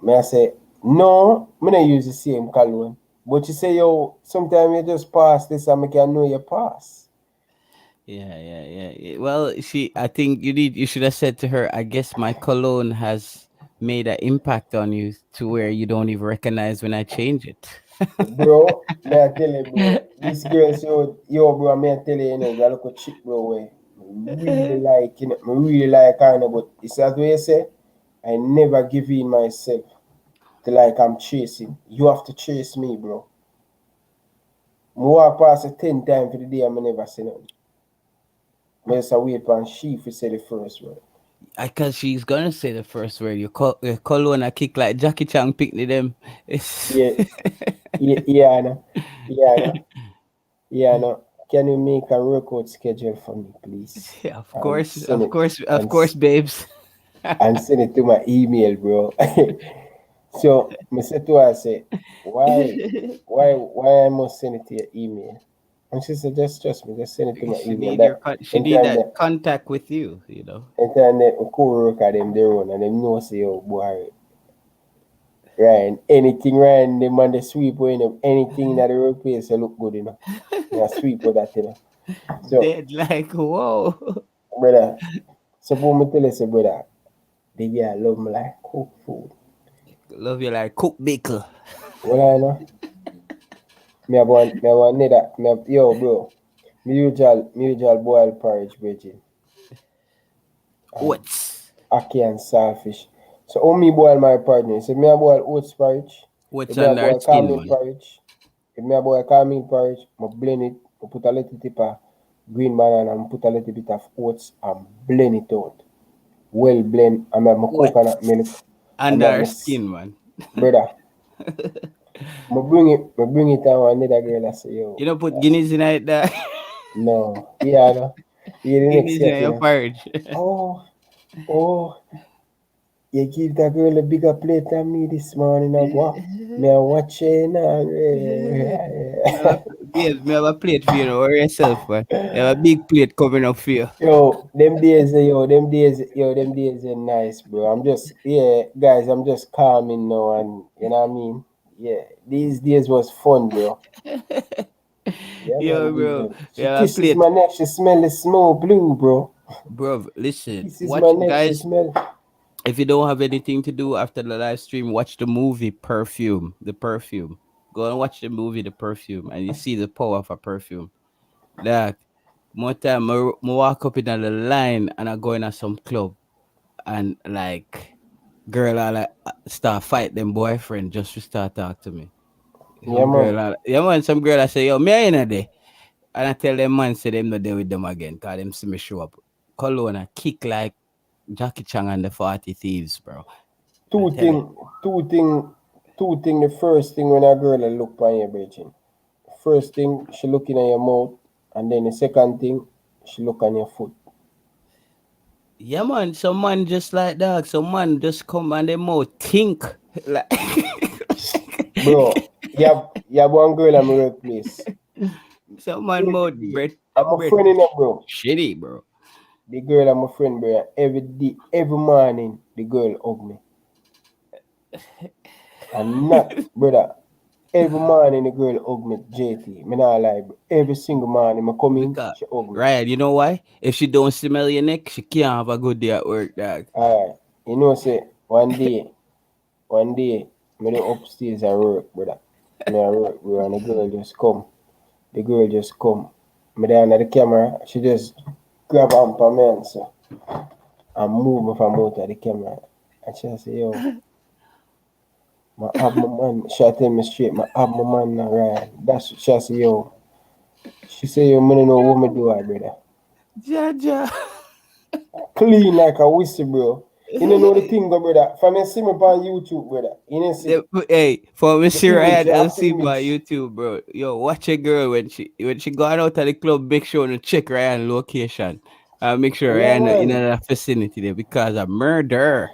S1: I say, no, I don't use the same cologne. But you say, yo, sometimes you just pass this and I can know you pass.
S2: Yeah. Well, I think you should have said to her, I guess my cologne has made an impact on you to where you don't even recognize when I change it.
S1: Bro, may I tell you, bro, this girl, so, yo, bro, may I tell you, you know, you look a chick, bro, way. Really like, you know, me really like kind of, but it's that way you say, I never give in myself to like I'm chasing. You have to chase me, bro. I walk past it 10 times for the day, I never say nothing. I just wait for she to say the first word.
S2: Because she's gonna say the first word. Your cologne a kick like Jackie Chan picnic them. It's
S1: Yeah, yeah, I know. Yeah, I know. Yeah, I know. Can you make a workout schedule for me, please?
S2: yeah, of
S1: And
S2: course,
S1: send
S2: of
S1: it
S2: course, of
S1: and
S2: course, babes.
S1: and send it to my email, bro. So, I said to her, I say, why I must send it to your email? And she said, just trust me, just send it to my email. That
S2: She
S1: in
S2: need
S1: time
S2: that
S1: that
S2: contact with you. You know.
S1: in time that my co-worker them they run and them know say, oh boy, Ryan, anything Ryan, them on the sweep when them anything that the workplace look good enough. Yeah, sweep with that, you know. So,
S2: Dead like whoa.
S1: brother, suppose me tell you, say, brother, the girl love me like cook food.
S2: Love you like cook baker.
S1: Well, I know. Me have one nigga, yo, bro. Me usual boil porridge, Bridget, and
S2: What's
S1: ackee and saltfish. So, how me boil my porridge? So, me a boil oats porridge. If
S2: what's
S1: me a
S2: under our
S1: boil
S2: skin,
S1: cornmeal
S2: man?
S1: porridge. If me a boil cornmeal porridge, I blend it. I put a little tip of green banana and put a little bit of oats and blend it out. Well blend. I have my
S2: What's
S1: coconut milk. I
S2: under
S1: have
S2: our
S1: my
S2: skin, man?
S1: brother. I bring it down another girl. I say, yo,
S2: You know, put guineas in it. There.
S1: no, yeah, no. Yeah, the next
S2: Guineas in
S1: step, you
S2: your
S1: know.
S2: porridge.
S1: Oh, oh, you give that girl a bigger plate than me this morning. I go, me a watching.
S2: Babes, me have a plate for you, or yourself, man. You have a big plate coming up for you.
S1: Them days are nice, bro. I'm just, yeah, guys, I'm just calming now, and you know what I mean. Yeah, these days was fun, bro. Yeah, man,
S2: Yo,
S1: these
S2: bro,
S1: days.
S2: you
S1: She
S2: have a
S1: kisses
S2: plate.
S1: my neck, she smell the snow blue, bro.
S2: Bro, listen,
S1: Kisses my
S2: watch,
S1: neck, she
S2: guys.
S1: smell.
S2: If you don't have anything to do after the live stream, watch the movie Perfume. The Perfume. Go and watch the movie The Perfume, and you see the power of a perfume. Like, more time, I walk up in the line and I go in at some club, and like, girl, I like start fight them boyfriend just to start talk to me.
S1: Yeah, man.
S2: Yeah man, some girl I say, yo, me I in a day. And I tell them man say them not there with them again, cause them see me show up. Cologne a kick like Jackie Chan and the 40 Thieves, bro. I
S1: Two
S2: tell
S1: thing,
S2: you.
S1: two thing, two thing. The first thing when a girl a look on you, Bridget. First thing, she looking at your mouth, and then the second thing, she look on your foot.
S2: Yeah man, some man just like that. Some man just come and them more think like
S1: Bro, you have one girl at my workplace.
S2: some man
S1: Every
S2: more
S1: day,
S2: bread
S1: I'm a
S2: bread
S1: friend in it, bro.
S2: shitty, bro.
S1: The girl I'm a friend, bro. Every day, every morning, the girl hug me. And not, brother. Every morning, the girl hug me, JT. Me not lie, bro. Every single morning, I come in,
S2: Because
S1: she hug me.
S2: Ryan, you know why? If she don't smell your neck, she can't have a good day at work, dog.
S1: Alright. You know, say, one day, me do upstairs at work, brother. Me at work, bro, and the girl just come. The girl just come. Me there under the camera, she just grab on for me and so, and move me from out of the camera. And she say, yo, my have my man. She tell me straight, my have my man now, right? That's what she say, yo. She say, yo, me don't know what me do, brother.
S2: Jaja.
S1: Clean like a whistle, bro. You don't know the thing, go, brother. From you see me on YouTube, brother. You know see
S2: Hey, for
S1: the
S2: Mr.
S1: image,
S2: Ryan
S1: the after
S2: LC by
S1: image.
S2: YouTube, bro. Yo, watch a girl when she gone out of the club, make sure to check Ryan location. Make sure
S1: Yeah,
S2: Ryan in
S1: man.
S2: a vicinity there because of murder.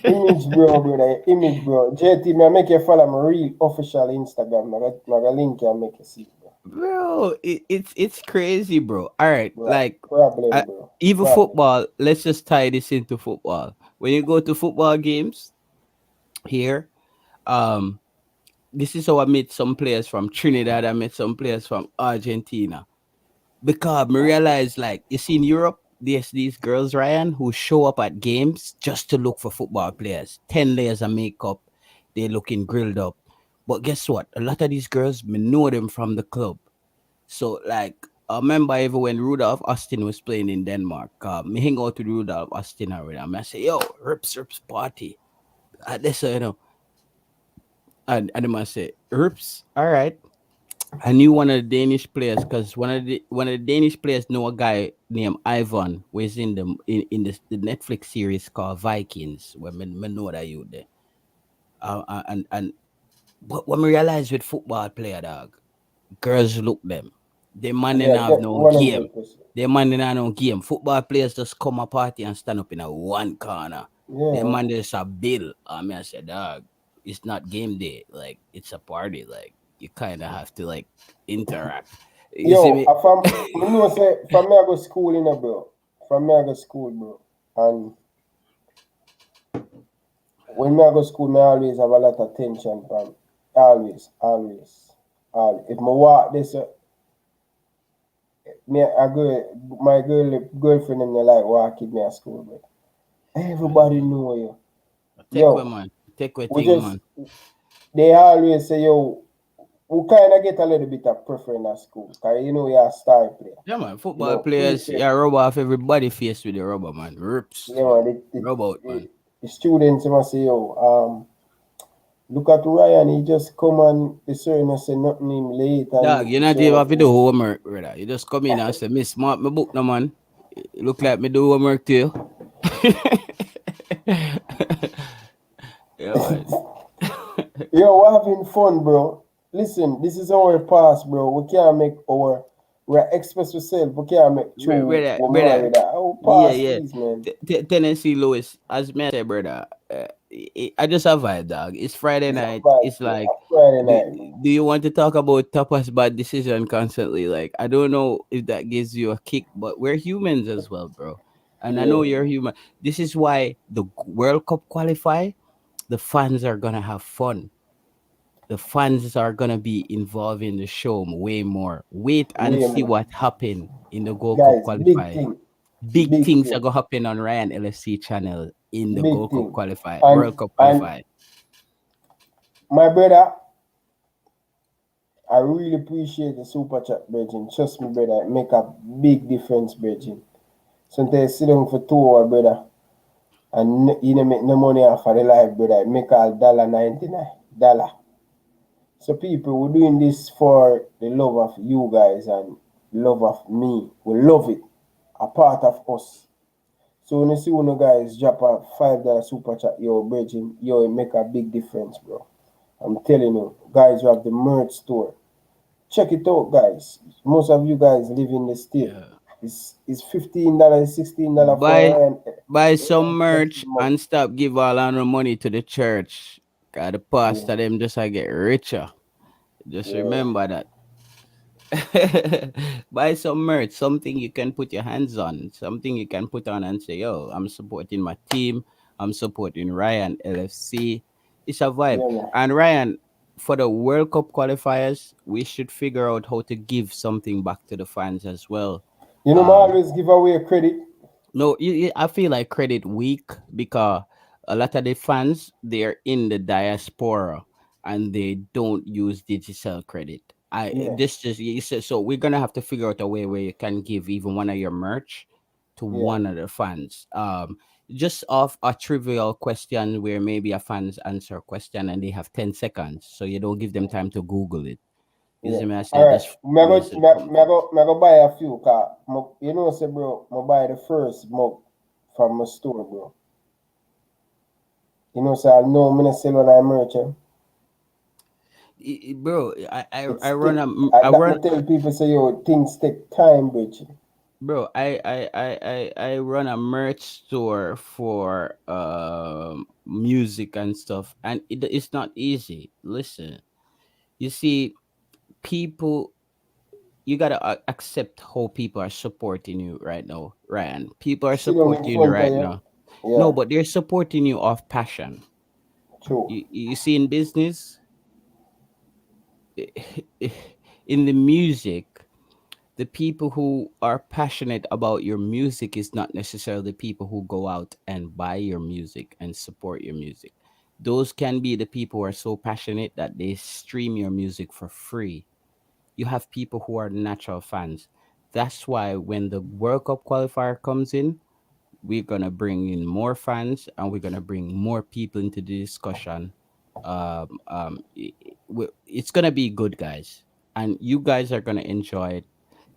S1: Image, bro, brother. Image, bro. JT, me I make you follow my real official Instagram. I got link here, make you see, bro.
S2: bro. It's crazy, bro. All right,
S1: Bro,
S2: like
S1: problem, bro.
S2: even
S1: Problem.
S2: football. Let's just tie this into football. When you go to football games here, um, this is how I met some players from Trinidad. I met some players from Argentina because I realized, like, you see in Europe, there's these girls, Ryan, who show up at games just to look for football players. 10 layers of makeup, they looking grilled up. But guess what? A lot of these girls, me know them from the club. So like I remember even when Rudolph Austin was playing in Denmark, me hang out with Rudolph Austin already. I say, yo, Rips party. This and then I say, Rips, all right. I knew one of the Danish players because one of the Danish players know a guy named Ivan who is in the Netflix series called Vikings, where me know that you there. And but when we realize with football player dog, girls look them. They man they
S1: Yeah,
S2: not have
S1: that
S2: no game.
S1: 100%.
S2: They man they not have no game. Football players just come a party and stand up in a one corner. They
S1: Yeah.
S2: man there's a bill. I mean I said, dog, it's not game day. Like it's a party. Like you kinda have to like interact. You see
S1: Yo,
S2: me?
S1: from me know say from me I go school in a bro. From me I go school, bro. And when me I go school, me always have a lot of tension from always, always. If me walk this me a girl my girlfriend and me like walk with me at school, but everybody know you.
S2: Take away
S1: Yo,
S2: man. Take away
S1: we
S2: thing
S1: just
S2: man.
S1: they always say yo we kind of get a little bit of preference at school, cause you know you're a star player.
S2: Yeah man,
S1: You
S2: football
S1: know,
S2: players,
S1: prefect.
S2: yeah, rub off everybody face with the rubber man. Rips.
S1: Yeah, man.
S2: Rub out
S1: The,
S2: man.
S1: the students must say, yo, look at Ryan. He just come and the sir not say nothing him late,
S2: Dog,
S1: and
S2: you're
S1: the
S2: not
S1: sir
S2: even
S1: not
S2: have to
S1: say,
S2: do homework, brother. You just come in and say, Miss Smart, my book no man. It look like me do homework to you. Yeah, man.
S1: yo, we're having fun, bro. Listen, this is our past, bro. We can't make we're express ourselves. We can't make true
S2: Brother,
S1: woman
S2: brother.
S1: with that. Our
S2: Yeah,
S1: past
S2: yeah.
S1: is, man.
S2: Tennessee Lewis, as me I say, brother. I just have vibe, dog. It's Friday
S1: It's a
S2: night.
S1: vibe,
S2: It's
S1: bro.
S2: like,
S1: A Friday
S2: do,
S1: night, man.
S2: do you want to talk about tapas bad decision constantly? Like, I don't know if that gives you a kick, but we're humans as well, bro. And I know
S1: Yeah,
S2: you're human. This is why the World Cup qualify, the fans are gonna have fun. The fans are gonna be involved in the show way more. Wait and
S1: way
S2: see
S1: more.
S2: what happened in the Gold Cup
S1: Guys, big
S2: qualify.
S1: thing,
S2: Big
S1: big
S2: things are
S1: thing,
S2: gonna happen on Ryan LFC channel in the
S1: big
S2: Gold Cup
S1: thing.
S2: qualify,
S1: And
S2: World Cup
S1: and
S2: qualify.
S1: my brother, I really appreciate the super chat, Virgin. Trust me, brother, it make a big difference, Virgin. Sometimes I sit down for 2 hours, brother, and you don't make no money off of the life, brother. It make a $1.99. Dollar. So people, we're doing this for the love of you guys and love of me. We love it. A part of us. So when you see one of guys drop a $5 super chat, yo, Virgin, yo, it make a big difference, bro. I'm telling you, guys, you have the merch store. Check it out, guys. Most of you guys live in the state.
S2: Yeah.
S1: It's $15, $16 for
S2: Buy
S1: Ryan
S2: some
S1: LFC
S2: merch
S1: mug.
S2: and stop give all our no money to the church. Got the
S1: Yeah,
S2: pastor them just I get richer. Just
S1: yeah,
S2: remember that. Buy some merch, something you can put your hands on, something you can put on and say, yo, I'm supporting my team, I'm supporting Ryan LFC. It's a vibe.
S1: yeah, man.
S2: And Ryan, for the World Cup qualifiers, we should figure out how to give something back to the fans as well.
S1: You know, I
S2: Um,
S1: always give away credit.
S2: no, I feel like credit weak because a lot of the fans they are in the diaspora and they don't use digital credit. I
S1: Yeah,
S2: this just you said so we're gonna have to figure out a way where you can give even one of your merch to
S1: yeah,
S2: one of the fans. Just off a trivial question where maybe a fans answer a question and they have 10 seconds, so you don't give them time to Google it. You
S1: yeah.
S2: see me? I
S1: All
S2: said
S1: right.
S2: just
S1: Me go,
S2: message from
S1: me go buy a few, cause you know, say, bro, me buy the first mug from my store, bro. You know, say, I know I'm gonna sell when I merch, eh?
S2: bro.
S1: It's
S2: I run
S1: take,
S2: a
S1: I,
S2: I
S1: that me
S2: run
S1: tell people, say, yo, things take time, bitch.
S2: Bro, I run a merch store for music and stuff, and it's not easy. Listen, you see, people. you gotta accept how people are supporting you right now, Ryan. People are
S1: Sit down in
S2: supporting you
S1: front of
S2: right
S1: you.
S2: now.
S1: Yeah,
S2: No, but they're supporting you off passion.
S1: true.
S2: You see, in business, in the music, the people who are passionate about your music is not necessarily the people who go out and buy your music and support your music. Those can be the people who are so passionate that they stream your music for free. You have people who are natural fans. That's why when the World Cup qualifier comes in, we're gonna bring in more fans and we're gonna bring more people into the discussion. It's gonna be good, guys, and you guys are gonna enjoy it.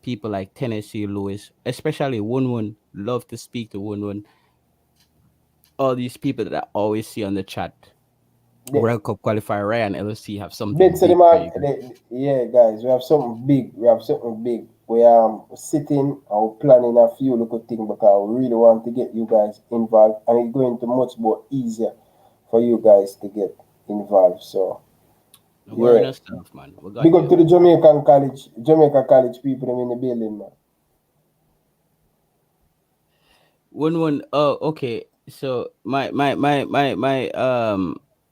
S2: People like Tennessee Lewis, especially Wun Wun, love to speak to Wun Wun. All these people that I always see on the chat.
S1: The,
S2: World Cup qualifier Ryan LFC have something
S1: big to the
S2: big for
S1: man.
S2: you guys.
S1: Yeah, guys, we have something big. We have something big. We are sitting and we're planning a few little things because we really want to get you guys involved, and it's going to much more easier for you guys to get involved. So
S2: No worry
S1: yeah,
S2: yourself, man. We got
S1: big up to
S2: you.
S1: the Jamaica College people them in the building, man.
S2: One. Oh, okay. So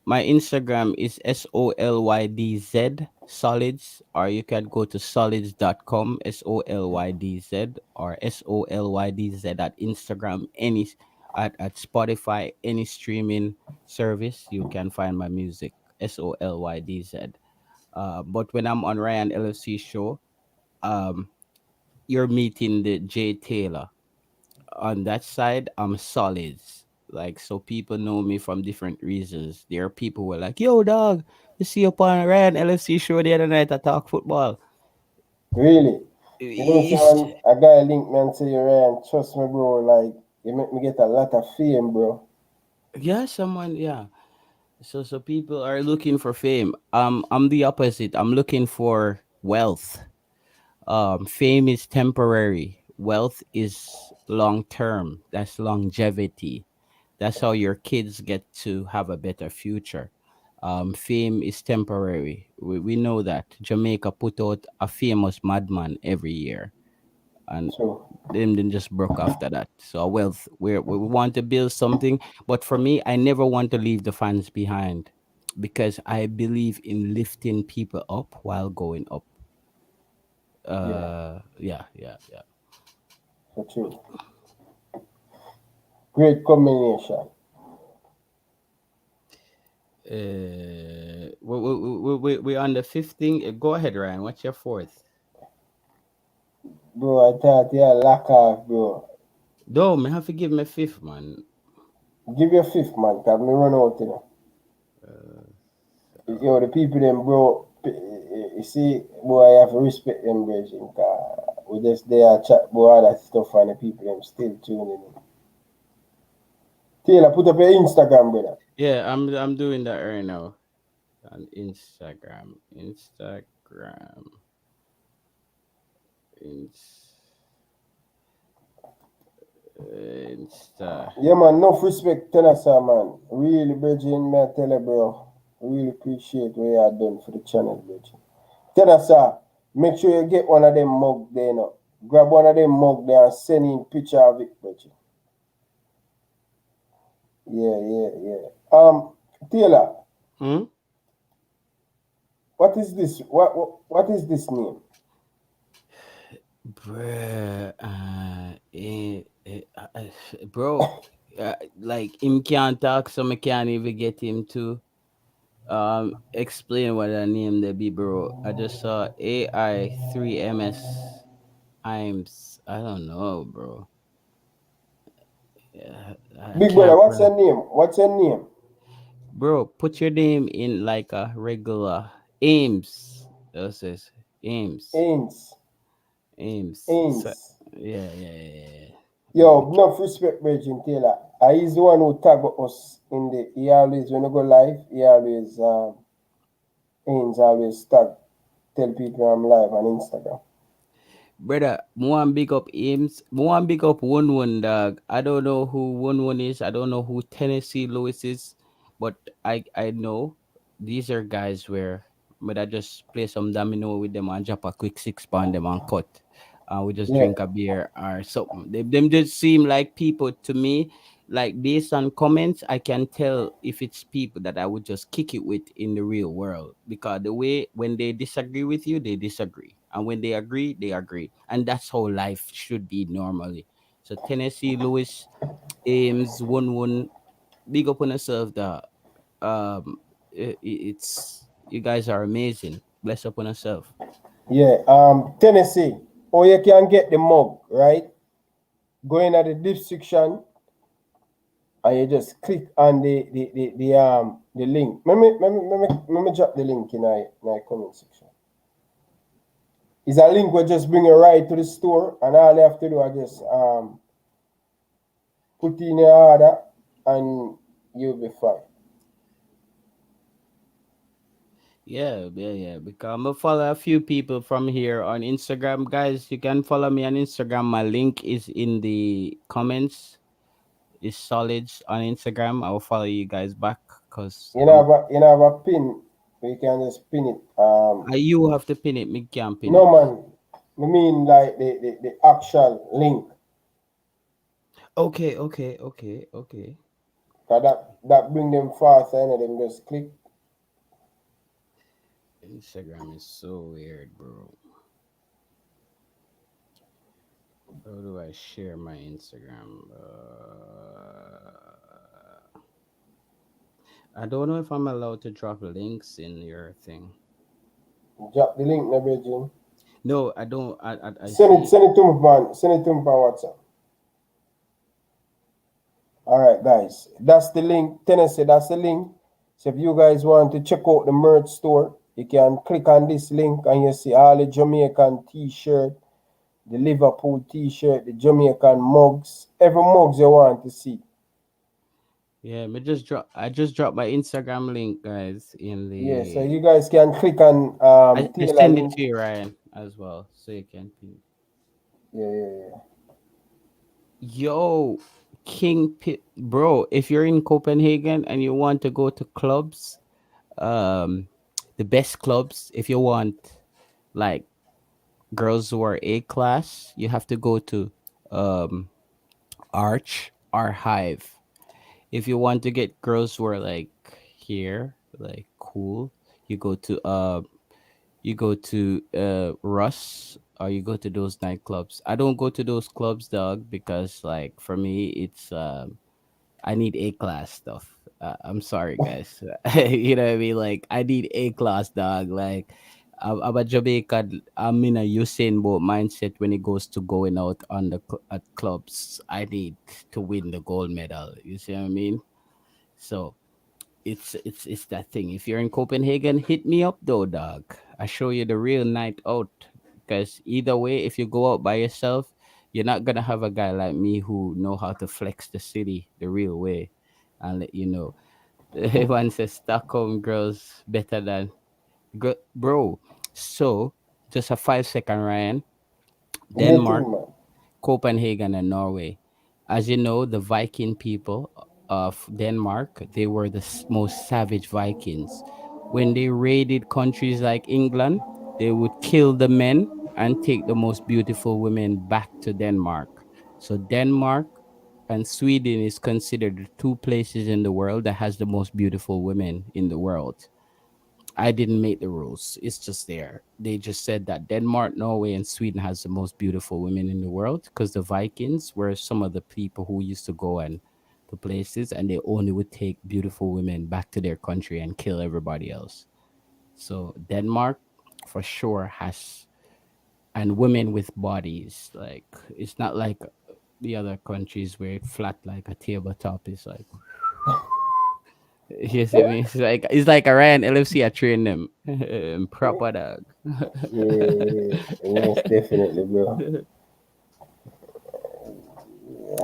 S2: my Instagram is SOLYDZ solids, or you can go to solids.com, SOLYDZ, or SOLYDZ at Instagram, at Spotify, any streaming service you can find my music, SOLYDZ. But when I'm on Ryan LFC show, um you're meeting the Jay Taylor. On that side, I'm solids. Like, so people know me from different reasons. There are people who are like, "Yo, dog, you see up on Ryan LFC show the other night. I talk football."
S1: Really. You know,
S2: It's,
S1: someone a guy link me and say, Ryan, trust me, bro. Like you make me get a lot of fame, bro.
S2: yeah, someone, yeah. So people are looking for fame. I'm the opposite. I'm looking for wealth. Fame is temporary. Wealth is long term. That's longevity. That's how your kids get to have a better future. Fame is temporary. We know that. Jamaica put out a famous madman every year, and
S1: So
S2: them then just broke after that. So wealth, we want to build something, but for me, I never want to leave the fans behind because I believe in lifting people up while going up.
S1: yeah,
S2: Yeah, yeah, yeah.
S1: for true. Great combination.
S2: We on the 15th. Go ahead, Ryan. What's your fourth?
S1: Bro, I thought yeah, lack off, bro.
S2: No, me have to give me fifth, man.
S1: Give your fifth man, cause me run out, you know.
S2: Uh,
S1: Yo, the people them, bro. You see, boy, I have to respect them, bro. Cause we just there chat, boy, all that stuff, and the people them still tuning in. Taylor, put up your Instagram, brother.
S2: yeah, I'm doing that right now on Instagram. Inst, Insta.
S1: Yeah, man, enough respect, Tennessee, man. Really, Bridging, me I tell you, bro. Really appreciate what you have done for the channel, Bridging. Tennessee, make sure you get one of them mug there, you know. Grab one of them mug there and send in picture of it, Bridging. Yeah, yeah, yeah. Taylor,
S2: Hmm?
S1: what is this? What is this name?
S2: Bruh, bro, like him can't talk, so I can't even get him to explain what that name they be, bro. I just saw AI3MS. I don't know, bro. Yeah, I
S1: Big brother,
S2: can't
S1: what's
S2: pronounce.
S1: your name? What's your name?
S2: Bro, put your name in like a regular Ames. That says Ames.
S1: Ains.
S2: Ames. So,
S1: Ains.
S2: yeah, yeah, yeah, yeah. Let
S1: Yo,
S2: me.
S1: enough respect, Bridging Taylor. He's the one who tag us in the. He always, when you go live, he always, Ains always tell people I'm live on Instagram.
S2: Brother, one big up Ames. One big up One dog. I don't know who One is. I don't know who Tennessee Lewis is, but I know these are guys where but I just play some domino with them and drop a quick six pound them and cut. We just
S1: Yeah,
S2: drink a beer or something. Them just seem like people to me. Like based on comments, I can tell if it's people that I would just kick it with in the real world. Because the way when they disagree with you, they disagree, and when they agree, and that's how life should be normally. So Tennessee, Lewis, Ames, one, big up on yourself. That it's you guys are amazing. Bless up on yourself.
S1: yeah. Tennessee. Or you can get the mug, right? Go in at the description and you just click on the link. Let me drop the link in my comment section. It's a link will just bring you right to the store, and all you have to do is just put in your order and you'll be fine.
S2: Yeah. Because I'm gonna follow a few people from here on Instagram, guys. You can follow me on Instagram. My link is in the comments. It's solids on Instagram. I will follow you guys back because
S1: You know have a pin, we can just pin it.
S2: you have to pin it. Me can't pin
S1: No
S2: it.
S1: man, I mean like the actual link.
S2: Okay.
S1: Cause that bring them faster and them just click.
S2: Instagram is so weird, bro. How do I share my Instagram? I don't know if I'm allowed to drop links in your thing.
S1: Drop the link, never Jim.
S2: No, I don't. I
S1: Send it
S2: see.
S1: send it to me man. Send it to me on WhatsApp. Alright guys. That's the link. Tennessee, that's the link. So if you guys want to check out the merch store, you can click on this link and you see all the Jamaican t-shirt, the Liverpool t-shirt, the Jamaican mugs, every mugs you want to see.
S2: Yeah, me just drop. I just dropped my Instagram link, guys, in
S1: Yeah, so
S2: the.
S1: you guys can click on
S2: I
S1: Taylor
S2: send it
S1: link.
S2: to you, Ryan, as well, so you can.
S1: Yeah.
S2: Yo, bro, if you're in Copenhagen and you want to go to clubs, um, the best clubs, if you want like girls who are A class, you have to go to um Arch or Hive. If you want to get girls who are like here, like cool, you go to Russ, or you go to those nightclubs. I don't go to those clubs, dog, because like for me it's I need A class stuff. I'm sorry, guys. You know what I mean? Like I need A class, dog. Like I'm a Jamaican. I'm in a Usain Bolt mindset when it goes to going out on at clubs. I need to win the gold medal. You see what I mean? So it's that thing. If you're in Copenhagen, hit me up though, dog. I show you the real night out. Because either way, if you go out by yourself, you're not gonna have a guy like me who know how to flex the city the real way, and let you know. Everyone says Stockholm girls better than bro. So just a 5 second, Ryan.
S1: Do your
S2: Denmark,
S1: thing, man.
S2: Copenhagen, and Norway. As you know, the Viking people of Denmark, they were the most savage Vikings. When they raided countries like England, they would kill the men and take the most beautiful women back to Denmark. So Denmark and Sweden is considered the two places in the world that has the most beautiful women in the world. I didn't make the rules. It's just there. They just said that Denmark, Norway, and Sweden has the most beautiful women in the world because the Vikings were some of the people who used to go and to places and they only would take beautiful women back to their country and kill everybody else. So Denmark for sure has and women with bodies. Like it's not like the other countries where it flat like a tabletop is like you see me? It's like a Ryan LFC. I train them proper dog.
S1: Yeah, most definitely, bro.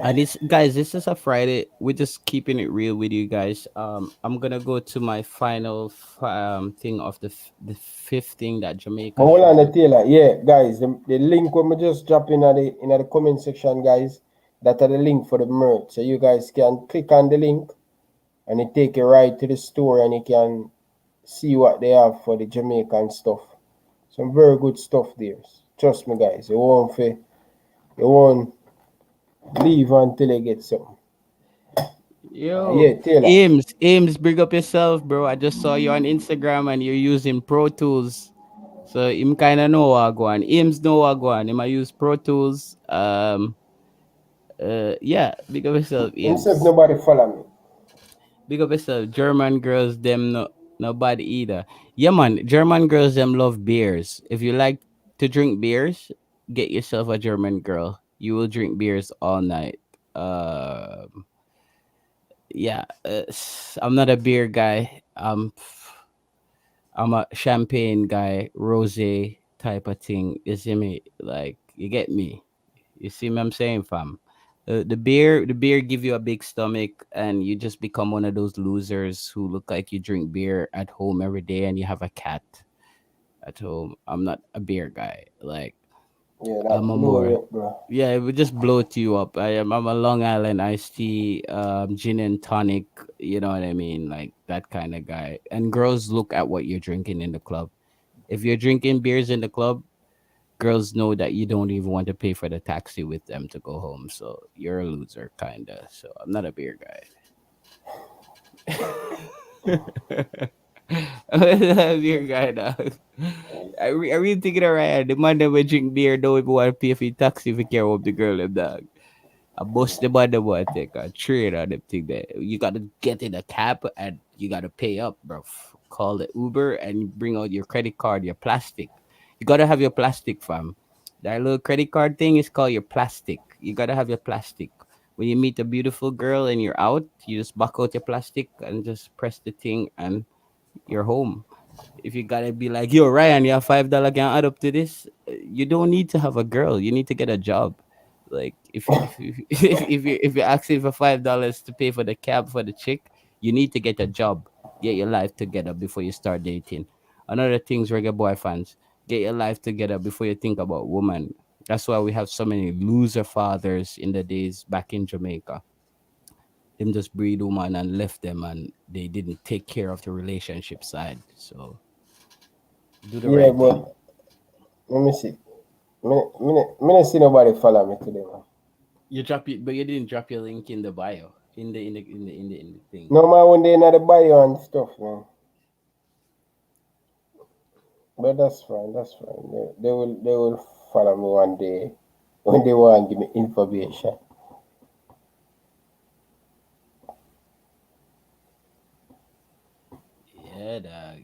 S2: And this guys, this is a Friday. We're just keeping it real with you guys. I'm gonna go to my final thing of the fifth thing that
S1: But
S2: Jamaica
S1: hold
S2: should
S1: on, the
S2: do.
S1: Taylor. Yeah, guys, the link when we just drop in the comment section, guys. That are the link for the merch. So you guys can click on the link and it take you right to the store and you can see what they have for the Jamaican stuff. Some very good stuff there. Trust me, guys. You won't leave until you get something.
S2: Yo,
S1: Yeah, Taylor.
S2: Ames, bring up yourself, bro. I just saw you on Instagram and you're using Pro Tools. So him kind of know what go on. Ames know what go on. Him I use Pro Tools. Yeah, big up yourself,
S1: Himself,
S2: Ames.
S1: nobody follow me.
S2: Big up yourself. German girls, them no bad either. Yeah, man. German girls, them love beers. If you like to drink beers, get yourself a German girl. You will drink beers all night. Yeah, I'm not a beer guy. I'm a champagne guy, rosé type of thing. You see me? Like you get me? You see me? I'm saying, fam. The beer give you a big stomach, and you just become one of those losers who look like you drink beer at home every day, and you have a cat at home. I'm not a beer guy. Like
S1: Yeah,
S2: I'm
S1: that
S2: a
S1: blow
S2: more
S1: you up, bro.
S2: yeah, it would just bloat you up. I'm a Long Island iced tea, gin and tonic. You know what I mean, like that kind of guy. And girls look at what you're drinking in the club. If you're drinking beers in the club, girls know that you don't even want to pay for the taxi with them to go home. So you're a loser, kinda. So I'm not a beer guy. I'm not a beer guy, dog. I really think it alright. The man that will drink beer don't even want to pay for the taxi if he care about the girl, them dog. I bust the bottom boy take a trade on them thing there. You gotta get in a cab and you gotta pay up, bro. Call the Uber and you bring out your credit card, your plastic. You gotta have your plastic, fam. That little credit card thing is called your plastic. You gotta have your plastic. When you meet a beautiful girl and you're out, you just buck out your plastic and just press the thing and you're home. If you gotta be like, yo, Ryan, you have $5 can add up to this. You don't need to have a girl. You need to get a job. Like if you're asking for $5 to pay for the cab for the chick, you need to get a job. Get your life together before you start dating. Another things, reggae boy fans, get your life together before you think about woman. That's why we have so many loser fathers in the days back in Jamaica. Them just breed woman and left them and they didn't take care of the relationship side. So do the
S1: Yeah,
S2: right thing.
S1: but let me see. Me see nobody follow me today, man.
S2: You drop it, but you didn't drop your link in the bio, in the thing.
S1: No man when they in the bio and stuff, man. But that's fine, that's fine. They will follow me one day when they want to give me information.
S2: Yeah, dog.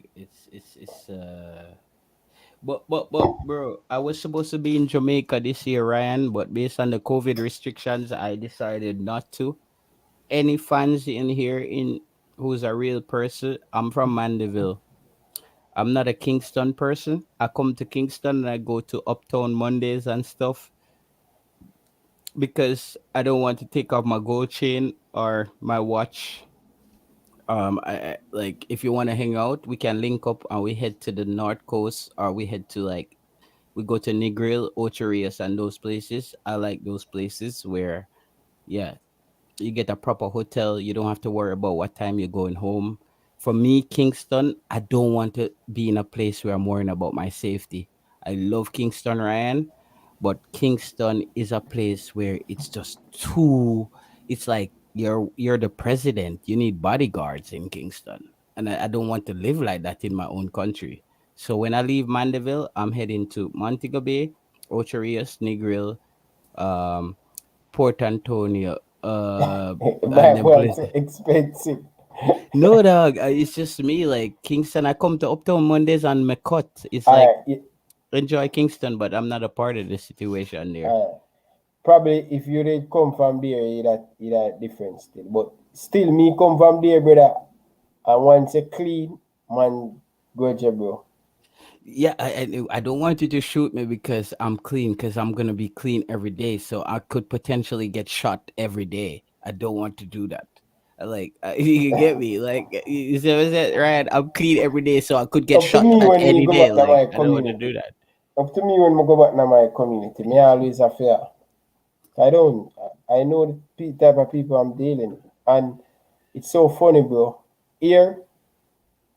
S2: But bro, I was supposed to be in Jamaica this year, Ryan, but based on the COVID restrictions, I decided not to. Any fans in here in who's a real person? I'm from Mandeville. I'm not a Kingston person. I come to Kingston and I go to Uptown Mondays and stuff because I don't want to take off my gold chain or my watch. I like if you want to hang out, we can link up and we head to the north coast or we head to like we go to Negril, Ocherias and those places. I like those places where yeah, you get a proper hotel. You don't have to worry about what time you're going home. For me, Kingston, I don't want to be in a place where I'm worrying about my safety. I love Kingston, Ryan, but Kingston is a place where it's just too. It's like you're the president. You need bodyguards in Kingston, and I don't want to live like that in my own country. So when I leave Mandeville, I'm heading to Montego Bay, Ocherias, Negril, um, Port Antonio, and them
S1: Bible
S2: places.
S1: expensive.
S2: No, dog, it's just me. Like Kingston, I come to Uptown Mondays and McCut. It's like
S1: Alright,
S2: enjoy Kingston, but I'm not a part of the situation there.
S1: alright. Probably if you did come from there, it different still. But still, me come from there, brother. And once you clean, man, go to bro.
S2: Yeah, I don't want you to shoot me because I'm clean, because I'm gonna be clean every day. So I could potentially get shot every day. I don't want to do that. Like you get me? Like you see what I'm saying, right? I'm clean every day, so I could get
S1: Up to
S2: shot
S1: me
S2: at
S1: when me
S2: any
S1: go
S2: day.
S1: back to
S2: Like
S1: my
S2: I don't want to
S1: community.
S2: do that.
S1: Up to me when I go back to my community. Me always a fear. I don't. I know the type of people I'm dealing with. And it's so funny, bro. Here,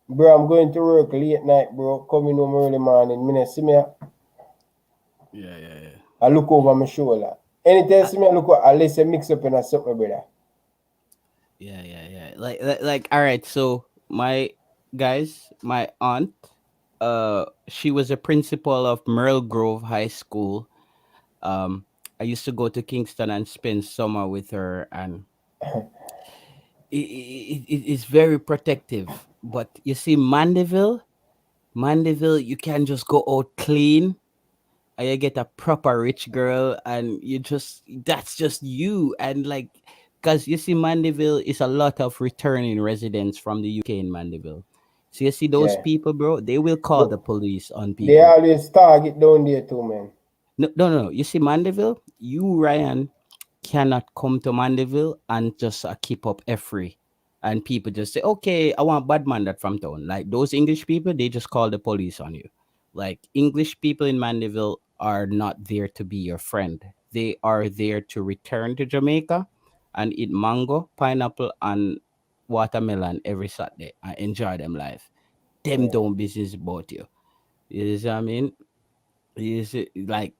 S1: Bro, I'm going to work late night, bro. Coming home early morning. Me see me,
S2: Yeah.
S1: I look over my shoulder. Anytime see me, I look over, unless I mix up in a something, brother.
S2: Yeah. Like all right, so my guys, my aunt, she was a principal of Merle Grove High School. Um I used to go to Kingston and spend summer with her, and it's very protective. But you see, Mandeville, you can just go out clean, and you get a proper rich girl, and you just that's just you. And like, because you see, Mandeville is a lot of returning residents from the UK in Mandeville. So you see those
S1: Yeah.
S2: people, bro, they will call
S1: But
S2: the police on
S1: they
S2: people.
S1: always target down there too, man.
S2: No. You see, Mandeville, you, Ryan, cannot come to Mandeville and just keep up every. And people just say, okay, I want bad man that from town. Like those English people, they just call the police on you. Like English people in Mandeville are not there to be your friend. They are there to return to Jamaica and eat mango, pineapple, and watermelon every Saturday and enjoy them life. Them
S1: Yeah.
S2: don't business about you. You see what I mean? You see, like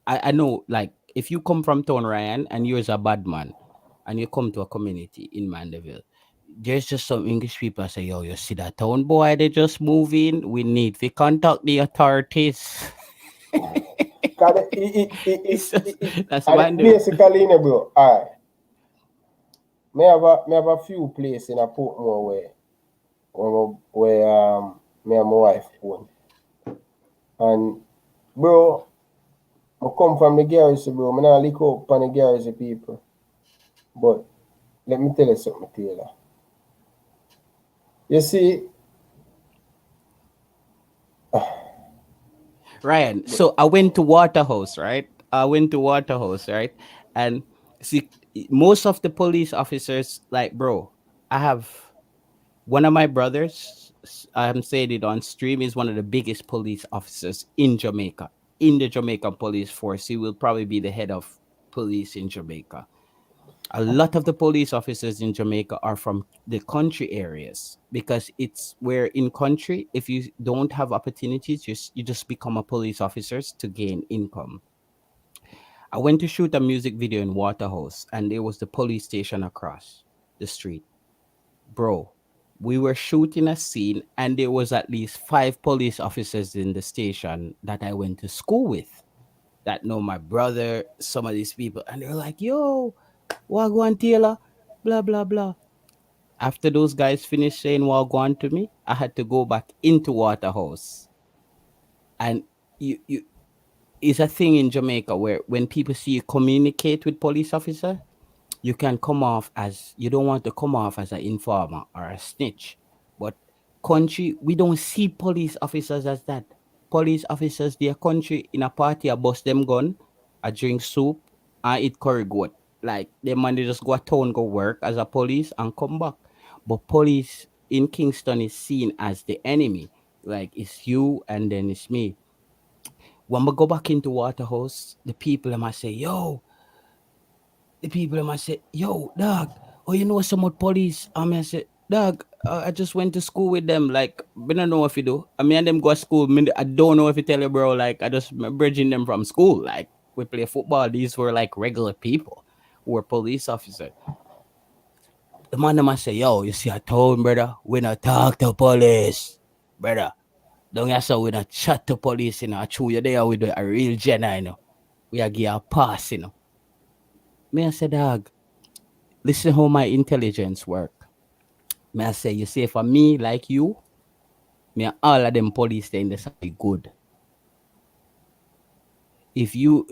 S2: I know, like, if you come from town, Ryan, and you're a bad man, and you come to a community in Mandeville, there's just some English people say, yo, you see that town boy, they just move in. We need to contact the authorities.
S1: Cause
S2: It's just, that's
S1: and
S2: Mandeville.
S1: basically, you know, bro, alright. Me have a few places in a Portmore where me and my wife own. And bro, I come from the garage, bro. Me not lick up on the garage people. But let me tell you something, Taylor. You see,
S2: Ryan, so I went to Waterhouse, right? I went to Waterhouse, right? And see, most of the police officers, like, bro, I have one of my brothers, I'm saying it on stream, is one of the biggest police officers in Jamaica, in the Jamaican police force. He will probably be the head of police in Jamaica. A lot of the police officers in Jamaica are from the country areas, because it's where in country, if you don't have opportunities, you just become a police officers to gain income. I went to shoot a music video in Waterhouse, and there was the police station across the street. Bro, we were shooting a scene, and there was at least 5 police officers in the station that I went to school with, that know my brother, some of these people, and they're like, yo, Wagwan Taylor, blah blah blah. After those guys finished saying Wagwan to me, I had to go back into Waterhouse. And you it's a thing in Jamaica where when people see you communicate with police officer, you can come off as, you don't want to come off as an informer or a snitch. But country, we don't see police officers as that. Police officers, their country in a party, I bust them gun, I drink soup, I eat curry goat. Like them man, they just go a town, go work as a police and come back. But police in Kingston is seen as the enemy. Like it's you and then it's me. When we go back into Waterhouse, the people might say, yo, the people might say, yo, dog, oh, you know some more police? I said, dog, I just went to school with them. Like, I don't know if you do. I mean, and them go to school. I don't know if you tell you, bro. Like, I just bridging them from school. Like, we play football. These were like regular people who were police officers. The man them might say, yo, you see, I told brother, we not talk to police, brother. Don't you say we not chat to police, you know. I chew you there with a real Jenna, you know. We are give a pass, you know. Me, I said, dog, listen how my intelligence work. May I say, you say for me, like you, me all of them police they in the side good. If you,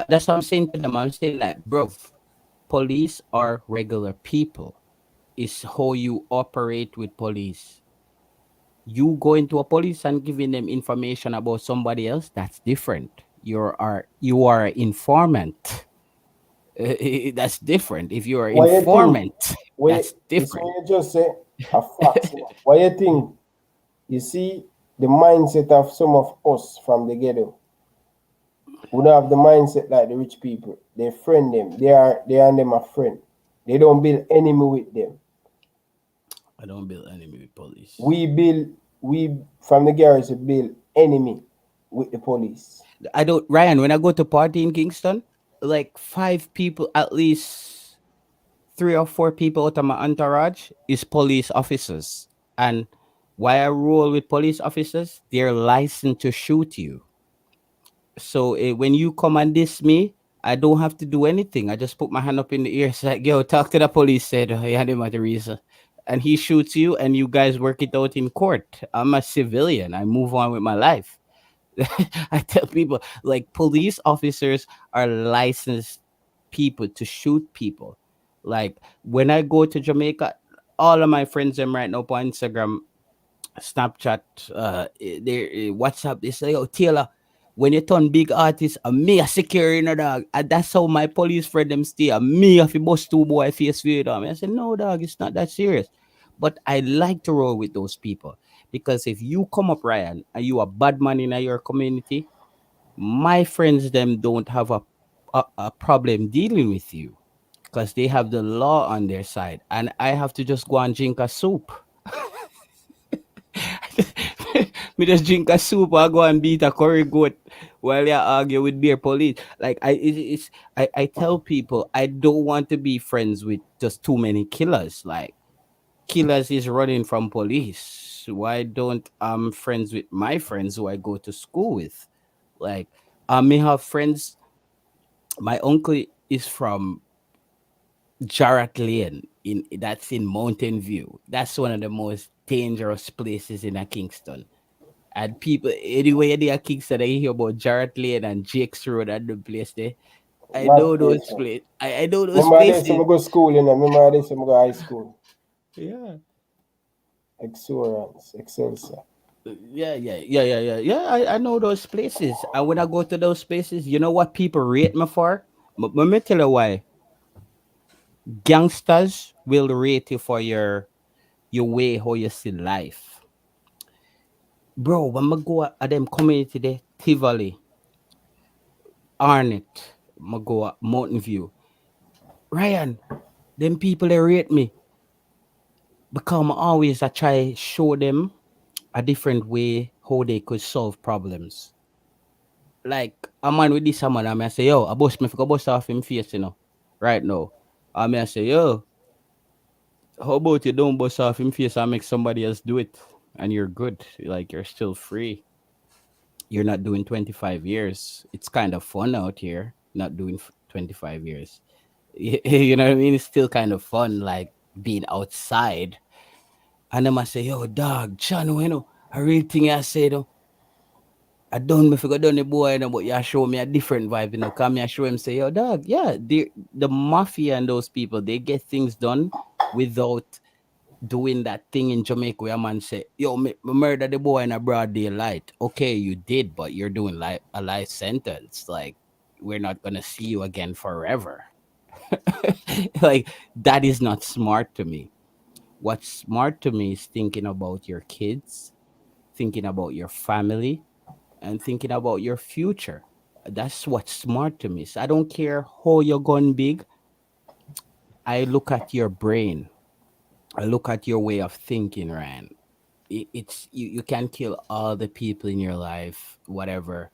S2: that's what I'm saying to them. I'm saying like, bro, police are regular people. It's how you operate with police. You go into a police and giving them information about somebody else, that's different. You are an informant. That's different. If you're an
S1: what you think?
S2: informant, that's
S1: It's
S2: different.
S1: when you just say a facts. You know. What you think? You see, the mindset of some of us from the ghetto, we don't have the mindset like the rich people. They friend them. They are and them a friend. They don't build enemy with them.
S2: I don't build enemy with police.
S1: We build, we from the garage, we build enemy with the police.
S2: I don't, Ryan, when I go to party in Kingston, like five people, at least three or four people out of my entourage is police officers. And why I roll with police officers, they're licensed to shoot you. So when you come and diss me, I don't have to do anything. I just put my hand up in the ear, it's like, yo, talk to the police, said, oh, yeah, the reason. And he shoots you, and you guys work it out in court. I'm a civilian. I move on with my life. I tell people, like, police officers are licensed people to shoot people. Like, when I go to Jamaica, all of my friends them right now on Instagram, Snapchat, WhatsApp, they say, "Oh, Taylor, when you turn big artist, me a secure, you know, dog." And that's how my police friend them stay. Me if you bust two boy face with them. I said, "No, dog, it's not that serious." But I like to roll with those people because if you come up, Ryan, and you a bad man in your community, my friends them don't have a problem dealing with you because they have the law on their side, and I have to just go and drink a soup. Me just drink a soup or go and beat a curry goat while you argue with beer police. Like I tell people I don't want to be friends with just too many killers. Like killers is running from police. Why don't friends with my friends who I go to school with? Like I may have friends. My uncle is from Jarrett Lane in that's in Mountain View. That's one of the most dangerous places in a Kingston. And people anyway they are Kingston, I hear about Jarrett Lane and Jake's Road and the place there. I
S1: Mad
S2: know those
S1: place, man.
S2: places. I know those
S1: Remember this,
S2: places.
S1: I go school, you know. Remember this, I go high school.
S2: Yeah.
S1: Excellence, Excelsior.
S2: Yeah. I know those places. And when I go to those places, you know what people rate me for? Let me tell you why. Gangsters will rate you for your way how you see life. Bro, when I go at them community there, Tivoli, Arnett, I go at Mountain View. Ryan, them people they rate me because I try show them a different way how they could solve problems. Like a man with this man, I may say, yo, I bust me for bust off him face, you know, right now. I may say, yo, how about you don't bust off him face and make somebody else do it, and you're good, like you're still free. You're not doing 25 years. It's kind of fun out here, not doing 25 years. You know what I mean? It's still kind of fun, like being outside. And then I say, yo, dog, John, you know, I really think I said, I don't me figure done the boy, you know, but you show me a different vibe, you know. Come here, show him, say, yo, dog, yeah, the mafia and those people, they get things done without doing that thing in Jamaica where a man say, yo, me murder the boy in a broad daylight. Okay, you did, but you're doing like a life sentence. Like, we're not gonna see you again forever. Like, that is not smart to me. What's smart to me is thinking about your kids, thinking about your family, and thinking about your future. That's what's smart to me. So I don't care how you're going big. I look at your brain. I look at your way of thinking, Ryan. It's you can kill all the people in your life, whatever.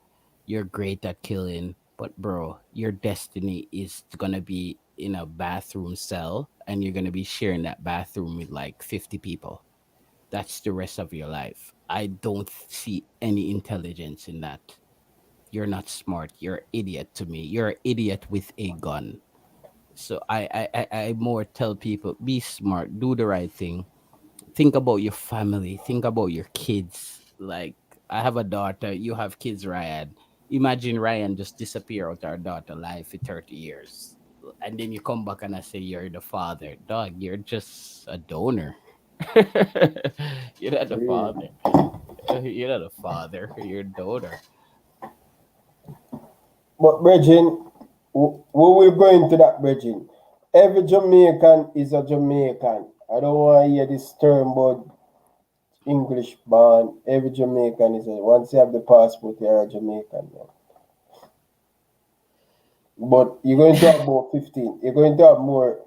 S2: You're great at killing, but bro, your destiny is gonna be in a bathroom cell and you're gonna be sharing that bathroom with like 50 people. That's the rest of your life. I don't see any intelligence in that. You're not smart. You're an idiot to me. You're an idiot with a gun. So I more tell people be smart, do the right thing, think about your family, think about your kids. Like I have a daughter, you have kids, Ryan. Imagine Ryan just disappear out our daughter life for 30 years. And then you come back and I say you're the father. Dog, you're just a donor. You're not the
S1: Real.
S2: father. You're not a father. You're a donor.
S1: But Bridging, we will go into that, Bridging. Every Jamaican is a Jamaican. I don't want to hear this term about English born. Every Jamaican is a. Once you have the passport, you're a Jamaican. Man. But you're going to have about 15. You're going to have more.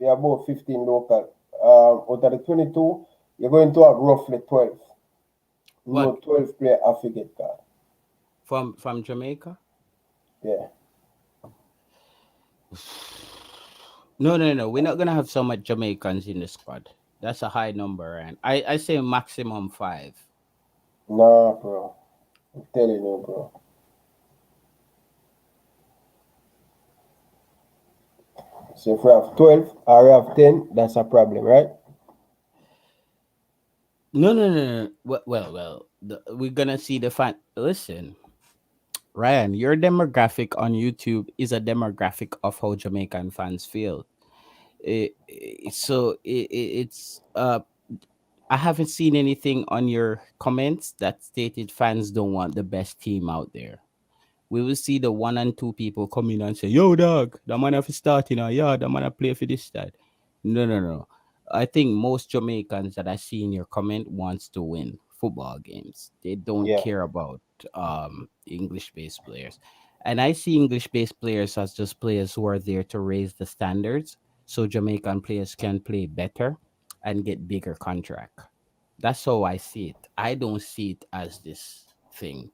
S1: You have about 15 local out of the 22, you're going to have roughly 12.
S2: What
S1: No, 12 player have to get card.
S2: from Jamaica?
S1: Yeah.
S2: No, no, no. We're not gonna have so much Jamaicans in the squad. That's a high number, and I say maximum 5.
S1: Nah, bro. I'm telling you, bro. So if we have 12 or we have 10, that's a problem, right?
S2: No, no, no, no. We're gonna see the fan. Listen, Ryan, your demographic on YouTube is a demographic of how Jamaican fans feel. It's I haven't seen anything on your comments that stated fans don't want the best team out there. We will see the one and two people come in and say, "Yo, dog, the man have to start in a yard, the man have play for this side." No, no, no. I think most Jamaicans that I see in your comment wants to win football games. They don't
S1: Yeah.
S2: care about English-based players, and I see English-based players as just players who are there to raise the standards, so Jamaican players can play better and get bigger contract. That's how I see it. I don't see it as this thing.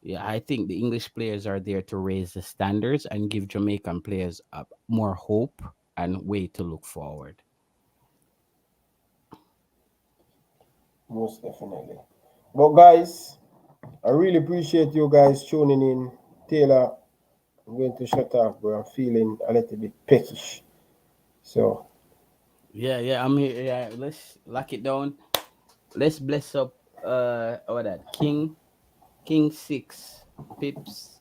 S2: Yeah, I think the English players are there to raise the standards and give Jamaican players more hope and way to look forward.
S1: Most definitely. But guys, I really appreciate you guys tuning in. Taylor, I'm going to shut off, bro. I'm feeling a little bit peckish. So,
S2: Yeah, yeah, I'm here. Yeah, let's lock it down. Let's bless up what that King 6, Pips,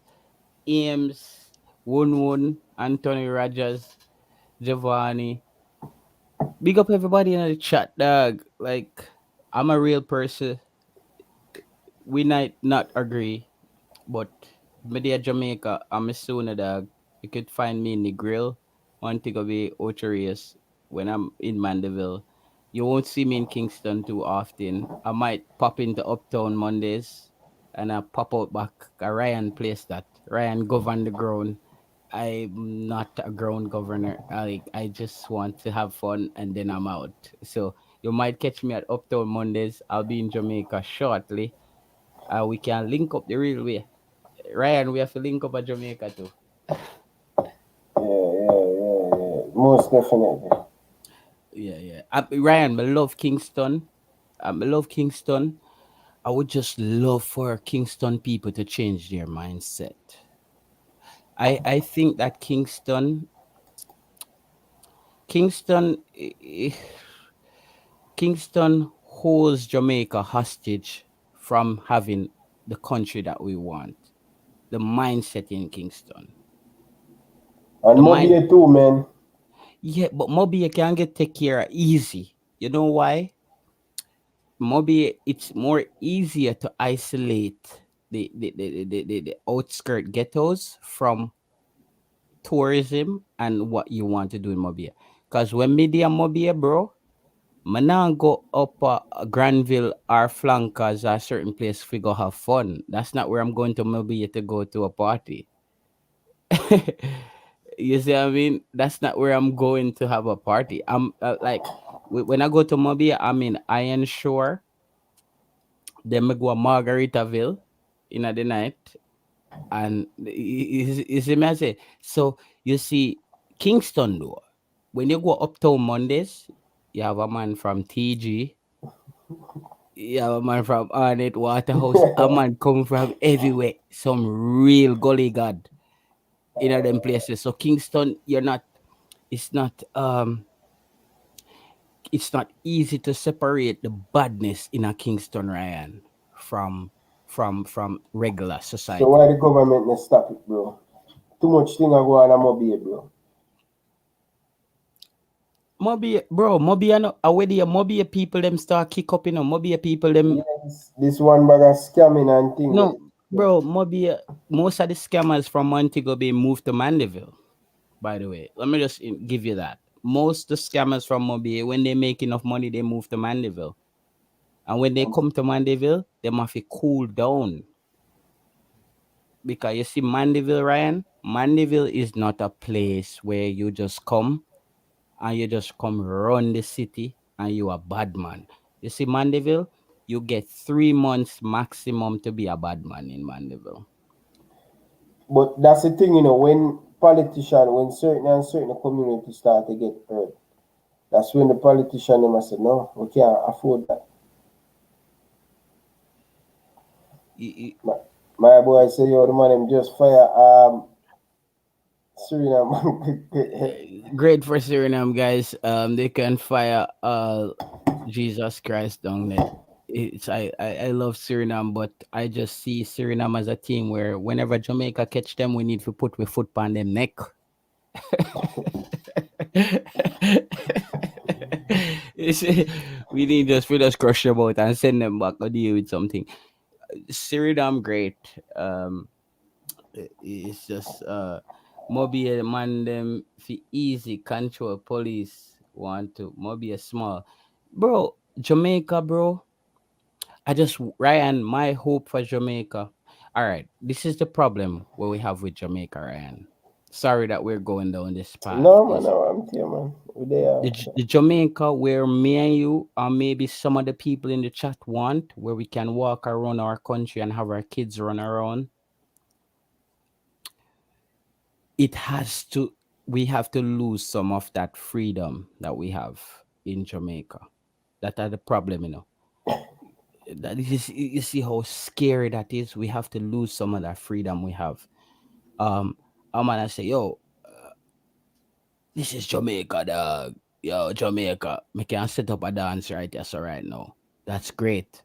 S2: Ames, Won, Anthony Rogers, Giovanni. Big up everybody in the chat, dog. Like, I'm a real person. We might not agree, but media Jamaica, I'm a sooner dog. You could find me in the grill, Montego Bay, Ocherius, when I'm in Mandeville. You won't see me in Kingston too often. I might pop into Uptown Mondays and I pop out back. Ryan plays that. Ryan govern the ground. I'm not a ground governor. I just want to have fun and then I'm out. So you might catch me at Uptown Mondays. I'll be in Jamaica shortly. We can link up the real way. Ryan, we have to link up at Jamaica too.
S1: yeah. Most definitely.
S2: Yeah, yeah. Ryan, I love Kingston. I love Kingston. I would just love for Kingston people to change their mindset. I think that Kingston, Kingston holds Jamaica hostage from having the country that we want. The mindset in Kingston.
S1: And
S2: The mind,
S1: Mobile too, man.
S2: yeah, but Moby you can get take care of easy. You know why? Maybe it's more easier to isolate the outskirt ghettos from tourism and what you want to do in Mobile. Because when media Mobile, bro, man now go up Granville or Flankers or certain place we go have fun. That's not where I'm going to Mobile to go to a party. You see what I mean? That's not where I'm going to have a party. I'm like when I go to Mobile, I'm in Iron Shore. Then me go a Margaritaville in the night. And you see me I say, so you see Kingston though, when you go uptown Mondays, you have a man from TG, you have a man from Arnett Waterhouse, a man come from everywhere, some real gully god in them places. So Kingston, it's not it's not easy to separate the badness in a Kingston Ryan from from regular
S1: So
S2: society.
S1: why the government not stop it, bro? Too much thing I go on a Mobile, bro.
S2: Mobi, no, already Mobi people them start kick up, Mobi people them
S1: Yes, this one bag of scamming and thing with
S2: no,
S1: it.
S2: Mobi, most of the scammers from Montego Bay moved to Mandeville. By the way, let me just give you that. Most the scammers from Mobi, when they make enough money, they move to Mandeville, and when they come to Mandeville, they must be cool down because you see Mandeville, Ryan. Mandeville is not a place where you just come and you just come run the city. and you a bad man. You see, Mandeville, you get 3 months maximum to be a bad man in Mandeville.
S1: But that's the thing, you know, when politician, when certain and certain communities start to get hurt, that's when the politician them must say, no, we can't afford that.
S2: You-
S1: My, my boy say, yo, the man them just fire Suriname.
S2: Great for Suriname, guys. They can fire Jesus Christ down there. I love Suriname, but I just see Suriname as a team where whenever Jamaica catch them, we need to put we foot on them neck. You see, we need just for us crush them out and send them back or deal with something. Suriname great. It's just maybe a man them fi easy control police want to maybe a small bro Jamaica bro. I just Ryan, my hope for Jamaica. All right, this is the problem what we have with Jamaica, Ryan. Sorry that we're going down this path.
S1: No, man,
S2: Is
S1: no, I'm here, man. We there.
S2: the Jamaica where me and you or maybe some of the people in the chat want, where we can walk around our country and have our kids run around. It has to We have to lose some of that freedom that we have in Jamaica. That are the problem, you know. That is, you see how scary that is. We have to lose some of that freedom we have. Um, I'm gonna say, yo, this is Jamaica, dog. Yo, Jamaica, we can set up a dance right there, so right now. That's great.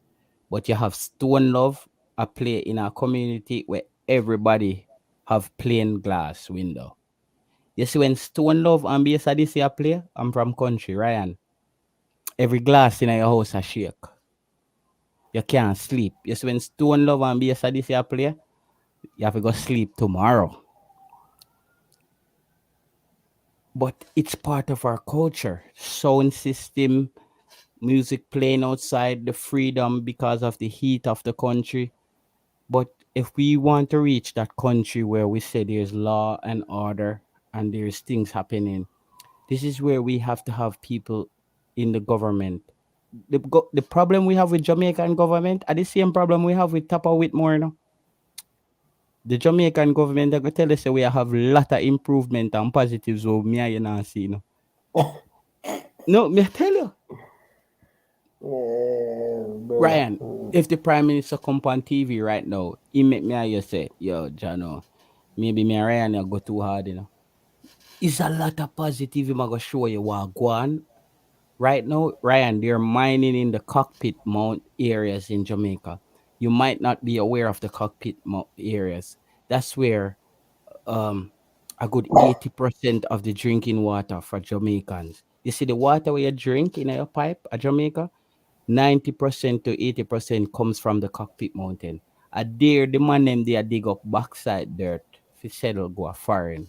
S2: But you have Stone Love, a play in a community where everybody have plain glass window. You see, when Stone Love and BS this year play, I'm from country, Ryan. Every glass in your house a shake. You can't sleep. You see, when Stone Love and BS this year play, you have to go sleep tomorrow. But it's part of our culture. Sound system, music playing outside, the freedom because of the heat of the country. But if we want to reach that country where we say there's law and order and there's things happening, this is where we have to have people in the government. The problem we have with Jamaican government are the same problem we have with Tapa Whitmore. No? The Jamaican government, they go tell us that we have a lot of improvement and positives over me and you not see. No? No, me tell you.
S1: Yeah, bro.
S2: Ryan, if the Prime Minister come on TV right now, he make me and you say, yo, Jano, maybe me and Ryan go too hard, you know. It's a lot of positive I'm gonna show you what go on. Right now, Ryan, they're mining in the cockpit mount areas in Jamaica. You might not be aware of the cockpit mount areas. That's where a good 80% of the drinking water for Jamaicans. You see the water where you drink in your pipe at Jamaica, 90% to 80% comes from the cockpit mountain. A there the man them they dig up backside dirt fi settle go a foreign.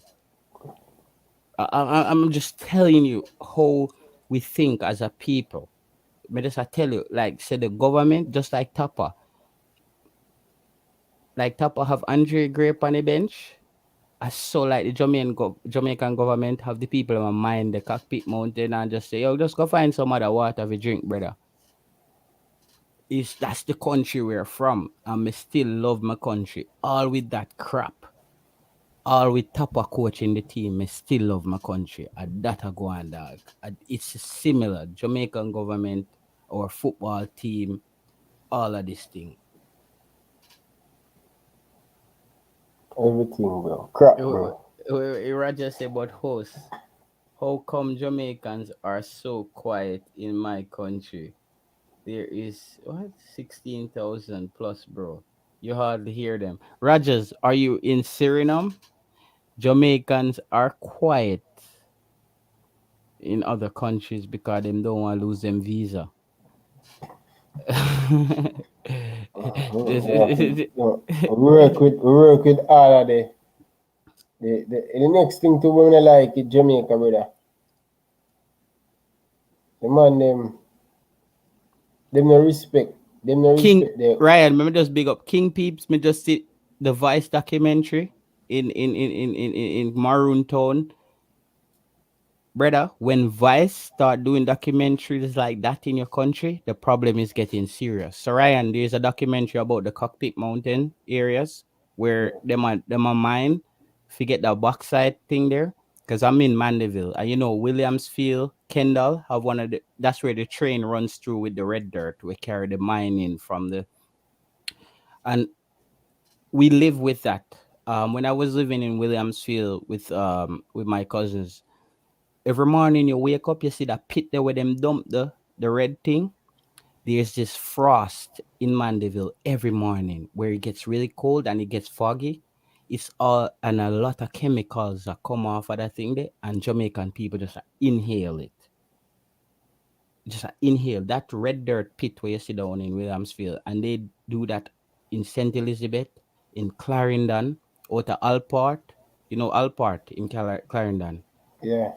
S2: I'm just telling you how we think as a people. Me just I tell you, like say the government, just like Tapa have Andre Grape on the bench. I saw like the Jamaican government have the people in mind the cockpit mountain and just say, yo, just go find some other water to drink, brother. Is that's the country we're from, and me still love my country. All with that crap, all with Tapa coach in the team, me still love my country. And that I go on, dog. And it's similar. Jamaican government, our football team, all of this thing.
S1: Everything, bro. Crap, bro.
S2: Roger said about hosts. How come Jamaicans are so quiet in my country? There is what 16,000 plus, bro. You hardly hear them. Rogers, are you in Suriname? Jamaicans are quiet in other countries because them don't want to lose them visa.
S1: We have to, you know, we work with all of the next thing to women like is Jamaica, brother. The man them no respect. Them no
S2: King
S1: respect the
S2: Ryan, let me just big up King Peeps. Me just see the Vice documentary in Maroon Town. brother, when Vice start doing documentaries like that in your country, the problem is getting serious. So Ryan, there's a documentary about the Cockpit Mountain areas where
S1: Yeah,
S2: them a mine, forget the bauxite thing there. Cause I'm in Mandeville, and you know Williamsfield, Kendall have one of the. That's where the train runs through with the red dirt. We carry the mine in from the, and we live with that. When I was living in Williamsfield with my cousins, every morning you wake up, you see that pit there where them dump the red thing. There's this frost in Mandeville every morning where it gets really cold and it gets foggy. It's all and a lot of chemicals that come off of that thing there, and Jamaican people just inhale it. Just inhale that red dirt pit where you sit down in Williamsfield, and they do that in St. Elizabeth, in Clarendon, out of Alport. You know Alport in Clarendon.
S1: yeah,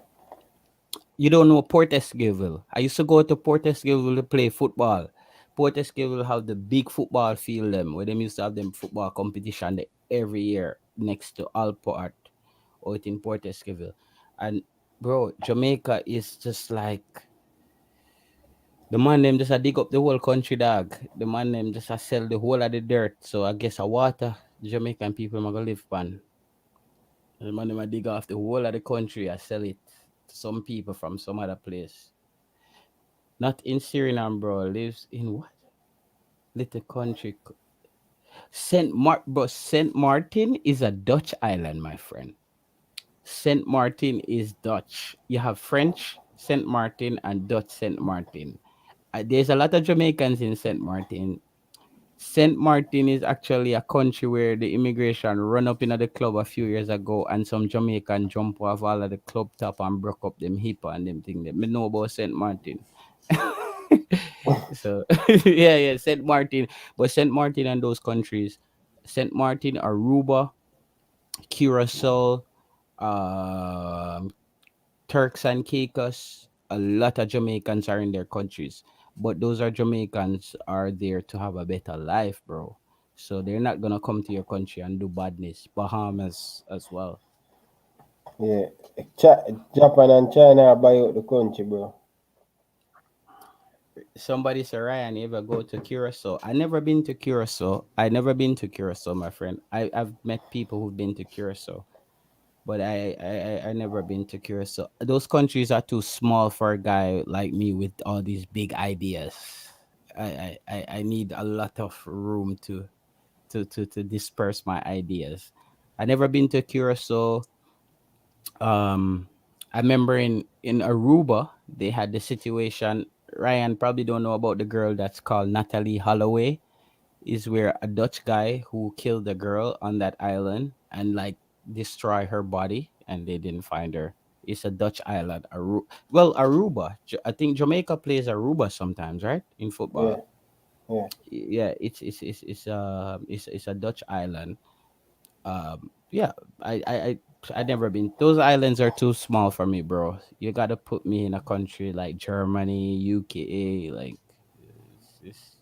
S2: You don't know Port Esquivel. I used to go to Port Esquivel to play football. Port Esquivel have the big football field them where they used to have them football competition there every year next to Alport out in Port Esquivel. And bro, Jamaica is just like the man them just a dig up the whole country dog. The man them just a sell the whole of the dirt. So I guess a water Jamaican people are gonna live pan. The man them a dig off the whole of the country and sell it to some people from some other place. Not in Suriname, bro. Lives in what little country? Bro. Saint Martin is a Dutch island, my friend. Saint Martin is Dutch. You have French Saint Martin and Dutch Saint Martin. There's a lot of Jamaicans in Saint Martin. Saint Martin is actually a country where the immigration run up in the club a few years ago, and some Jamaican jump off all of the club top and broke up them hip and them thing. Them me know about Saint Martin. So yeah, Saint Martin, but Saint Martin and those countries, Saint Martin, Aruba, Curacao, um, Turks and Caicos. A lot of Jamaicans are in their countries, but those are Jamaicans are there to have a better life, bro. So they're not gonna come to your country and do badness. Bahamas as well.
S1: yeah. Japan and China buy out the country, bro.
S2: Somebody said, Ryan, you ever go to Curacao? I never been to Curacao. I never been to Curacao, my friend. I've met people who've been to Curacao, but I never been to Curacao. Those countries are too small for a guy like me with all these big ideas. I need a lot of room to disperse my ideas. I never been to Curacao. Um, I remember in Aruba they had the situation. Ryan probably don't know about the girl that's called Natalie Holloway. Is where a Dutch guy who killed the girl on that island and like destroy her body, and they didn't find her. It's a Dutch island. Aruba. I think Jamaica plays Aruba sometimes, right? In
S1: Yeah,
S2: football.
S1: yeah.
S2: Yeah, it's a Dutch island. Yeah, I never been. Those islands are too small for me, bro. You gotta put me in a country like Germany, UK, like it's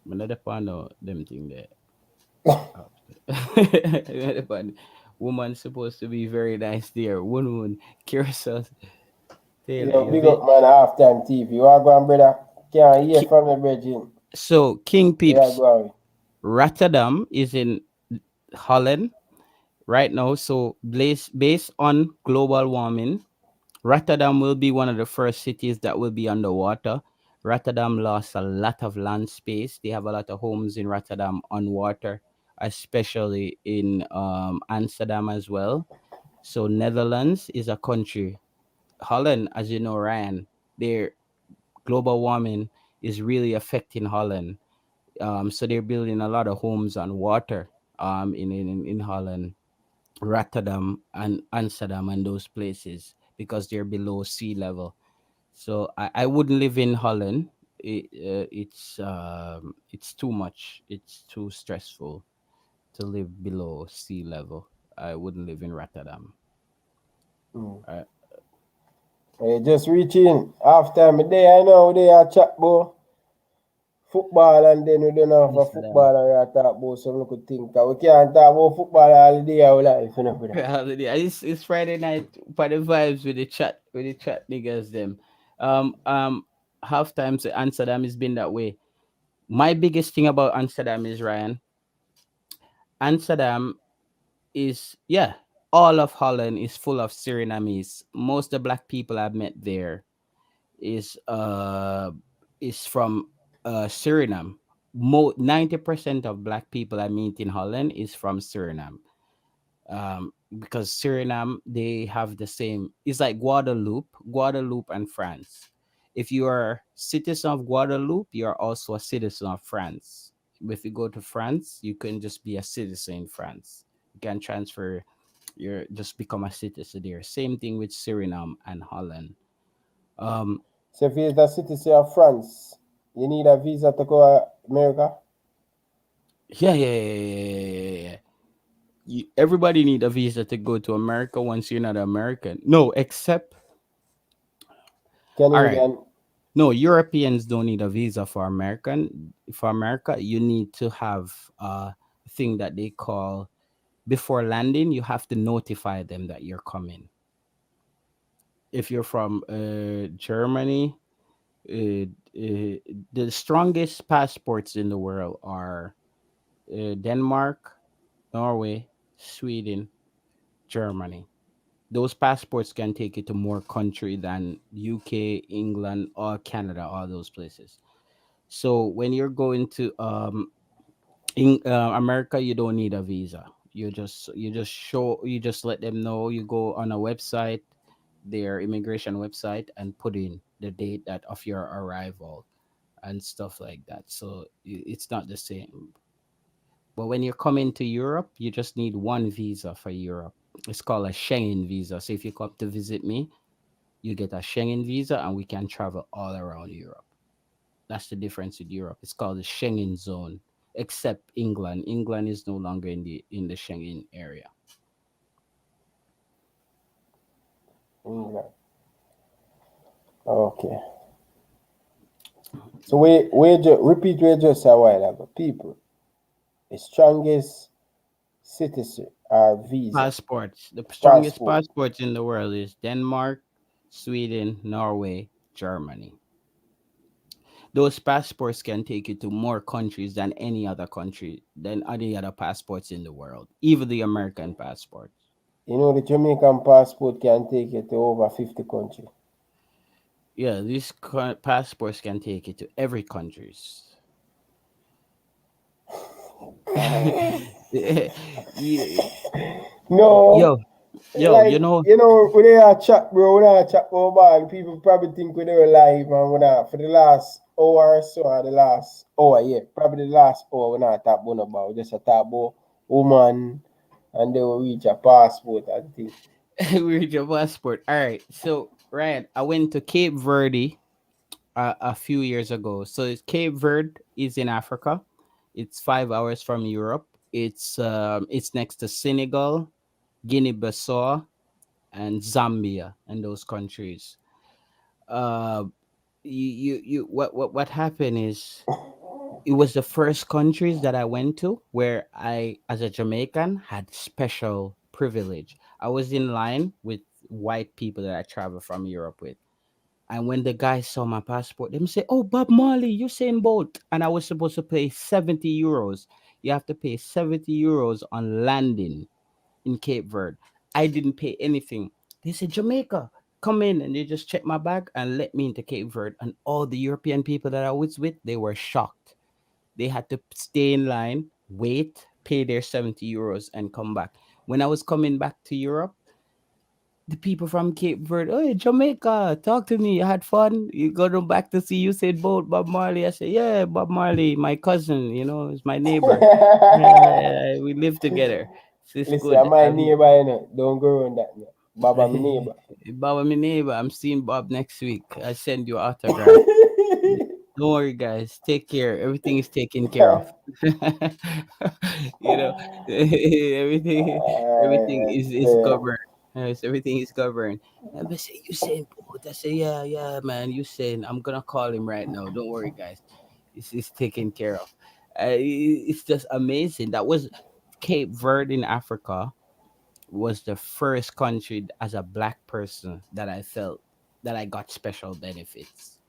S2: another part of them thing there. But woman supposed to be very nice there. Woman, Curacao, Taylor,
S1: Yo,
S2: you
S1: big up
S2: bit.
S1: man, halftime TV. You are going, brother? Can't hear from the bridging.
S2: So King
S1: We are
S2: Peeps,
S1: going.
S2: Rotterdam is in Holland right now. So based on global warming, Rotterdam will be one of the first cities that will be underwater. Rotterdam lost a lot of land space. They have a lot of homes in Rotterdam on water, especially in Amsterdam as well. So Netherlands is a country. Holland, as you know, Ryan, their global warming is really affecting Holland. So they're building a lot of homes on water in Holland, Rotterdam and Amsterdam and those places because they're below sea level. So I wouldn't live in Holland. It's too much. It's too stressful to live below sea level. I wouldn't live in Rotterdam.
S1: Mm.
S2: Uh,
S1: Hey, just reaching halftime. Day I know they are chat, bro. football and then we don't have a
S2: Amsterdam.
S1: football and we talk about some little thing. 'Cause we can't talk about football all day our life, you know, for that.
S2: Holiday. It's Friday night for the vibes with the chat niggas them. Half times Amsterdam has been that way. My biggest thing about Amsterdam is Ryan. Amsterdam is yeah, all of Holland is full of Surinamese. Most of the black people I've met there is uh is from Suriname. 90% of black people I meet in Holland is from Suriname. Because Suriname they have the same. It's like Guadeloupe, and France. If you are citizen of Guadeloupe, you are also a citizen of France. If you go to France, you can just be a citizen in France. You can transfer your just become a citizen there. Same thing with Suriname and Holland. Um,
S1: So if you're the citizen of France, you need a visa to go to America.
S2: yeah. Everybody need a visa to go to America once you're not American. No, except all right.
S1: Canadian.
S2: No, Europeans don't need a visa for American. For America, you need to have a thing that they call before landing. You have to notify them that you're coming. If you're from Germany, the strongest passports in the world are Denmark, Norway, Sweden, Germany. Those passports can take you to more country than UK, England, or Canada, all those places. So when you're going to in America, you don't need a visa. You just let them know. You go on a website, their immigration website, and put in the date that of your arrival and stuff like that. So it's not the same. But when you're coming to Europe, you just need one visa for Europe. It's called a Schengen visa. So if you come to visit me, you get a Schengen visa, and we can travel all around Europe. That's the difference with Europe. It's called the Schengen zone, except England. England is no longer in the Schengen area.
S1: England. Okay. So repeat what you just said a while ago. People, the strongest citizen or visa
S2: Passports. The strongest
S1: passport.
S2: passports in the world is Denmark, Sweden, Norway, Germany. Those passports can take you to more countries than any other passports in the world, even the American passports.
S1: You know the Jamaican passport can take you to over 50 countries.
S2: Yeah, these passports can take you to every countries. Yeah,
S1: No,
S2: yo, you
S1: like
S2: know,
S1: we they are chat, bro. We are chat about ball. People probably think we were live and we not for the last hour or so, or the last hour, yeah, probably the last hour. We not talk about just a talk about woman, and they will reach a passport and thing.
S2: we're your passport. All right. So, Ryan, I went to Cape Verde a few years ago. So, Cape Verde is in Africa. It's 5 hours from Europe. It's next to Senegal, Guinea-Bissau, and Zambia, and those countries. Uh, what happened is it was the first countries that I went to where I, as a Jamaican, had special privilege. I was in line with white people that I traveled from Europe with. And when the guy saw my passport, they say, "Oh, Bob Marley, Usain Bolt." And I was supposed to pay 70 euros. You have to pay 70 euros on landing in Cape Verde. I didn't pay anything. They said, "Jamaica, come in." And they just checked my bag and let me into Cape Verde. And all the European people that I was with, they were shocked. They had to stay in line, wait, pay their 70 euros, and come back. When I was coming back to Europe, the people from Cape Verde, "Oh, Jamaica, talk to me. You had fun. You going back to see you said Bolt, Bob Marley." I said, "Yeah, Bob Marley, my cousin, is my neighbor. We live together. So it's
S1: Listen, I'm
S2: good."
S1: my neighbor, you know. Don't go around that. No. Baba, my neighbor.
S2: Bob, my neighbor. I'm seeing Bob next week. I send you autograph. Don't worry, guys. Take care. Everything is taken care of. you know, everything everything is
S1: Yeah.
S2: governed. Yes, everything is governed. And they say, "You saying Bolt?" I say, "Yeah, yeah, man. You saying? I'm gonna call him right now. Don't worry, guys." is taken care of. It's just amazing. That was Cape Verde in Africa was the first country as a black person that I felt that I got special benefits.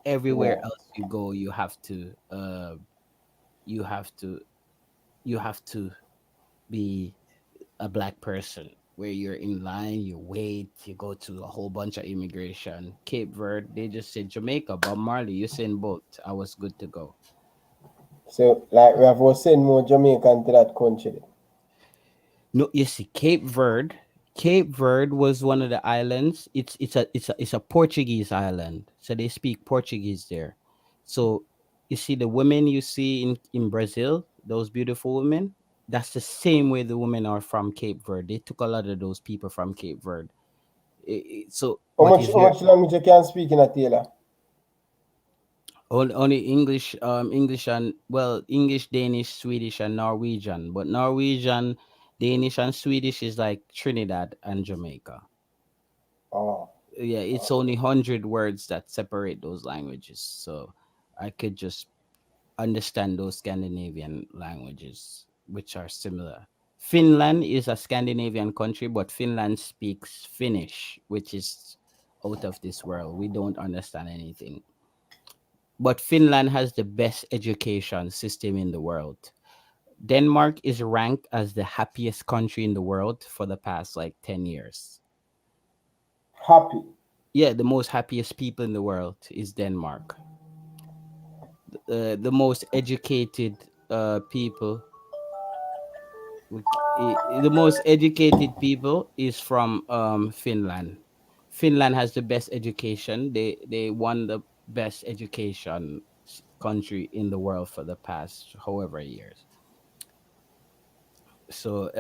S2: Everywhere
S1: Yeah.
S2: else you go, you have to you have to be a black person where you're in line, you wait, you go to a whole bunch of immigration. Cape Verde, they just said Jamaica, Bob Marley, you send both. I was good to go.
S1: So like we have to send more Jamaican to that country.
S2: No, you see, Cape Verde. Cape Verde was one of the islands. It's a Portuguese island, so they speak Portuguese there. So you see the women you see in Brazil, those beautiful women. That's the same way the women are from Cape Verde. They took a lot of those people from Cape Verde. So, but if
S1: How
S2: you're
S1: much language you can speak in a Taylor?
S2: only English, English and well, English, Danish, Swedish, and Norwegian. But Norwegian, Danish, and Swedish is like Trinidad and Jamaica.
S1: Oh,
S2: Yeah, it's only 100 words that separate those languages. So I could just understand those Scandinavian languages, which are similar. Finland is a Scandinavian country, but Finland speaks Finnish, which is out of this world. We don't understand anything. But Finland has the best education system in the world. Denmark is ranked as the happiest country in the world for the past like 10 years.
S1: happy.
S2: Yeah, the most happiest people in the world is Denmark. The most educated people, the most educated people is from Finland. Finland has the best education. They won the best education country in the world for the past however years. So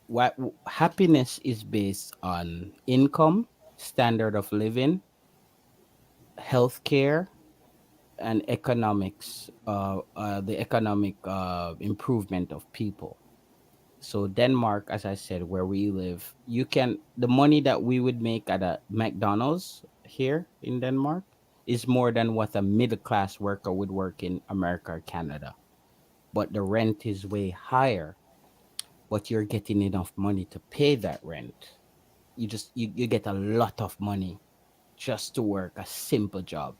S2: what happiness is based on income, standard of living, healthcare, and economics. The economic improvement of people. So Denmark, as I said, where we live, you can the money that we would make at a McDonald's here in Denmark is more than what a middle class worker would work in America or Canada. But the rent is way higher, but you're getting enough money to pay that rent. You get a lot of money just to work a simple job.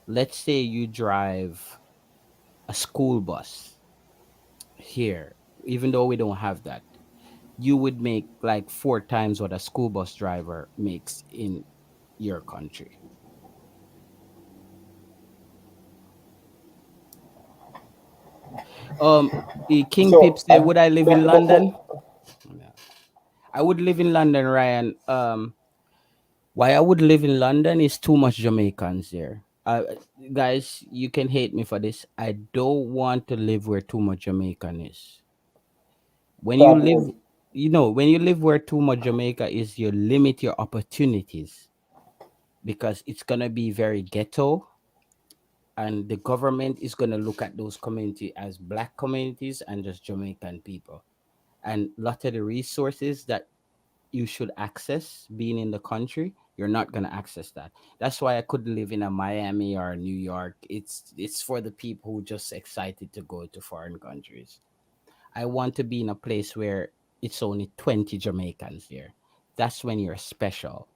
S2: Let's say you drive a school bus here, even though we don't have that, you would make like 4 times what a school bus driver makes in your country. Um, King Pip
S1: So
S2: said, "Would I live in London?"
S1: but
S2: Yeah. I would live in London, Ryan. Why I would live in London is too much Jamaicans there. Guys, you can hate me for this. I don't want to live where too much Jamaican is. When you live,
S1: problem.
S2: when you live where too much Jamaica is, you limit your opportunities because it's gonna be very ghetto, and the government is gonna look at those community as black communities and just Jamaican people. And a lot of the resources that you should access being in the country, you're not gonna access that. That's why I couldn't live in a Miami or New York. It's for the people who just excited to go to foreign countries. I want to be in a place where it's only 20 Jamaicans there. That's when you're special.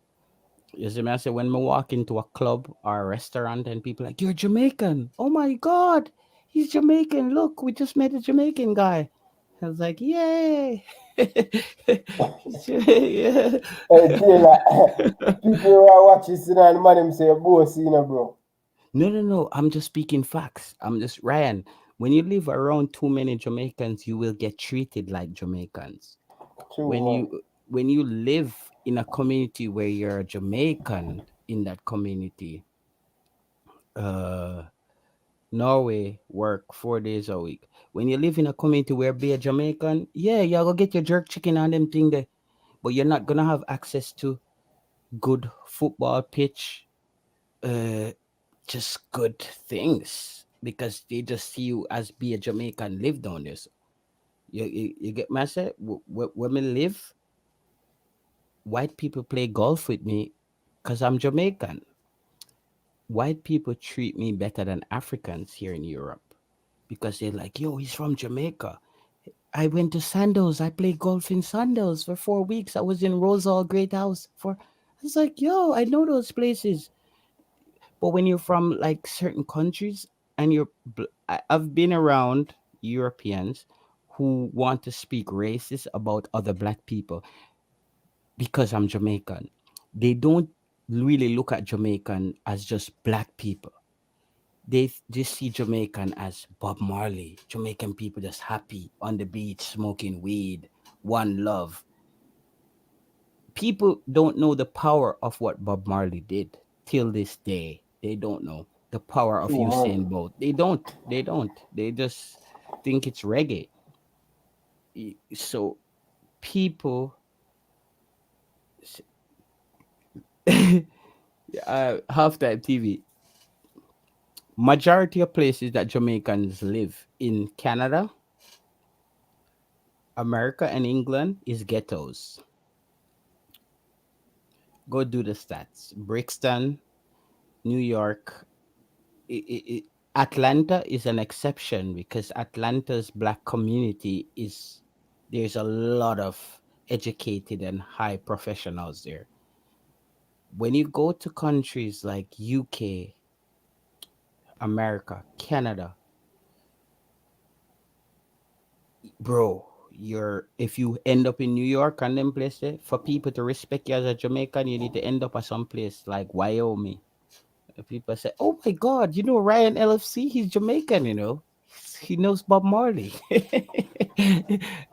S2: You see me? I say when we walk into a club or a restaurant and people like, "You're Jamaican. Oh my God, he's Jamaican. Look, we just met a Jamaican guy." I was like, "Yay!" Yeah.
S1: Hey Taylor, people who are watching this and man them say boss, bro.
S2: No, no, no. I'm just speaking facts. I'm just Ryan. When you live around too many Jamaicans, you will get treated like Jamaicans.
S1: True
S2: When
S1: man.
S2: you live in a community where you're a Jamaican in that community, uh Norway work 4 days a week. When you live in a community where be a Jamaican, yeah, you go get your jerk chicken and them thing there, but you're not gonna have access to good football pitch, uh, just good things because they just see you as be a Jamaican live down there. So you get my say. When we live, white people play golf with me because I'm Jamaican. white people treat me better than Africans here in Europe because they're like, yo, he's from Jamaica. I went to Sandals. I played golf in Sandals for 4 weeks. I was in Rosal Great House for. I was like, yo, I know those places. But when you're from like certain countries and I've been around Europeans who want to speak racist about other black people because I'm Jamaican. They don't really look at Jamaican as just black people. They just see Jamaican as Bob Marley. Jamaican people just happy on the beach, smoking weed, one love. People don't know the power of what Bob Marley did till this day. They don't know the power of
S1: True, man.
S2: Usain Bolt. They don't. They don't. They just think it's reggae. So people, halftime TV. Majority of places that Jamaicans live in Canada, America, and England is ghettos. Go do the stats. Brixton, New York, Atlanta is an exception because Atlanta's black community is there's a lot of educated and high professionals there. When you go to countries like UK, America, Canada, bro, you're if you end up in New York and them places, for people to respect you as a Jamaican, you need to end up at some place like Wyoming. People say, "Oh my God, you know Ryan LFC? He's Jamaican, you know. He knows Bob Marley."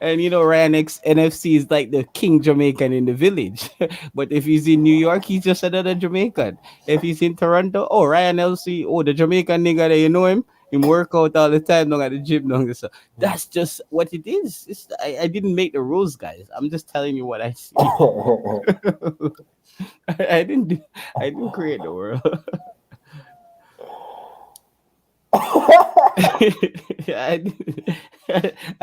S2: And you know Ryan X NFC is like the king Jamaican in the village. But if he's in New York, he's just another Jamaican. If he's in Toronto, oh Ryan LC, oh the Jamaican nigga that you know him. Him work out all the time, don't at the gym, don't so that's just what it is. I didn't make the rules, guys. I'm just telling you what I see. I didn't do, I didn't create the world. I,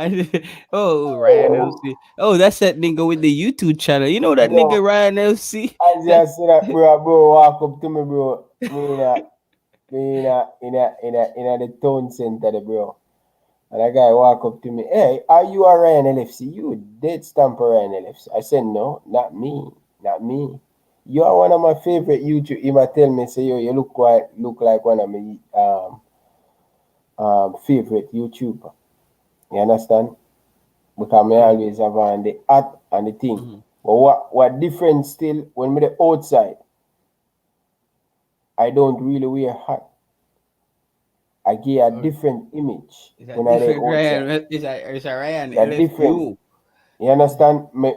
S2: did- oh, Ryan LC. Oh, that's that nigga with the YouTube channel. You know that nigga
S1: Yo,
S2: Ryan LC?
S1: as
S2: That
S1: you see that, bro, walk up to me, bro. Me in the town center, there, bro. And a guy walk up to me, hey, are you a Ryan LFC? You dead stamp a Ryan LFC. I said, no, not me, not me. You are one of my favorite YouTube. He might tell me, say, yo, you look like one of my favorite YouTuber. You understand? Because me
S2: mm,
S1: always have on the hat and the thing.
S2: mhm.
S1: But what difference still when me the outside, I don't really wear hat. I give a
S2: Oh,
S1: different image
S2: is that
S1: when I the
S2: different
S1: outside.
S2: Ryan? Is that Ryan
S1: That different.
S2: LFU?
S1: You understand? Me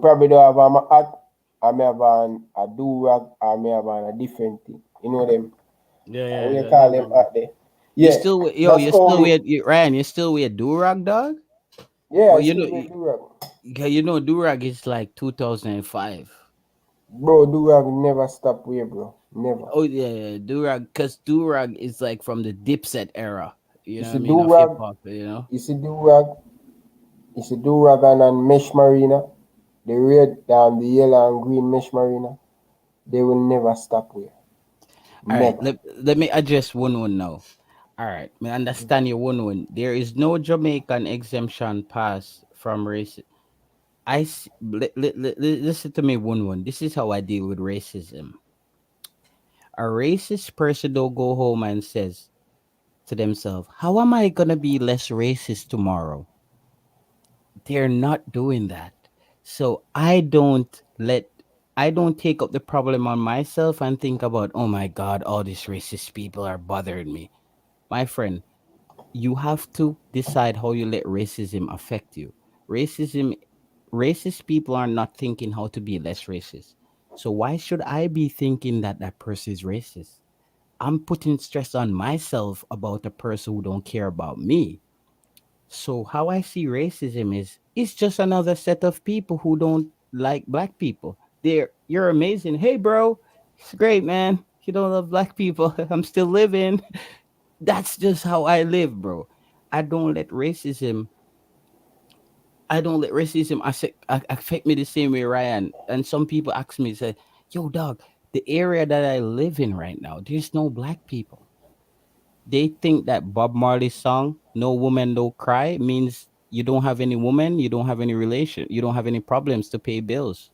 S1: probably don't have on my hat. I may have on a do rag. I may have on a different thing. You know them?
S2: Yeah,
S1: What
S2: yeah,
S1: you
S2: yeah.
S1: call
S2: No,
S1: them
S2: no, no.
S1: out there?
S2: You
S1: Yeah,
S2: still,
S1: that's
S2: you still
S1: only.
S2: wear Ryan. You still wear durag, dog?
S1: Yeah,
S2: But
S1: I still wear do rag.
S2: you know, durag is like 2005.
S1: Bro, do rag never stop wear, bro. Never.
S2: Oh yeah, yeah, durag, because durag is like from the Dipset era. You
S1: You
S2: know what I
S1: see
S2: mean,
S1: do
S2: of hip
S1: rag.
S2: hop. You know.
S1: You see do rag. You see do rag and mesh marina. The red, the yellow and green mesh marina. They will never stop wear.
S2: All right,
S1: Never.
S2: let me address one now. All right, me understand your one. There is no Jamaican exemption pass from race. Listen to me one. This is how I deal with racism. A racist person don't go home and says to themselves, "How am I gonna be less racist tomorrow?" They're not doing that. So I don't take up the problem on myself and think about, oh my God, all these racist people are bothering me. My friend, you have to decide how you let racism affect you. Racism Racist people are not thinking how to be less racist. So why should I be thinking that that person is racist? I'm putting stress on myself about a person who don't care about me. So how I see racism is it's just another set of people who don't like black people. You're amazing. Hey bro, it's great man. You don't love black people. I'm still living. That's just how I live, bro. I don't let racism I don't let racism affect me the same way, Ryan. And some people ask me, say, yo, dog, The area that I live in right now, there's no black people. They think that Bob Marley's song "No Woman No Cry" means you don't have any woman, you don't have any relation, you don't have any problems to pay bills.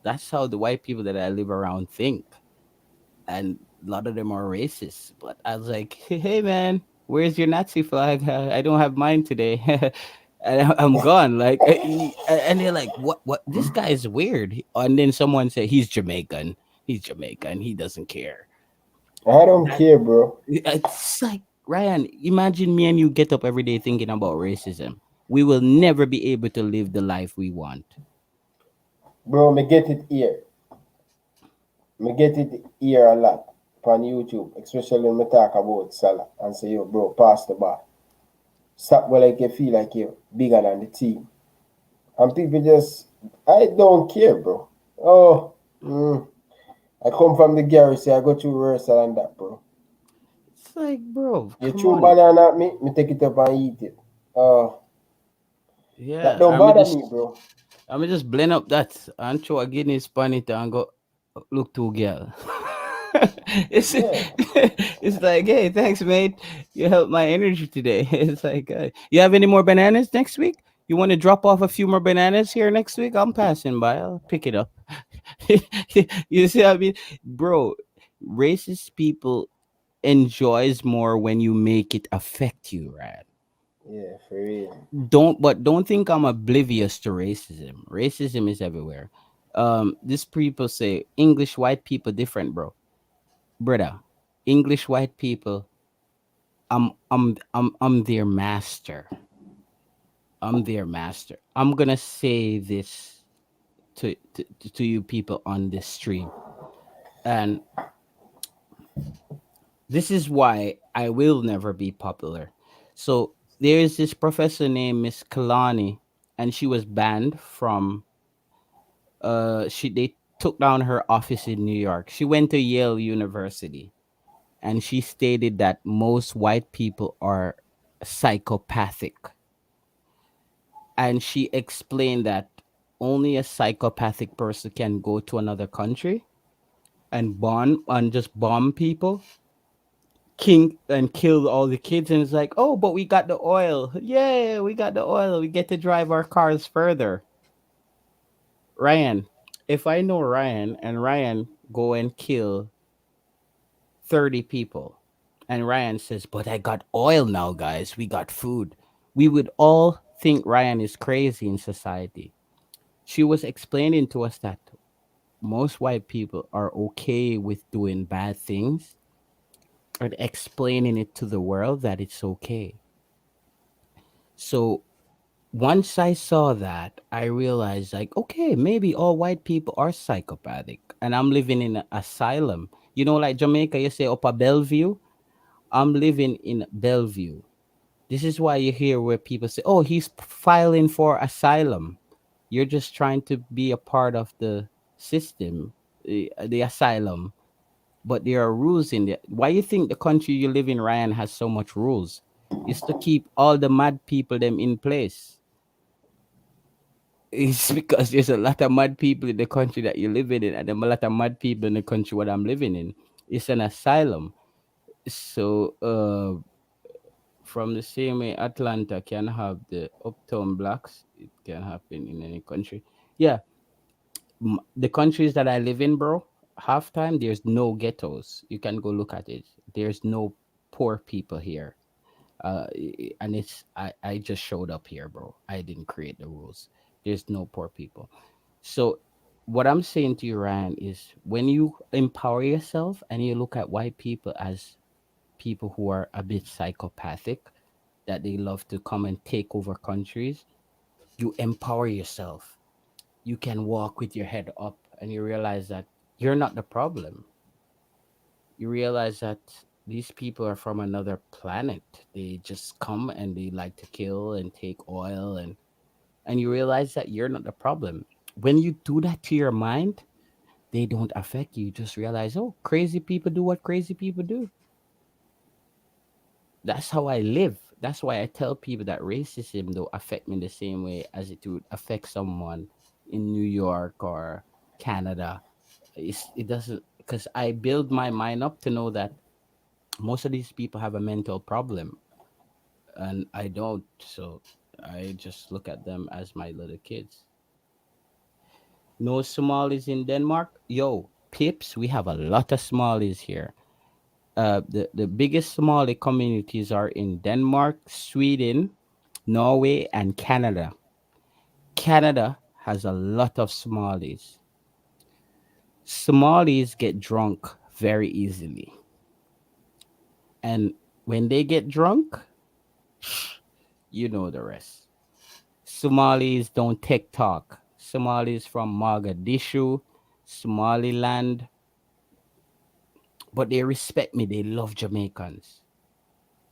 S2: That's how the white people that I live around think, and a lot of them are racist. But I was like, hey man, where's your Nazi flag? I don't have mine today. And I'm gone. Like, and they're like, what? What? This guy is weird. And then someone said he's Jamaican. He's Jamaican. He doesn't care.
S1: I don't
S2: That
S1: care, bro.
S2: it's like Ryan. Imagine me and you get up every day thinking about racism. We will never be able to live the life we want.
S1: Bro, me get it here. Me get it here a lot on YouTube, especially when me talk about Salah and say, yo, bro, pass the ball. Stop where like you feel like you're bigger than the team. And people just, I don't care, bro. Oh, I come from the garage, I go through worse than that, bro.
S2: It's like, bro,
S1: You
S2: come
S1: chew
S2: on.
S1: banana at me take it up and eat it. That
S2: Yeah,
S1: don't bother me, bro.
S2: I'm just blend up that and throw a Guinness pan it and go look to girl. it's
S1: Yeah.
S2: it's like, hey, thanks, mate. You helped my energy today. It's like, you have any more bananas next week? You want to drop off a few more bananas here next week? I'm passing by. I'll pick it up. You see what I mean, bro? Racist people enjoys more when you make it affect you, right?
S1: Yeah, for real.
S2: Don't think I'm oblivious to racism. Racism is everywhere. These people say English white people different, bro. Brother, English white people, I'm their master. I'm their master. I'm gonna say this to you people on this stream. And this is why I will never be popular. So there is this professor named Miss Kalani, and she was banned from she they took down her office in New York. She went to Yale University, and she stated that most white people are psychopathic. And she explained that only a psychopathic person can go to another country and just bomb people, king and kill all the kids. And it's like, oh, but we got the oil. Yeah, we got the oil. We get to drive our cars further. Ryan, if I know Ryan and Ryan go and kill 30 people. And Ryan says, but I got oil now, guys. We got food. We would all think Ryan is crazy in society. She was explaining to us that most white people are okay with doing bad things and explaining it to the world that it's okay. So once I saw that, I realized, like, okay, maybe all white people are psychopathic. And I'm living in an asylum. You know, like Jamaica, you say Upper Bellevue. I'm living in Bellevue. This is why you hear where people say, "Oh, he's filing for asylum." You're just trying to be a part of the system, the asylum. But there are rules in there. Why you think the country you live in, Ryan, has so much rules? It's to keep all the mad people them in place. It's because there's a lot of mad people in the country that you're living in, and there's a lot of mad people in the country what I'm living in. It's an asylum. So from the same way Atlanta can have the uptown blacks, it can happen in any country. Yeah, the countries that I live in, bro, half time there's no ghettos. You can go look at it. There's no poor people here. And I just showed up here, bro. I didn't create the rules. There's no poor people. So what I'm saying to you, Ryan, is when you empower yourself and you look at white people as people who are a bit psychopathic, that they love to come and take over countries, you empower yourself. You can walk with your head up and you realize that you're not the problem. You realize that these people are from another planet. They just come and they like to kill and take oil, and you realize that you're not the problem. When you do that to your mind, they don't affect you. You just realize, oh, crazy people do what crazy people do. That's how I live. That's why I tell people that racism don't affect me the same way as it would affect someone in New York or Canada. It doesn't, because I build my mind up to know that most of these people have a mental problem, and I don't. So I just look at them as my little kids. No Somalis in Denmark? Yo, pips, we have a lot of Somalis here. The biggest Somali communities are in Denmark, Sweden, Norway, and Canada. Canada has a lot of Somalis. Somalis get drunk very easily. And when they get drunk, you know the rest. Somalis don't TikTok. Somalis from Mogadishu, Somaliland, but they respect me. They love Jamaicans.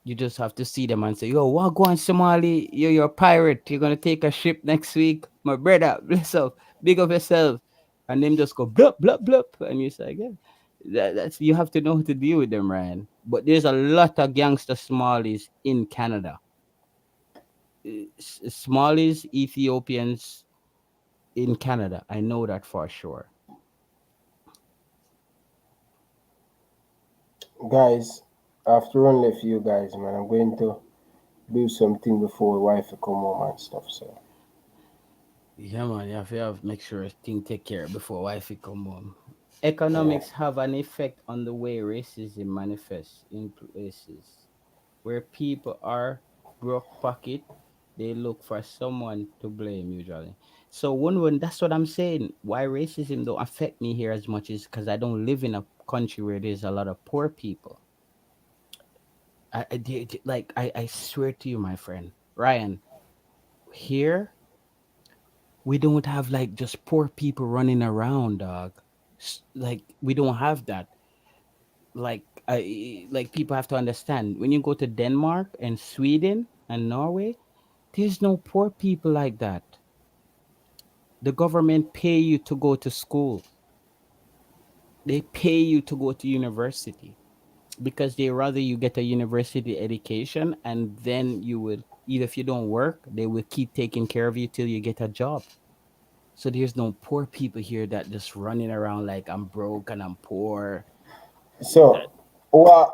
S2: You just have to see them and say, "Yo, what go on, Somali? You're a pirate. You're gonna take a ship next week, my brother. Bless up, big of yourself." And them just go blup blup blup, and you say, "Yeah, that's you have to know how to deal with them, Ryan." But there's a lot of gangster Somalis in Canada. Somalis, Ethiopians in Canada. I know that for sure.
S1: Guys, after run left you guys, man, I'm going to do something before wife come home and stuff. So
S2: Yeah, man, you have to make sure thing take care before wifey come home.
S1: yeah.
S2: Economics have an effect on the way racism manifests in places where people are broke pocket. They look for someone to blame usually. So one that's what I'm saying. Why racism don't affect me here as much is because I don't live in a country where there's a lot of poor people. I swear to you, my friend Ryan, here we don't have like just poor people running around, dog. Like we don't have that. Like people have to understand when you go to Denmark and Sweden and Norway, there's no poor people like that. The government pay you to go to school. They pay you to go to university because they rather you get a university education, and then you will, even if you don't work, they will keep taking care of you till you get a job. So there's no poor people here that just running around like I'm broke and I'm poor.
S1: So
S2: That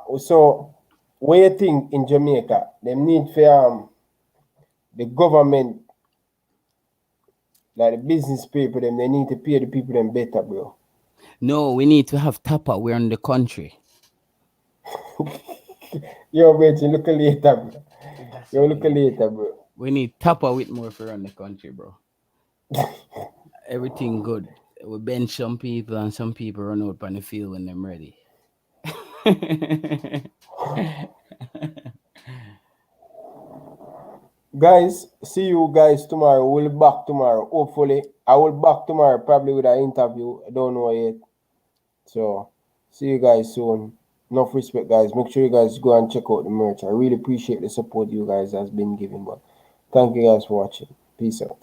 S1: what you think in Jamaica? Them need for the government, like the business people, them they need to pay the people them better, bro.
S2: no, we need to have tapa. We're in the country.
S1: Yo, wait, you look later, bro.
S2: That's
S1: Yo,
S2: what we
S1: look
S2: need.
S1: later, bro.
S2: We need tapa with more for run the country, bro. Everything good. We bench some people and some people run out on the field when they're ready.
S1: Guys, see you guys tomorrow. We'll be back tomorrow. Hopefully, I will back tomorrow probably with an interview. I don't know yet. So, see you guys soon. Enough respect, guys. Make sure you guys go and check out the merch. I really appreciate the support you guys has been giving. But thank you guys for watching. Peace out.